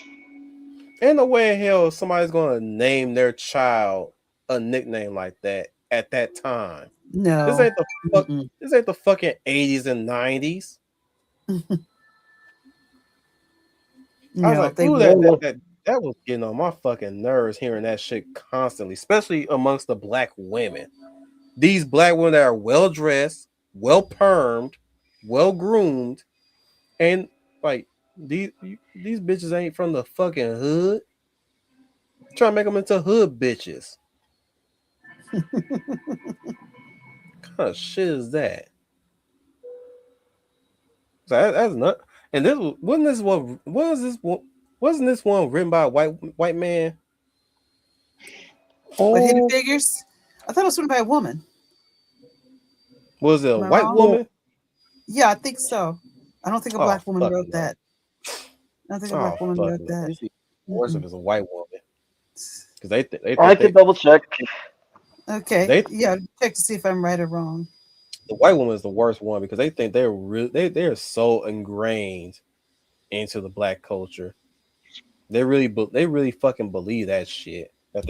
Ain't no way in hell somebody's gonna name their child a nickname like that at that time. This No. ain't the fuck. Mm-mm. This ain't the fucking 80s and 90s. I was No, like, they ooh, would. that was getting on my fucking nerves hearing that shit constantly, especially amongst the black women. These black women that are well dressed, well permed, well groomed, and like these bitches ain't from the fucking hood. Trying to make them into hood bitches. What kind of shit is that? So that's not. And this wasn't this one. Was this one? Wasn't this one written by a white man? But Hidden Oh, Figures? I thought it was written by a woman. Was it a Am I white wrong? yeah. woman? Yeah, I think so. I don't think a Oh black woman fuck wrote no! that. I don't think a Oh black woman fuck wrote no! that. It's even worse if Mm-mm. it's a white woman because I could double check. Okay. they Yeah, check to see if I'm right or wrong. the white woman is the worst one because they think they're really they're so ingrained into the black culture. They really fucking believe that shit that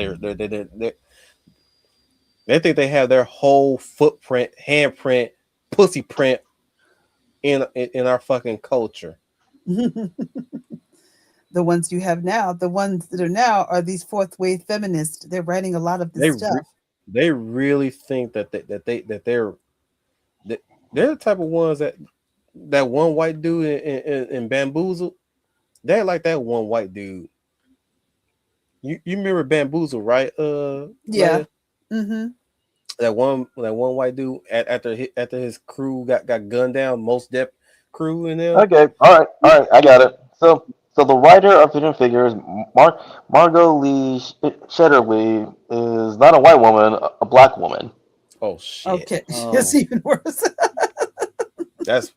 they think they have their whole footprint, handprint, pussy print in our fucking culture. The ones you have now, the ones that are now are these fourth wave feminists. They're writing a lot of this They stuff. they really think that they're the type of ones that one white dude in Bamboozle. They're like that one white dude. You remember Bamboozle, right? Yeah. Leia? Mm-hmm. That one white dude after his crew got gunned down, most depth crew in them. Okay, all right, I got it. So the writer of Hidden Figures, Margot Lee Shetterly, is not a white woman, a black woman. Oh shit. Okay. It's Oh. even worse. That's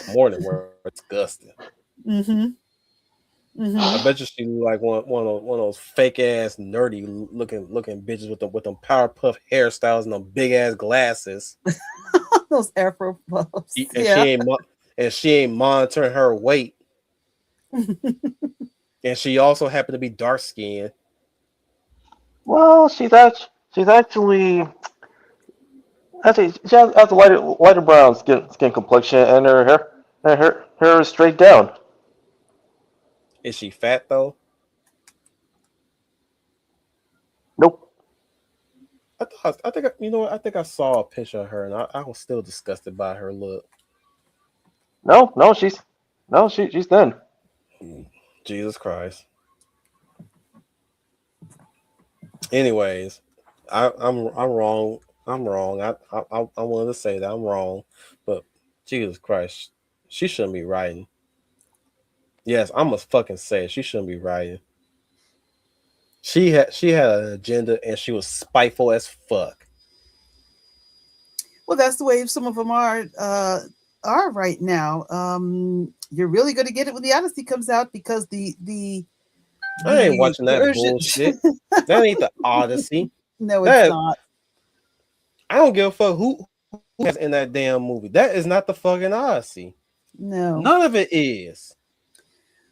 more than worth disgusting. Mm-hmm. I Mm-hmm. bet you she look like one of those fake ass nerdy looking bitches with them Powerpuff hairstyles and them big ass glasses. Those Afro puffs. And Yeah. she ain't monitoring her weight. And she also happened to be dark skinned. Well, actually she has a lighter brown skin complexion, and her hair is straight down. Is she fat though? Nope. I think I saw a picture of her and I was still disgusted by her look. No, she's thin. Jesus Christ. Anyways, I'm wrong. I'm wrong. I wanted to say that I'm wrong, but Jesus Christ, she shouldn't be writing. Yes, I must fucking say it. She shouldn't be writing. She had an agenda and she was spiteful as fuck. Well, that's the way some of them are right now. You're really going to get it when the Odyssey comes out because I ain't the watching that version. bullshit. That ain't the Odyssey. No, it's That not. I don't give a fuck who has in that damn movie. That is not the fucking Odyssey. No. None of it is.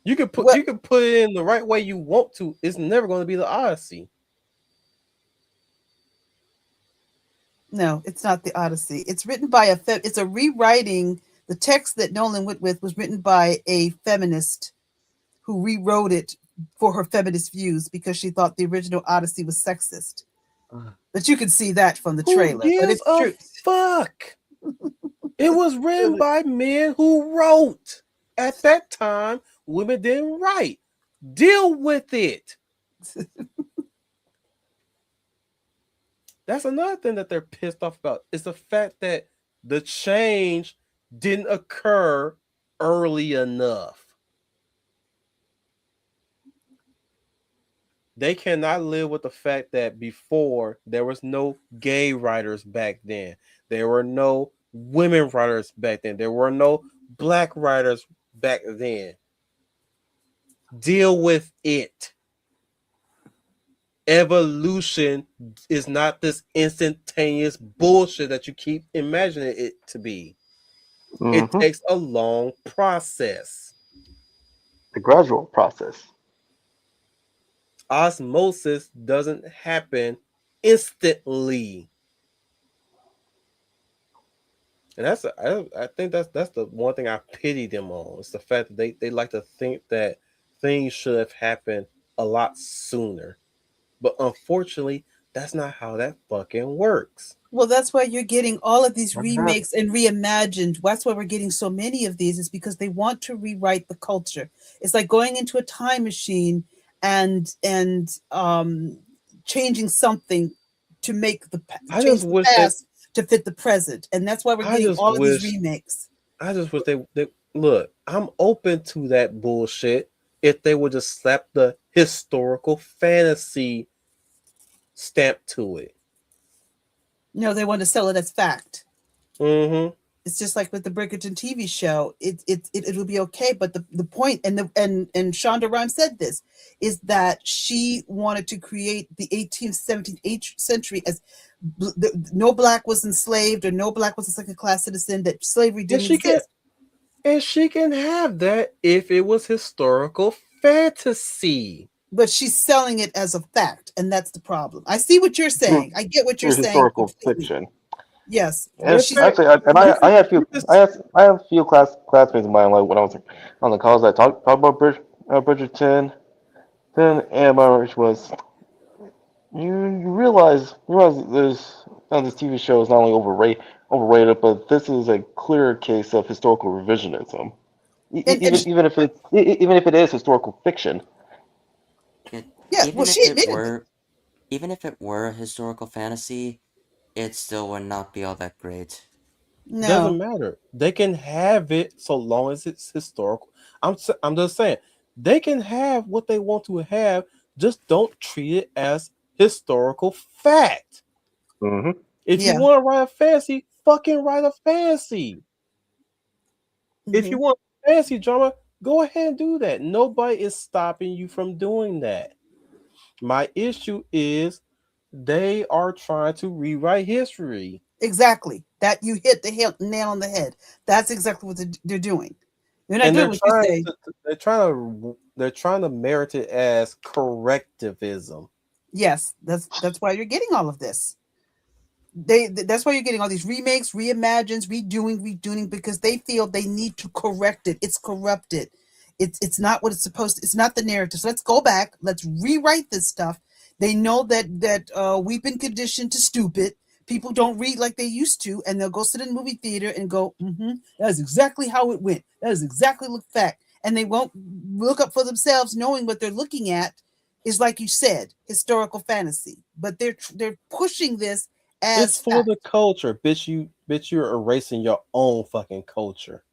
You could Well, put it in the right way you want to. It's never going to be the Odyssey. No, it's not the Odyssey. It's written by it's a rewriting. The text that Nolan went with was written by a feminist who rewrote it for her feminist views because she thought the original Odyssey was sexist. But you can see that from the Who trailer. But gives it's a true. fuck? It was written by men who wrote. At that time, women didn't write. Deal with it. That's another thing that they're pissed off about. Is the fact that the change didn't occur early enough. They cannot live with the fact that before there was no gay writers back then. There were no women writers back then. There were no black writers back then. Deal with it. Evolution is not this instantaneous bullshit that you keep imagining it to be. It takes a long process. The gradual process. Osmosis doesn't happen instantly. And I think that's the one thing I pity them on. It's the fact that they like to think that things should have happened a lot sooner. But unfortunately, that's not how that fucking works. Well, that's why you're getting all of these remakes and reimagined. That's why we're getting so many of these, is because they want to rewrite the culture. It's like going into a time machine and changing something to make the past to fit the present. And that's why we're getting all of these remakes. I just wish they look, I'm open to that bullshit if they would just slap the historical fantasy stamp to it. No, they want to sell it as fact. Mm-hmm. It's just like with the Bridgerton TV show. It will be okay, but the point, and Shonda Rhimes said this, is that she wanted to create the 18th, 17th century as no black was enslaved or no black was a second class citizen, that slavery didn't exist. And she can have that if it was historical fantasy. But she's selling it as a fact, and that's the problem. I see what you're saying. I get what you're saying. Historical fiction. Yes. Actually, I had a few classmates of mine, like when I was on the college, that talked about Bridgerton. Then and my research was, you realize there's this TV show is not only overrated, but this is a clear case of historical revisionism. Even if it is historical fiction. Even if it were historical fantasy, it still would not be all that great. No. Doesn't matter. They can have it so long as it's historical. I'm just saying, they can have what they want to have. Just don't treat it as historical fact. Mm-hmm. If you want to write a fantasy, fucking write a fantasy. Mm-hmm. If you want fantasy drama, go ahead and do that. Nobody is stopping you from doing that. My issue is they are trying to rewrite history. Exactly. That you hit the nail on the head. That's exactly what they're doing. They're not doing what you say. They're trying to merit it as correctivism. Yes, that's why you're getting all of this. That's why you're getting all these remakes, reimagines, redoing, because they feel they need to correct it. It's corrupted. It's not what it's supposed to. It's not the narrative. So let's go back. Let's rewrite this stuff. They know that we've been conditioned to stupid. People don't read like they used to, and they'll go sit in the movie theater and go, that's exactly how it went. That is exactly the fact. And they won't look up for themselves, knowing what they're looking at is, like you said, historical fantasy. But they're pushing this as it's for the culture. Bitch, you're erasing your own fucking culture.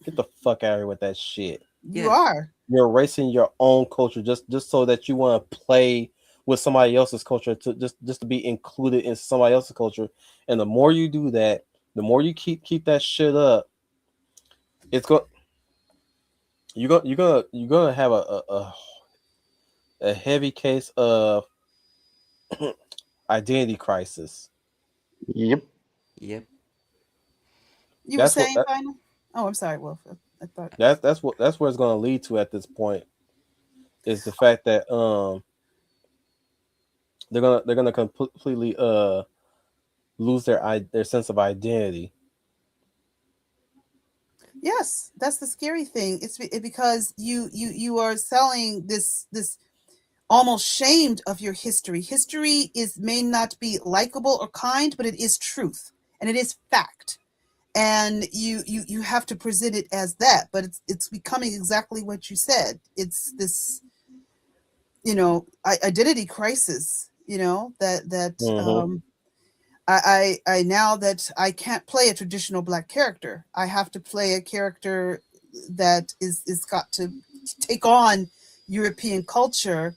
Get the fuck out of here with that shit. You are. You're erasing your own culture just so that you want to play with somebody else's culture, to just to be included in somebody else's culture. And the more you do that, the more you keep that shit up, you're gonna have a heavy case of identity crisis. Yep. You were saying, Final? Oh, I'm sorry, Wolf. I thought that's where it's going to lead to at this point, is the fact that they're gonna completely lose their sense of identity. Yes, that's the scary thing. Because you are selling this almost shamed of your history. History may not be likable or kind, but it is truth and it is fact. And you have to present it as that, but it's becoming exactly what you said. It's this, identity crisis, that Mm-hmm. I now that I can't play a traditional Black character, I have to play a character that is got to take on European culture.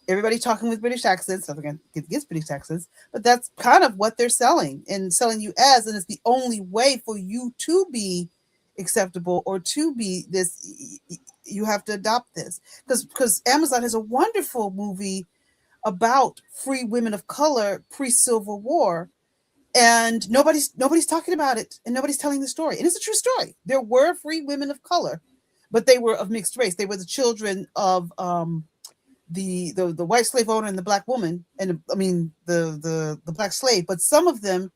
Everybody talking with British accents, nothing against British accents, but that's kind of what they're selling you as, and it's the only way for you to be acceptable or to be this. You have to adopt this because Amazon has a wonderful movie about free women of color pre-Civil War, and nobody's talking about it, and nobody's telling the story. And it's a true story. There were free women of color, but they were of mixed race. They were the children of the white slave owner and the Black woman, and I mean the Black slave. But some of them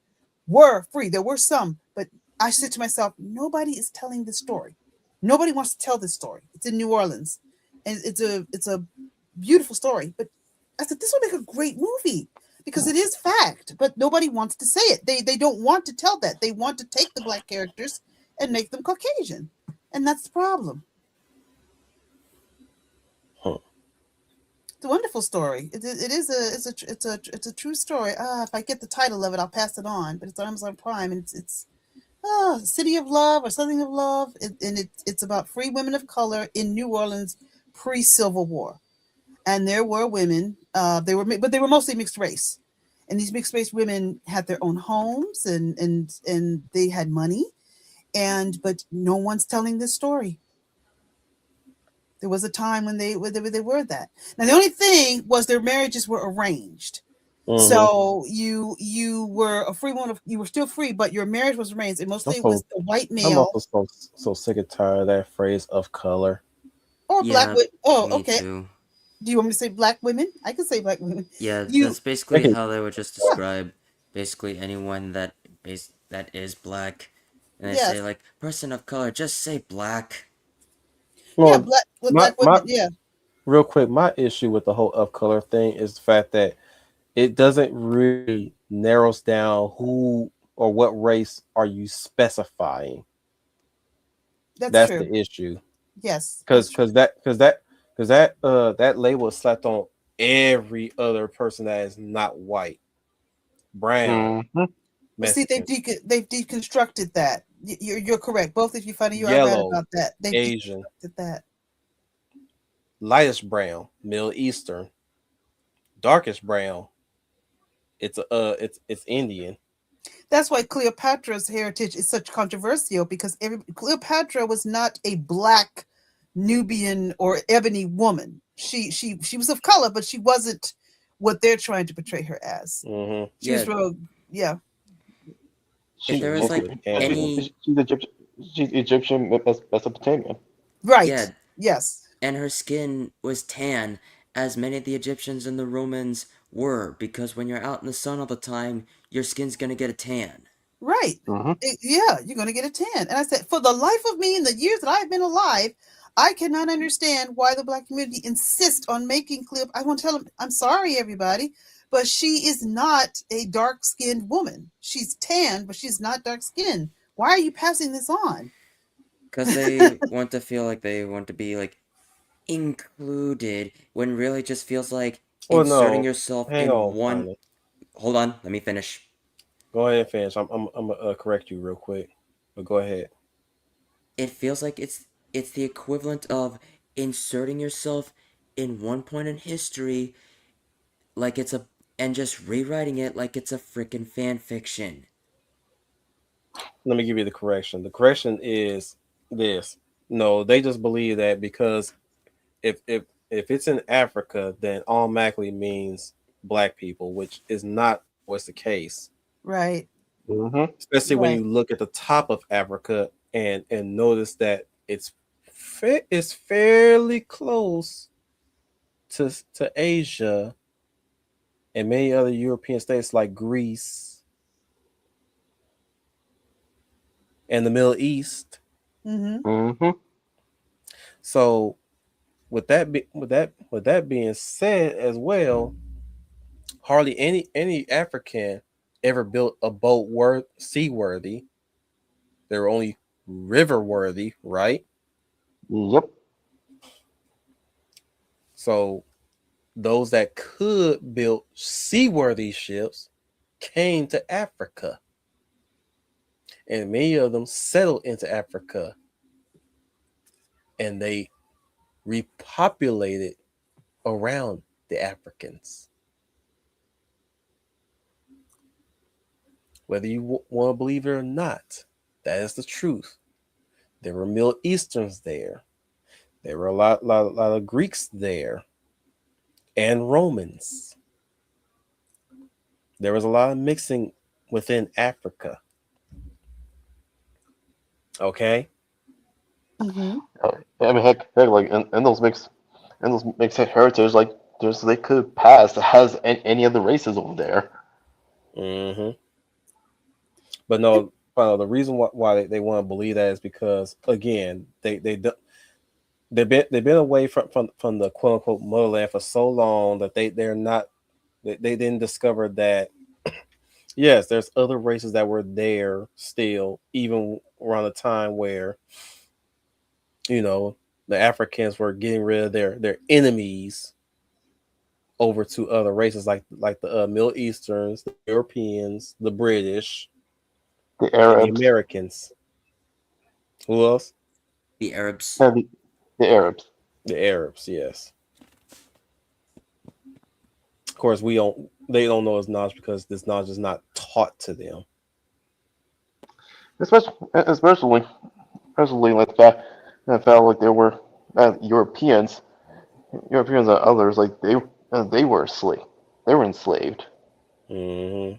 were free. There were some, but I said to myself, nobody is telling the story. Nobody wants to tell this story. It's in New Orleans, and it's a beautiful story. But I said this will make a great movie because it is fact, but nobody wants to say it. They don't want to tell that. They want to take the Black characters and make them Caucasian, and that's the problem. Huh. It's a wonderful story. It's a true story. If I get the title of it, I'll pass it on. But it's on Amazon Prime, and it's City of Love or something of Love, it's about free women of color in New Orleans pre-Civil War, and there were women. They were mostly mixed race, and these mixed race women had their own homes and they had money, but no one's telling this story. There was a time when they were that. Now the only thing was their marriages were arranged. Mm-hmm. So you were a free woman. You were still free, but your marriage was arranged, and mostly it was the white I'm male also so sick and tired of that phrase of color. or black Yeah, women. Oh, me okay. too. Do you want me to say black women? I can say black women. Yeah, You that's basically Okay. how they would just describe basically anyone that is black, and they say yes, like person of color, just say black. yeah, Well, black women. my Yeah, real quick, my issue with the whole of color thing is the fact that it doesn't really narrows down who or what race are you specifying. that's That's true. the issue. Yes, Because that's true. that label is slapped on every other person that is not white, brown, Mm-hmm. But see, Mexican, they've deconstructed that. You're correct. Both of you, funny, you are right yellow, about that. They've Asian, deconstructed that. lightest brown, Middle Eastern, darkest brown. It's Indian. That's why Cleopatra's heritage is such controversial because Cleopatra was not a black Nubian or ebony woman. She was of color, but she wasn't what they're trying to portray her as. Mm-hmm. She was Yeah, real, yeah, if She, there was like Candle. she's Egyptian. She's Egyptian Mesopotamian. right. yeah, Yes, and her skin was tan, as many of the Egyptians and the Romans were, because when you're out in the sun all the time, your skin's gonna get a tan. right. Mm-hmm. Yeah, you're going to get a 10. And I said, for the life of me, in the years that I've been alive, I cannot understand why the black community insists on making Cleopatra. I want to tell them, I'm sorry, everybody, but she is not a dark skinned woman. She's tan, but she's not dark skinned. Why are you passing this on? Because they want to feel like they want to be like included, when really just feels like Well, inserting no, yourself hang in on, one. Carmen. Hold on, let me finish. Go ahead and finish. I'm gonna correct you real quick, but go ahead. It feels like it's the equivalent of inserting yourself in one point in history, like it's a and just rewriting it like it's a freaking fan fiction. Let me give you the correction. The correction is this. No, they just believe that because if it's in Africa, then automatically means black people, which is not what's the case. Right, Mm-hmm. Especially when right. you look at the top of Africa and notice that it's fairly close to Asia and many other European states like Greece and the Middle East. Mm-hmm. So with that being said as well, hardly any African ever built a boat seaworthy. They were only river worthy, right? Yep. So those that could build seaworthy ships came to Africa, and many of them settled into Africa, and they repopulated around the Africans. Whether you want to believe it or not, that is the truth. There were Middle Easterns there. There were a lot of Greeks there, and Romans. There was a lot of mixing within Africa. Okay, Mm-hmm. I mean, heck, like in those mixed heritage, like they could pass as any other races over there. hmm but no, the reason why they want to believe that is because again, they've been away from the quote unquote motherland for so long that they're not they didn't discover that yes, there's other races that were there still, even around the time where you know the Africans were getting rid of their enemies over to other races like the Middle Easterns, the Europeans, the British, The and the Arabs, Americans. Who else? The Arabs. and the Arabs. The Arabs, yes. Of course, they don't know this knowledge because this knowledge is not taught to them. Especially like the fact like there were Europeans and others like they were they were enslaved. hmm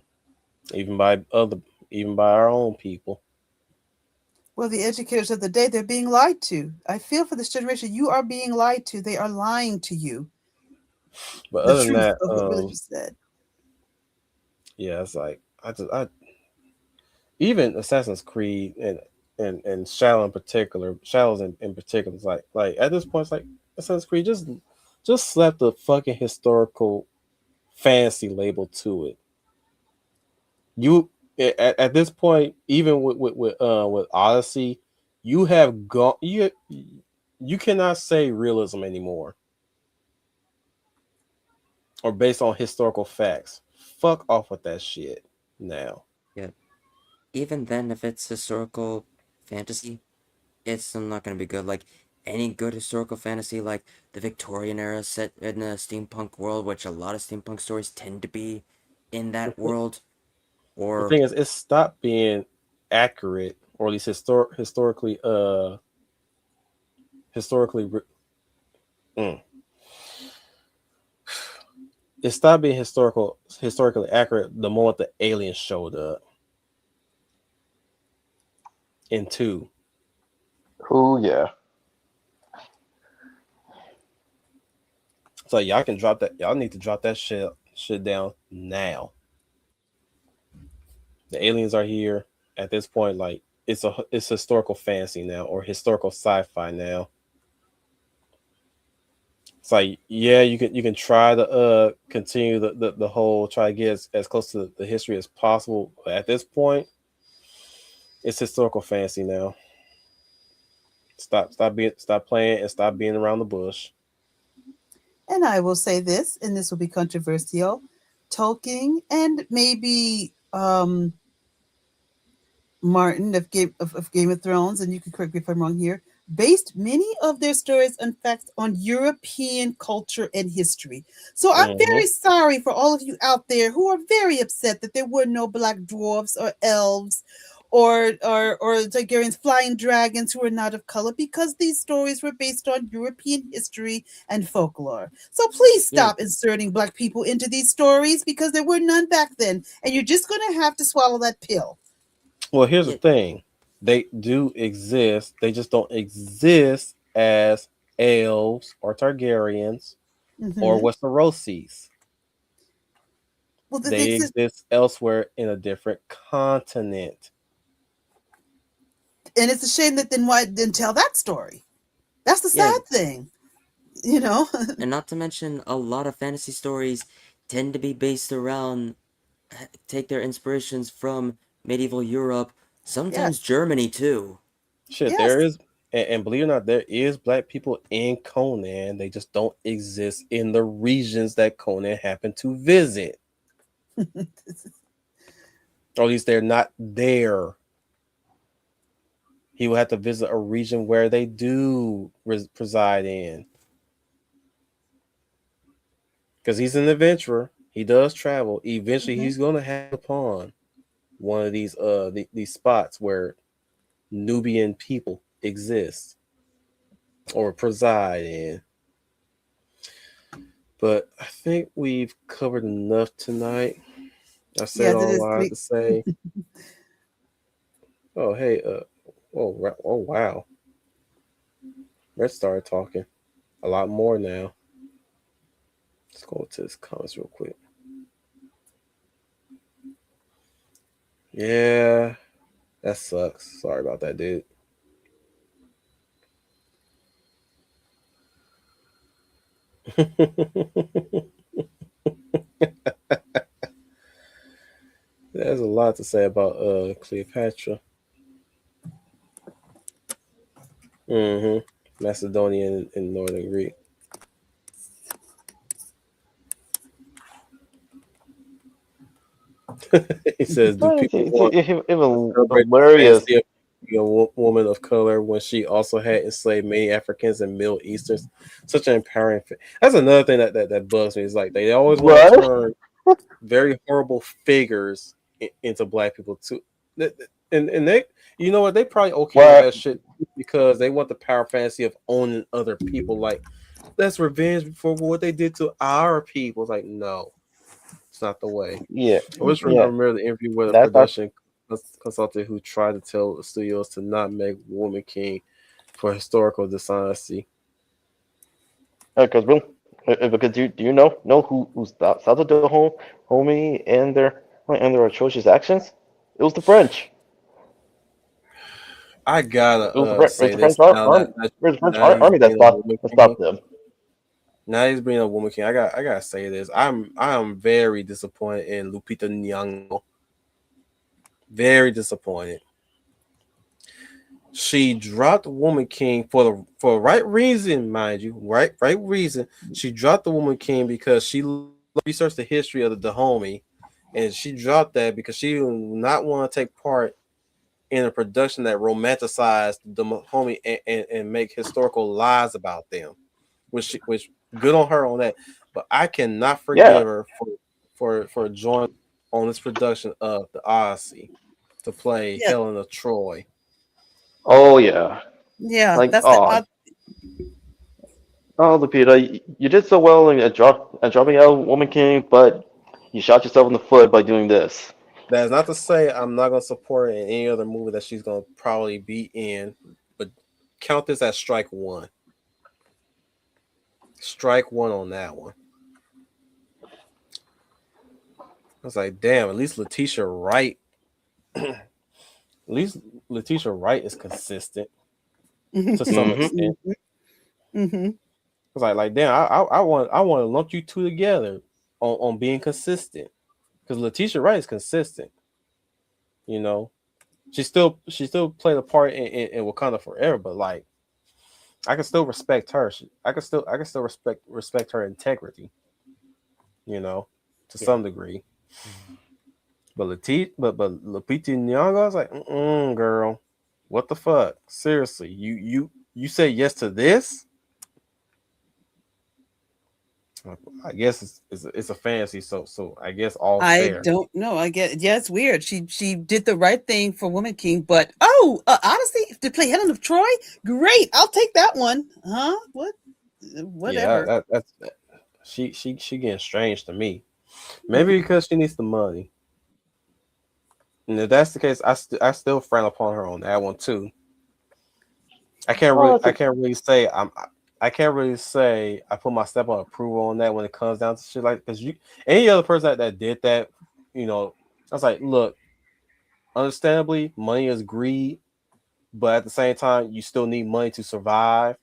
Even by our own people. Well, the educators of the day, they're being lied to. I feel for this generation, you are being lied to. They are lying to you. But The other than truth that, of what Willie just said. yeah, it's like I even Assassin's Creed and Shadow in particular, Shadows in particular, it's like at this point, it's like Assassin's Creed just slap the fucking historical fantasy label to it. You at this point, even with Odyssey, you have gone you cannot say realism anymore or based on historical facts. Fuck off with that shit now. Yeah. Even then, if it's historical fantasy, it's still not gonna be good. Like any good historical fantasy, like the Victorian era set in a steampunk world, which a lot of steampunk stories tend to be in that world. The Or thing is, it stopped being accurate, or at least historically, it stopped being historically accurate the moment the aliens showed up in 2. Oh yeah. So y'all can drop that. Y'all need to drop that shit down now. The aliens are here at this point. Like it's historical fantasy now or historical sci-fi now. It's like yeah, you can try to continue the whole try to get as close to the history as possible. But at this point, it's historical fantasy now. Stop playing and stop being around the bush. And I will say this, and this will be controversial. Tolkien and maybe Martin of Game of Thrones, and you can correct me if I'm wrong here, based many of their stories and facts on European culture and history. So I'm very sorry for all of you out there who are very upset that there were no black dwarfs or elves or Targaryens, flying dragons who are not of color, because these stories were based on European history and folklore. So please stop inserting black people into these stories because there were none back then, and you're just going to have to swallow that pill. Well, here's the thing. They do exist. They just don't exist as elves or Targaryens or Westerosis. Well, they exist elsewhere in a different continent. and it's a shame that then why didn't tell that story. That's the Yeah. sad thing, you know. And not to mention, a lot of fantasy stories tend to be based around, take their inspirations from medieval Europe, sometimes Yes, Germany too. Shit, there yes. is, and believe it or not, there is black people in Conan. They just don't exist in the regions that Conan happened to visit. Or at least they're not there. He will have to visit a region where they do preside in. Because he's an adventurer. He does travel. Eventually, Mhm. he's going to have upon one of these these spots where Nubian people exist or preside in. But I think we've covered enough tonight. I said Yes, it all is. I had to say. Oh, hey, oh wow. Red started talking a lot more now. Let's go to his comments real quick. Yeah, that sucks. Sorry about that, dude. There's a lot to say about Cleopatra. Macedonian and Northern Greek. He says, "Do people want It's even to celebrate the hilarious. fantasy of being a woman of color when she also had enslaved many Africans and Middle Easterns? Such an empowering. That's another thing that bugs me. Is like they always want to What? turn very horrible figures into black people too, and they, you know what, they probably okay with that What? shit because they want the power fantasy of owning other people. Like that's revenge for what they did to our people. It's like no, it's not the way. Yeah, I just yeah. remember the interview with a That's not production consultant who tried to tell the studios to not make Woman King for historical dishonesty. because because do you know who started the whole homie and their atrocious actions? It was the French. I gotta It was say the French this now army. that, It was the French now he's army being a Woman that King. stopped them. Now he's being a Woman King. I gotta say this. I am very disappointed in Lupita Nyong'o. Very disappointed. She dropped Woman King for the right reason, mind you. Right reason. She dropped the Woman King because she researched the history of the Dahomey, and she dropped that because she did not want to take part in a production that romanticized the Dahomey and make historical lies about them. Which good on her on that. But I cannot Yeah. forgive her for joining on this production of the Odyssey to play Yeah, Helen of Troy. Oh yeah. yeah. Like That's the odd. Lupita, you did so well in dropping out Woman King, but you shot yourself in the foot by doing this. That is not to say I'm not going to support her in any other movie that she's going to probably be in, but count this as strike one. Strike one on that one. I was like, damn, at least Letitia Wright. At least Letitia Wright is consistent to some Mm-hmm. extent. Mm-hmm. I was like, damn, I want to lump you two together on being consistent because Letitia Wright is consistent. You know, she still played a part in Wakanda Forever, but like, I can still respect her. I can still respect her integrity. You know, to some degree. But Lupita Nyong'o, I was like, girl, what the fuck? Seriously, you say yes to this? I guess it's a fantasy, so I guess all I fair. don't know. I get yeah, it's weird. She did the right thing for Woman King, but honestly, to play Helen of Troy, great. I'll take that one. Huh? What? Whatever. Yeah, that's she getting strange to me. Maybe because she needs the money. And if that's the case, I still frown upon her on that one too. I can't really say I can't really say I put my step on approval on that when it comes down to shit like because any other person that did that, you know, I was like, look, understandably, money is greed, but at the same time, you still need money to survive.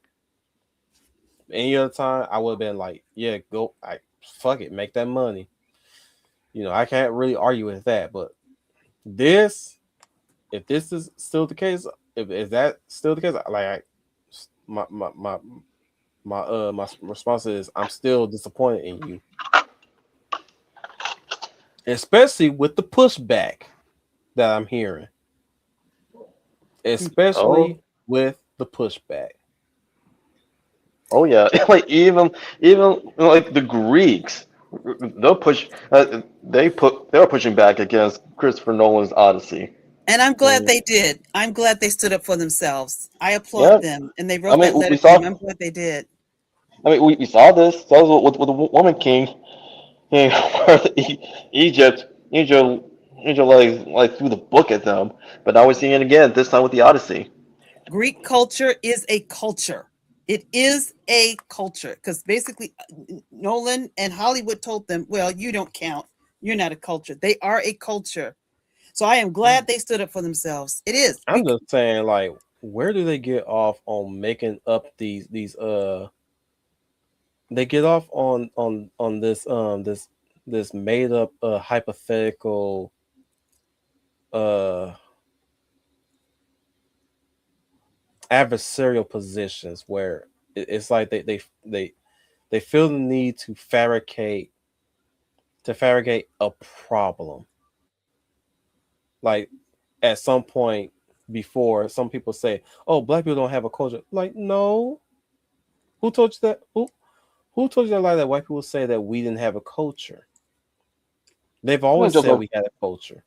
Any other time, I would have been like, yeah, go, fuck it, make that money. I can't really argue with that. But this, if this is still the case, if that's still the case, my response is I'm still disappointed in you, especially with the pushback that I'm hearing, especially with the pushback. Oh yeah, like even like the Greeks, they'll push. They were pushing back against Christopher Nolan's Odyssey. And I'm glad they did. I'm glad they stood up for themselves. I applaud Yeah. them, and they I wrote mean, that letter we to saw. him. I'm glad they did. I mean, we saw this. So with the Woman King, where Egypt like threw the book at them. But now we're seeing it again. This time with the Odyssey. Greek culture is a culture. It is a culture because basically Nolan and Hollywood told them, well, you don't count. You're not a culture. They are a culture. So I am glad they stood up for themselves. It is. I'm just saying, like, where do they get off on making up these they get off on this made up hypothetical adversarial positions where it's like they feel the need to fabricate a problem. Like at some point before, some people say, "Oh, black people don't have a culture." Like, no. Who told you that? Who told you that lie that white people say that we didn't have a culture? They've always said we had a culture.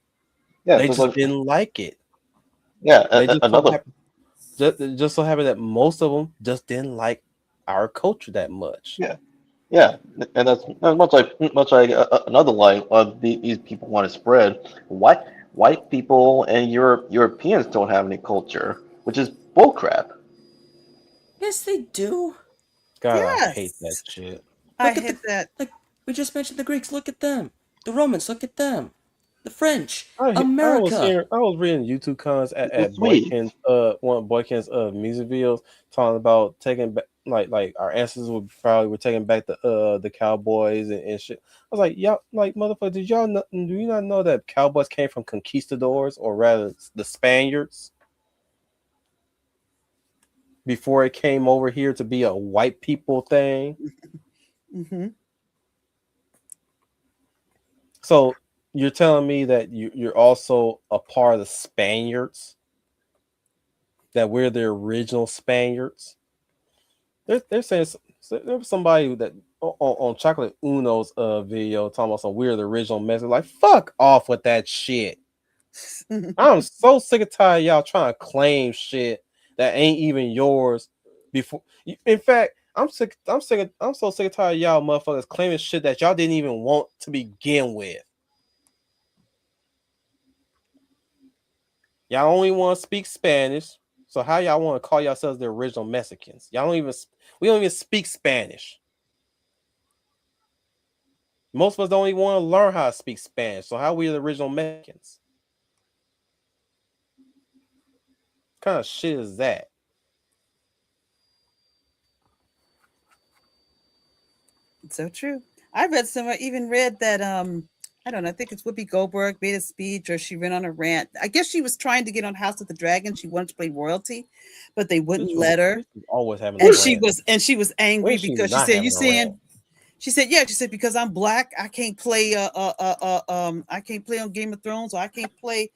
Yeah, they just didn't like it. Yeah, they just so happened that most of them just didn't like our culture that much. Yeah, and that's much like another lie these people want to spread. White people and Europeans don't have any culture, which is bullcrap. Yes, they do. God, Yes. I hate that shit. I hate that. Like we just mentioned, the Greeks. Look at them. The Romans. Look at them. The French. I America. was reading YouTube comments at Sweet. Boykins, one of Boykins music videos talking about taking back like our ancestors were taking back the cowboys and shit. I was like, y'all, like, motherfucker, do you not know that cowboys came from conquistadors, or rather the Spaniards, before it came over here to be a white people thing? Mm-hmm. So you're telling me that you're also a part of the Spaniards? That we're the original Spaniards? They're saying there was somebody that on Chocolate Uno's video talking about some we're the original Mexicans. Like, fuck off with that shit. I'm so sick and tired of y'all trying to claim shit that ain't even yours. Before, in fact, I'm so sick and tired of y'all motherfuckers claiming shit that y'all didn't even want to begin with. Y'all only want to speak Spanish, so how y'all want to call yourselves the original Mexicans? We don't even speak Spanish. Most of us don't even want to learn how to speak Spanish, so how are we the original Mexicans? What kind of shit is that? So true. I read somewhere, even read that I don't know, I think it's Whoopi Goldberg made a speech, or she went on a rant. I guess she was trying to get on House of the Dragon. She wanted to play royalty, but they wouldn't let her. Always having And she was angry When she because she not said, having "You a saying?" rant? She said, because I'm black, I can't play I can't play on Game of Thrones, or I can't play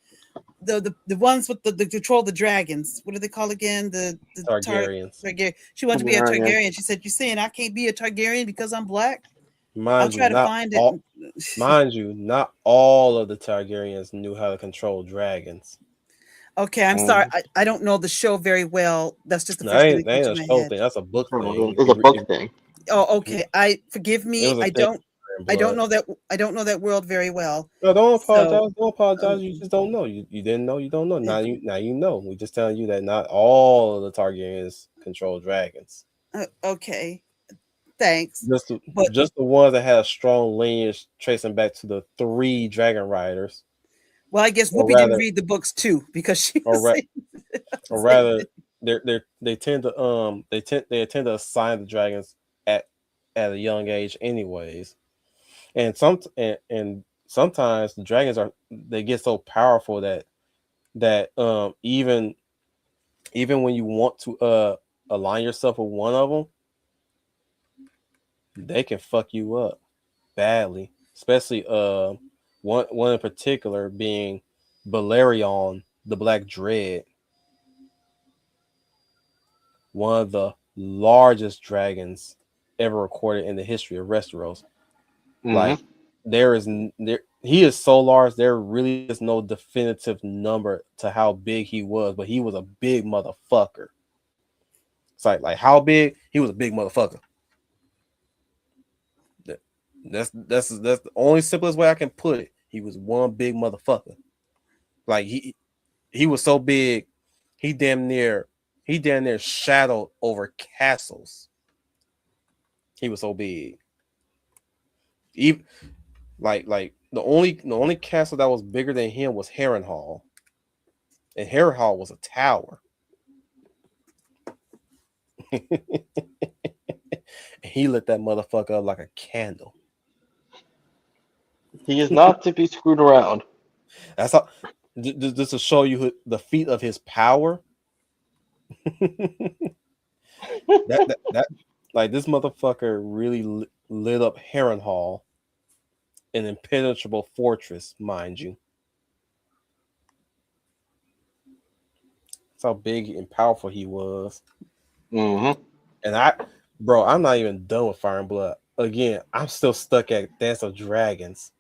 the ones with the control the dragons. What do they call again? The Targaryens. Targaryen. She wanted to be a Targaryen. Targaryen. She said, "You saying I can't be a Targaryen because I'm black?" I'll Mind try you, to not find all, it. mind you, not all of the Targaryens knew how to control dragons. Okay, I'm sorry. I don't know the show very well. That's just the No, first thing that that ain't comes a to my show head. thing. That's a book thing. It's a book thing. Oh, okay. Forgive It me. was a I thing. don't know that. I don't know that world very well. No, don't apologize. So, Don't apologize. You just don't know. You didn't know. You don't know. Now you know. We're just telling you that not all of the Targaryens control dragons. Okay. Thanks. Just the ones that had a strong lineage tracing back to the 3 dragon riders. Well, I guess Or Whoopi didn't rather- read the books too, because she Or was ra- saying, or rather, they tend to assign the dragons at a young age, anyways. And sometimes the dragons they get so powerful that even when you want to align yourself with one of them, they can fuck you up badly. Especially one in particular being Balerion, the Black Dread, one of the largest dragons ever recorded in the history of Westeros. Like he is so large, there really is no definitive number to how big he was, but he was a big motherfucker. It's like how big? He was a big motherfucker. That's the only simplest way I can put it. He was one big motherfucker. Like he was so big, he damn near shadowed over castles. He was so big. Even like the only castle that was bigger than him was Harrenhal. And Harrenhal was a tower. He lit that motherfucker up like a candle. He is not to be screwed around. That's how. Just to show you the feat of his power. that like this motherfucker really lit up Harrenhal, an impenetrable fortress, mind you. That's how big and powerful he was. Mm-hmm. And I'm not even done with Fire and Blood. Again, I'm still stuck at Dance of Dragons.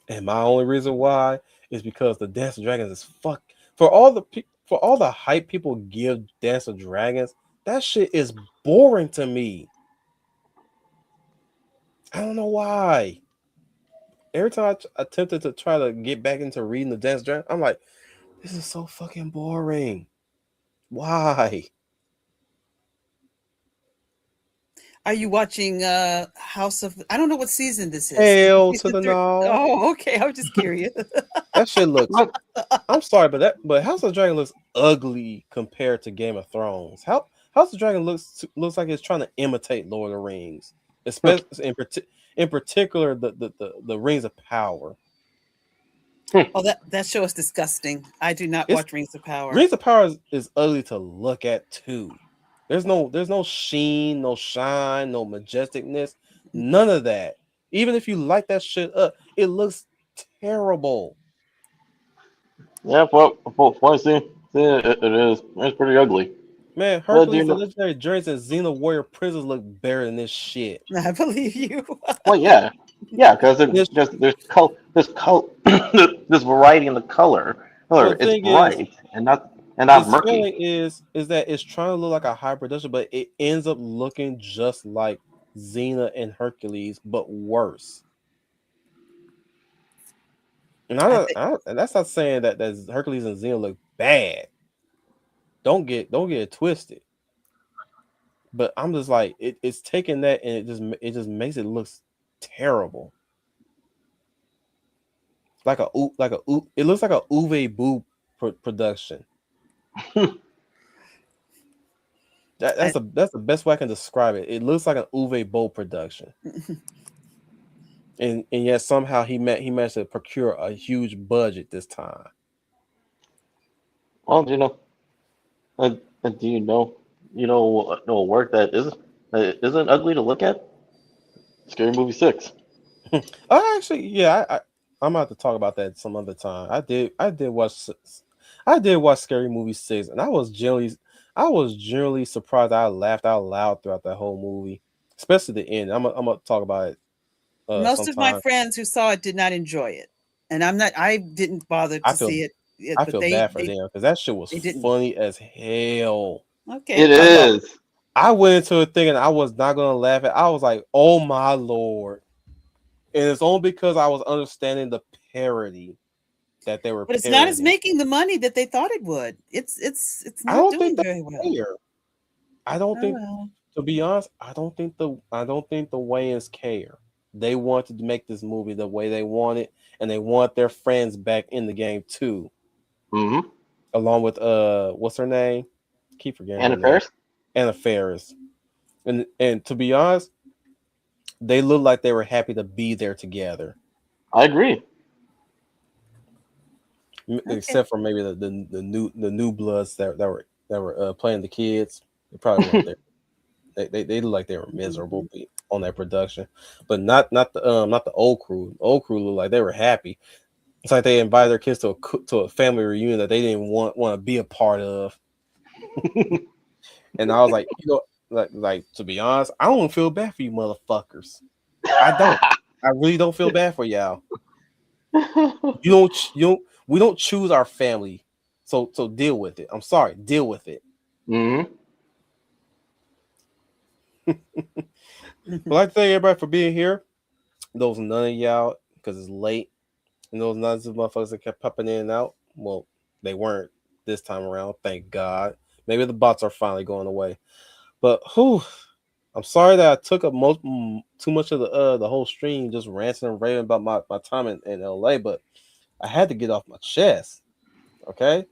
And my only reason why is because the Dance of Dragons is fuck. For all the hype people give Dance of Dragons, that shit is boring to me. I don't know why. Every time I attempted to try to get back into reading the Dance of Dragons, I'm like, this is so fucking boring. Why? Are you watching House of? I don't know what season this is. Hell It's to the third- no. Oh, okay. I was just curious. That shit looks. I'm sorry, but House of Dragon looks ugly compared to Game of Thrones. House of Dragon looks like it's trying to imitate Lord of the Rings, especially in particular the Rings of Power. Oh, that show is disgusting. I do not watch Rings of Power. Rings of Power is ugly to look at too. There's no sheen, no shine, no majesticness, none of that. Even if you light that shit up, it looks terrible. Yeah, well, I see it is. It's pretty ugly. Man, Hercules, the Legendary Journeys, and Xena Warrior Prisons look better than this shit. I believe you. Well, yeah, because there's there's variety in the color. It's bright and not murky. Feeling is that it's trying to look like a high production, but it ends up looking just like Xena and Hercules, but worse. And and that's not saying that Hercules and Xena look bad. Don't get it twisted. But I'm just like it's taking that and it just makes it look terrible. It looks like a Uwe Boll production. That's the best way I can describe it. It looks like an Uwe Boll production. And yet somehow he managed to procure a huge budget this time. Well, do you know work that isn't ugly to look at? Scary Movie 6. I'm gonna have to talk about that some other time. I did watch Scary Movie 6, and I was generally surprised. I laughed out loud throughout that whole movie, especially the end. I'm gonna talk about it. Most of my friends who saw it did not enjoy it, and I didn't bother to see it. I feel bad for them because that shit was funny as hell. Okay, it is. I went into it thinking I was not gonna laugh at. I was like, "Oh my lord!" And it's only because I was understanding the parody that they were. But it's not as making the money that they thought it would. It's not doing very well. Fair. I don't think, to be honest, I don't think the Wayans care. They wanted to make this movie the way they want it, and they want their friends back in the game too. Mm-hmm. along with what's her name? Keep forgetting her Anna name. Faris? Anna Faris. And to be honest, they looked like they were happy to be there together. I agree. Except for maybe the new bloods that were playing the kids. They probably weren't there. They look like they were miserable on that production, but not the old crew. The old crew looked like they were happy. It's like they invited their kids to a family reunion that they didn't want to be a part of. And I was like, like to be honest, I don't feel bad for you motherfuckers. I don't. I really don't feel bad for y'all. You don't. We don't choose our family, so deal with it. I'm sorry, deal with it. Mm-hmm. I'd like to thank everybody for being here. Those none of y'all, because it's late, and those none of the motherfuckers that kept popping in and out. Well, they weren't this time around. Thank God. Maybe the bots are finally going away. But I'm sorry that I took up too much of the whole stream just ranting and raving about my time in LA, but I had to get off my chest. Okay?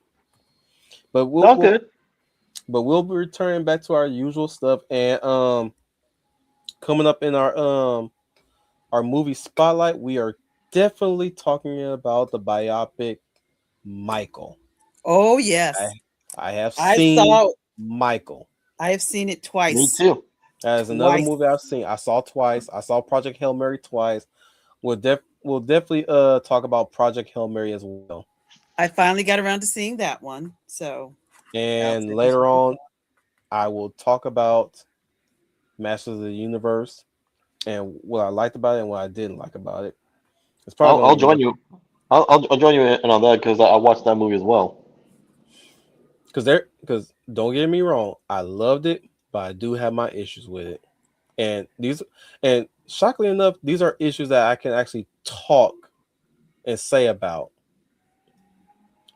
But we'll be returning back to our usual stuff, and coming up in our movie spotlight, we are definitely talking about the biopic Michael. Oh yes. I have seen Michael. I have seen it twice. Me too. That is another movie I've seen. I saw twice. I saw Project Hail Mary twice. We'll definitely talk about Project Hail Mary as well. I finally got around to seeing that one. So and later on, I will talk about Masters of the Universe and what I liked about it and what I didn't like about it. It's probably I'll join you. I'll join you in on that because I watched that movie as well. Because don't get me wrong, I loved it, but I do have my issues with it. And shockingly enough, these are issues that I can actually talk and say about.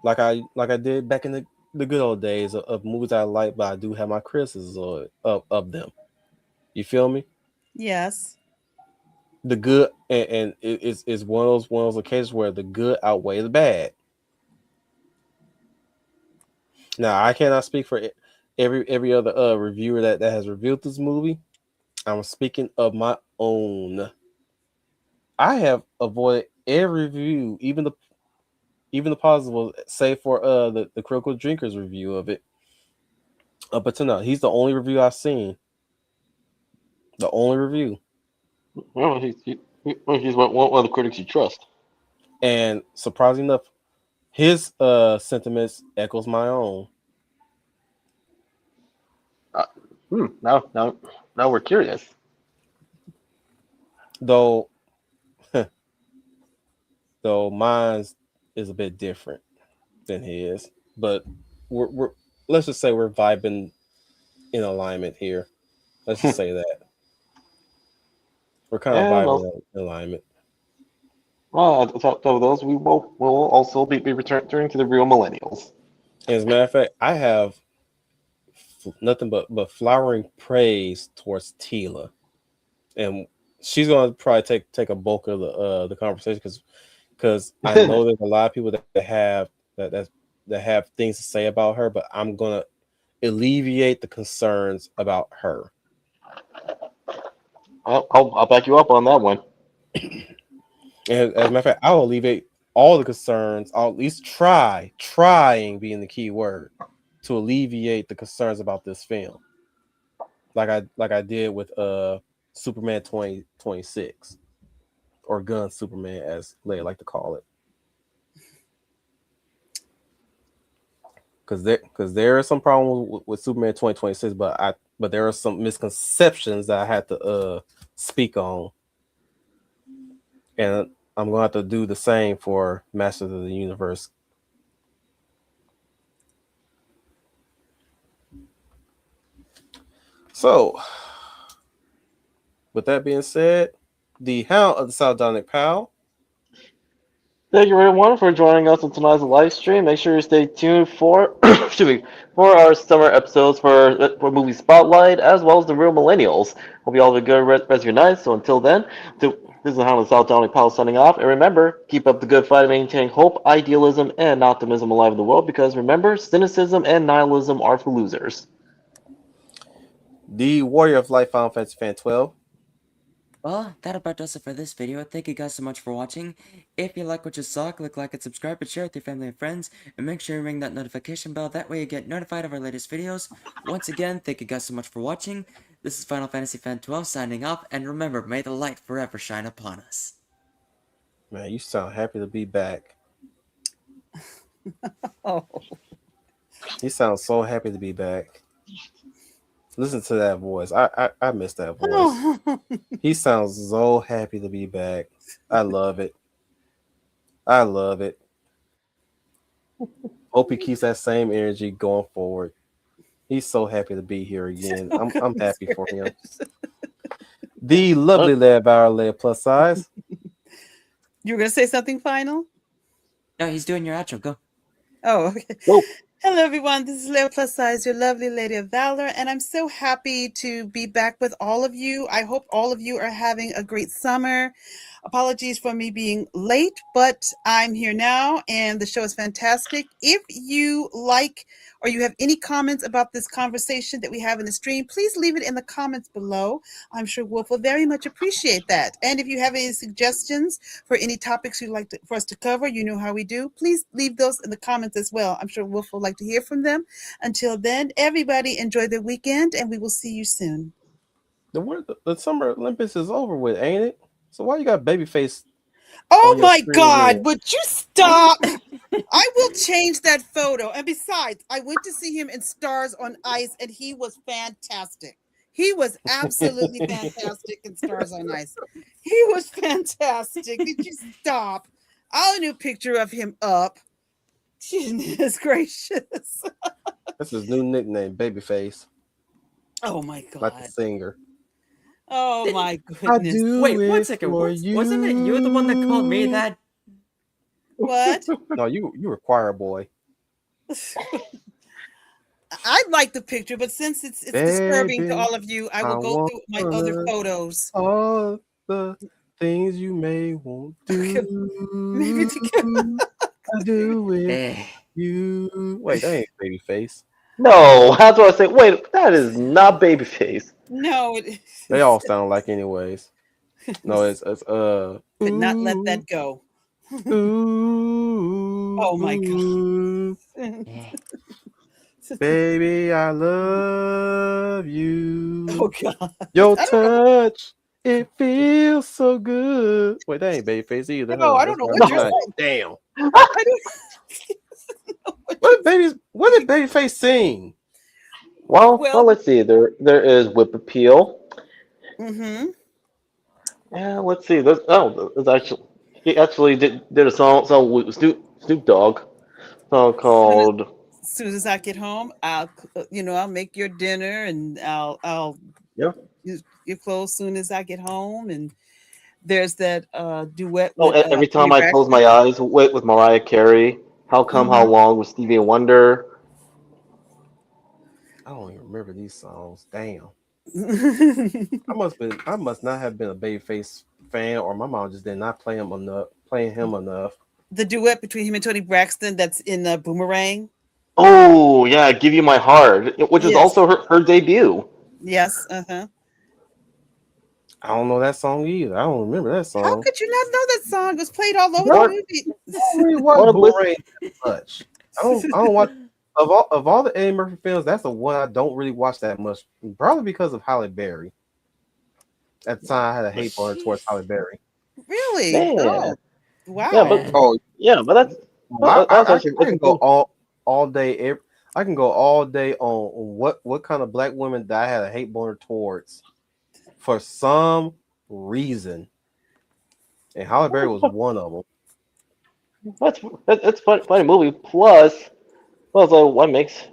Like I did back in the good old days of movies I like, but I do have my criticisms of them. You feel me? Yes. The good and it's one of those occasions where the good outweighs the bad. Now I cannot speak for every other reviewer that has reviewed this movie. I'm speaking of my own. I have avoided every review, even the positive, save for the Critical Drinkers review of it. But to now, he's the only review I've seen. The only review. Well, he's one of the critics you trust. And surprisingly enough, his sentiments echoes my own. Now we're curious. Though mine's is a bit different than his, but we're let's just say we're vibing in alignment here. Let's just say that we're kind of vibing in alignment. Well, on top of those, we will also be returning to the Real Millennials. As a matter of fact, I have nothing but flowering praise towards Tila, and she's going to probably take a bulk of the conversation because I know there's a lot of people that have things to say about her, but I'm going to alleviate the concerns about her. I'll back you up on that one. And as a matter of fact, I'll alleviate all the concerns. I'll at least trying being the key word to alleviate the concerns about this film, like I did with Superman 2026 or Gun Superman, as Leia like to call it, because there are some problems with Superman 2026, but there are some misconceptions that I had to speak on, and I'm going to have to do the same for Masters of the Universe. So, with that being said, the Hound of the Sardonic Pal. Thank you everyone for joining us on tonight's live stream. Make sure you stay tuned for for our summer episodes for Movie Spotlight as well as the Real Millennials. Hope you all have a good rest of your night. So until then, This is Hamlet South Downey Powell signing off. And remember, keep up the good fight of maintaining hope, idealism, and optimism alive in the world. Because remember, cynicism and nihilism are for losers. The Warrior of Life Final Fantasy Fan 12. Well, that about does it for this video. Thank you guys so much for watching. If you like what you saw, click like and subscribe and share with your family and friends. And make sure you ring that notification bell. That way you get notified of our latest videos. Once again, thank you guys so much for watching. This is Final Fantasy Fan 12 signing off. And remember, may the light forever shine upon us. Man, you sound happy to be back. Oh, You sound so happy to be back. Listen to that voice. I miss that voice. oh. He sounds so happy to be back. I love it. I love it. Hope he keeps that same energy going forward. He's so happy to be here again. I'm happy for him. The lovely lad Violet Leia plus size. You were gonna say something final? No, he's doing your outro. Go. Oh, okay. Whoa. Hello, everyone. This is Leia Plus Size, your lovely lady of valor, and I'm so happy to be back with all of you. I hope all of you are having a great summer. Apologies for me being late, but I'm here now, and the show is fantastic. If you like or you have any comments about this conversation that we have in the stream, please leave it in the comments below. I'm sure Wolf will very much appreciate that. And if you have any suggestions for any topics you'd like for us to cover, you know how we do. Please leave those in the comments as well. I'm sure Wolf will like to hear from them. Until then, everybody enjoy their weekend, and we will see you soon. The Summer Olympics is over with, ain't it? So why you got Babyface? Oh on your my screen God, again? would you stop? I will change that photo. And besides, I went to see him in Stars on Ice, and he was fantastic. He was absolutely fantastic in Stars on Ice. He was fantastic. Did you stop? I'll new picture of him up. Goodness gracious. That's his new nickname, Babyface, Oh my like the God. singer. Oh my goodness. Wait, 1 second. Wasn't it you the one that called me that? What? No, you were choir boy. I like the picture, but since it's disturbing Baby, to all of you, I will go through my other wanna- photos. All the things you may won't do. Maybe together. I do it. Eh. You wait, that ain't Babyface. No, that's what I say. Wait, that is not Babyface. No, They all sound like anyways. No, it's could not let that go. Ooh, Oh my God. ooh, Eh. baby, I love you. Oh God. Your I don't touch, it feels so good. Wait, that ain't Babyface either. No, I don't know what you're Damn. I don't What did Babyface sing? Well, Well- let's see. There is Whip Appeal. Mm-hmm. Yeah, let's see. There's actually he actually did a song with Snoop Dogg, song called As soon as I get home, I'll make your dinner, and I'll Yeah. use your clothes soon as I get home. And there's that duet. Oh, with, every time Toni I close my eyes with Mariah Carey. How Come How Long with Stevie Wonder. I don't even remember these songs. Damn. Braxton. I must not have been a Babyface fan, or my mom just did not play him enough. The duet between him and Tony Braxton that's in Boomerang. Oh yeah, Give You My Heart, which is Yes. also her debut. Yes. Uh-huh. I don't know that song either. I don't remember that How song. could you not know that song? It was played all over What? the movie. I don't really watch What a list- Boomerang that much. I don't watch of all the Eddie Murphy films. That's the one I don't really watch that much. Probably because of Halle Berry. At the time, I had a hate for her towards Halle Berry. Really? Man. Oh, wow. Yeah, but Oh, yeah, but that's I can go all day. I can go all day on what kind of black women that I had a hate boner towards for some reason, and Halle Berry was one of them. that's funny movie. Plus, what makes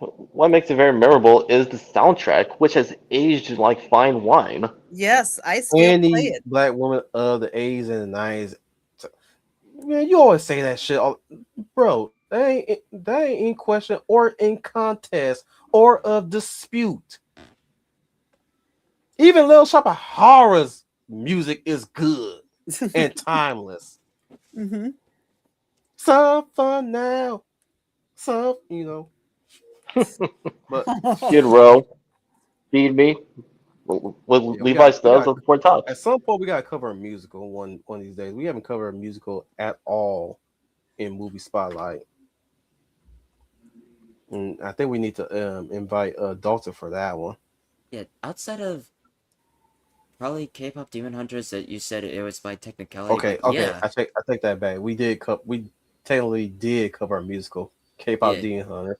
it very memorable is the soundtrack, which has aged like fine wine. Yes, I still Any play it. black woman of the 80s and the 90s, man, you always say that shit, bro. That ain't in question or in contest or of dispute. Even Little Shop of Horrors music is good. and timeless. Hmm. Some fun now, some But Skid Row, Feed Me, with yeah, Levi Stubbs on four tops. at some point we gotta cover a musical one of these days. We haven't covered a musical at all in movie spotlight, and I think we need to invite Dalton for that one. Yeah, outside of probably K-pop Demon Hunters that you said it was by technicality, Okay, but okay, yeah, I take that back. We technically did cover a musical, K-pop yeah, Demon Hunter.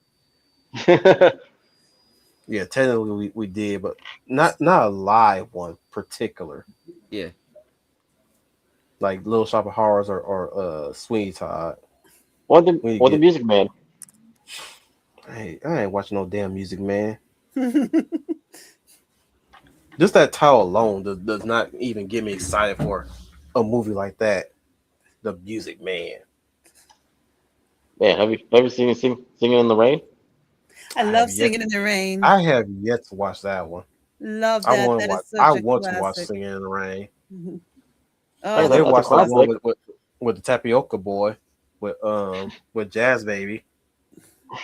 Yeah, technically we did, but not a live one particular, yeah. like Little Shop of Horrors or Sweeney Todd. or We the get Music Man. I ain't watching no damn Music Man. Just that title alone does not even get me excited for a movie like that. The Music Man. Man, have you ever seen him singing in the rain? I I love have yet Singing in the Rain. I have yet to watch that one. Love I that. want to That watch. is I such a want to watch classic. Singing in the Rain. Mhm. Hey, Oh, They the that's a watched the classic. one with the Tapioca Boy with Jazz Baby.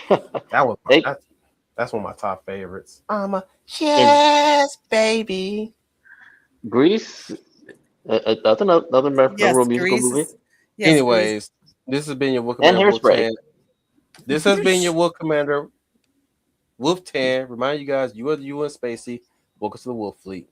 That was Hey, that's one of my top favorites. I'm a and Jazz Baby. Grease. That's another memorable yes, musical Grease. movie. Yes, Grease. Anyways, this has been your Wolf And Commander Wolf Hairspray. Tan. This has been your Wolf Commander Wolf Tan. Remind you guys, you are the UN Spacey. Welcome to the Wolf Fleet.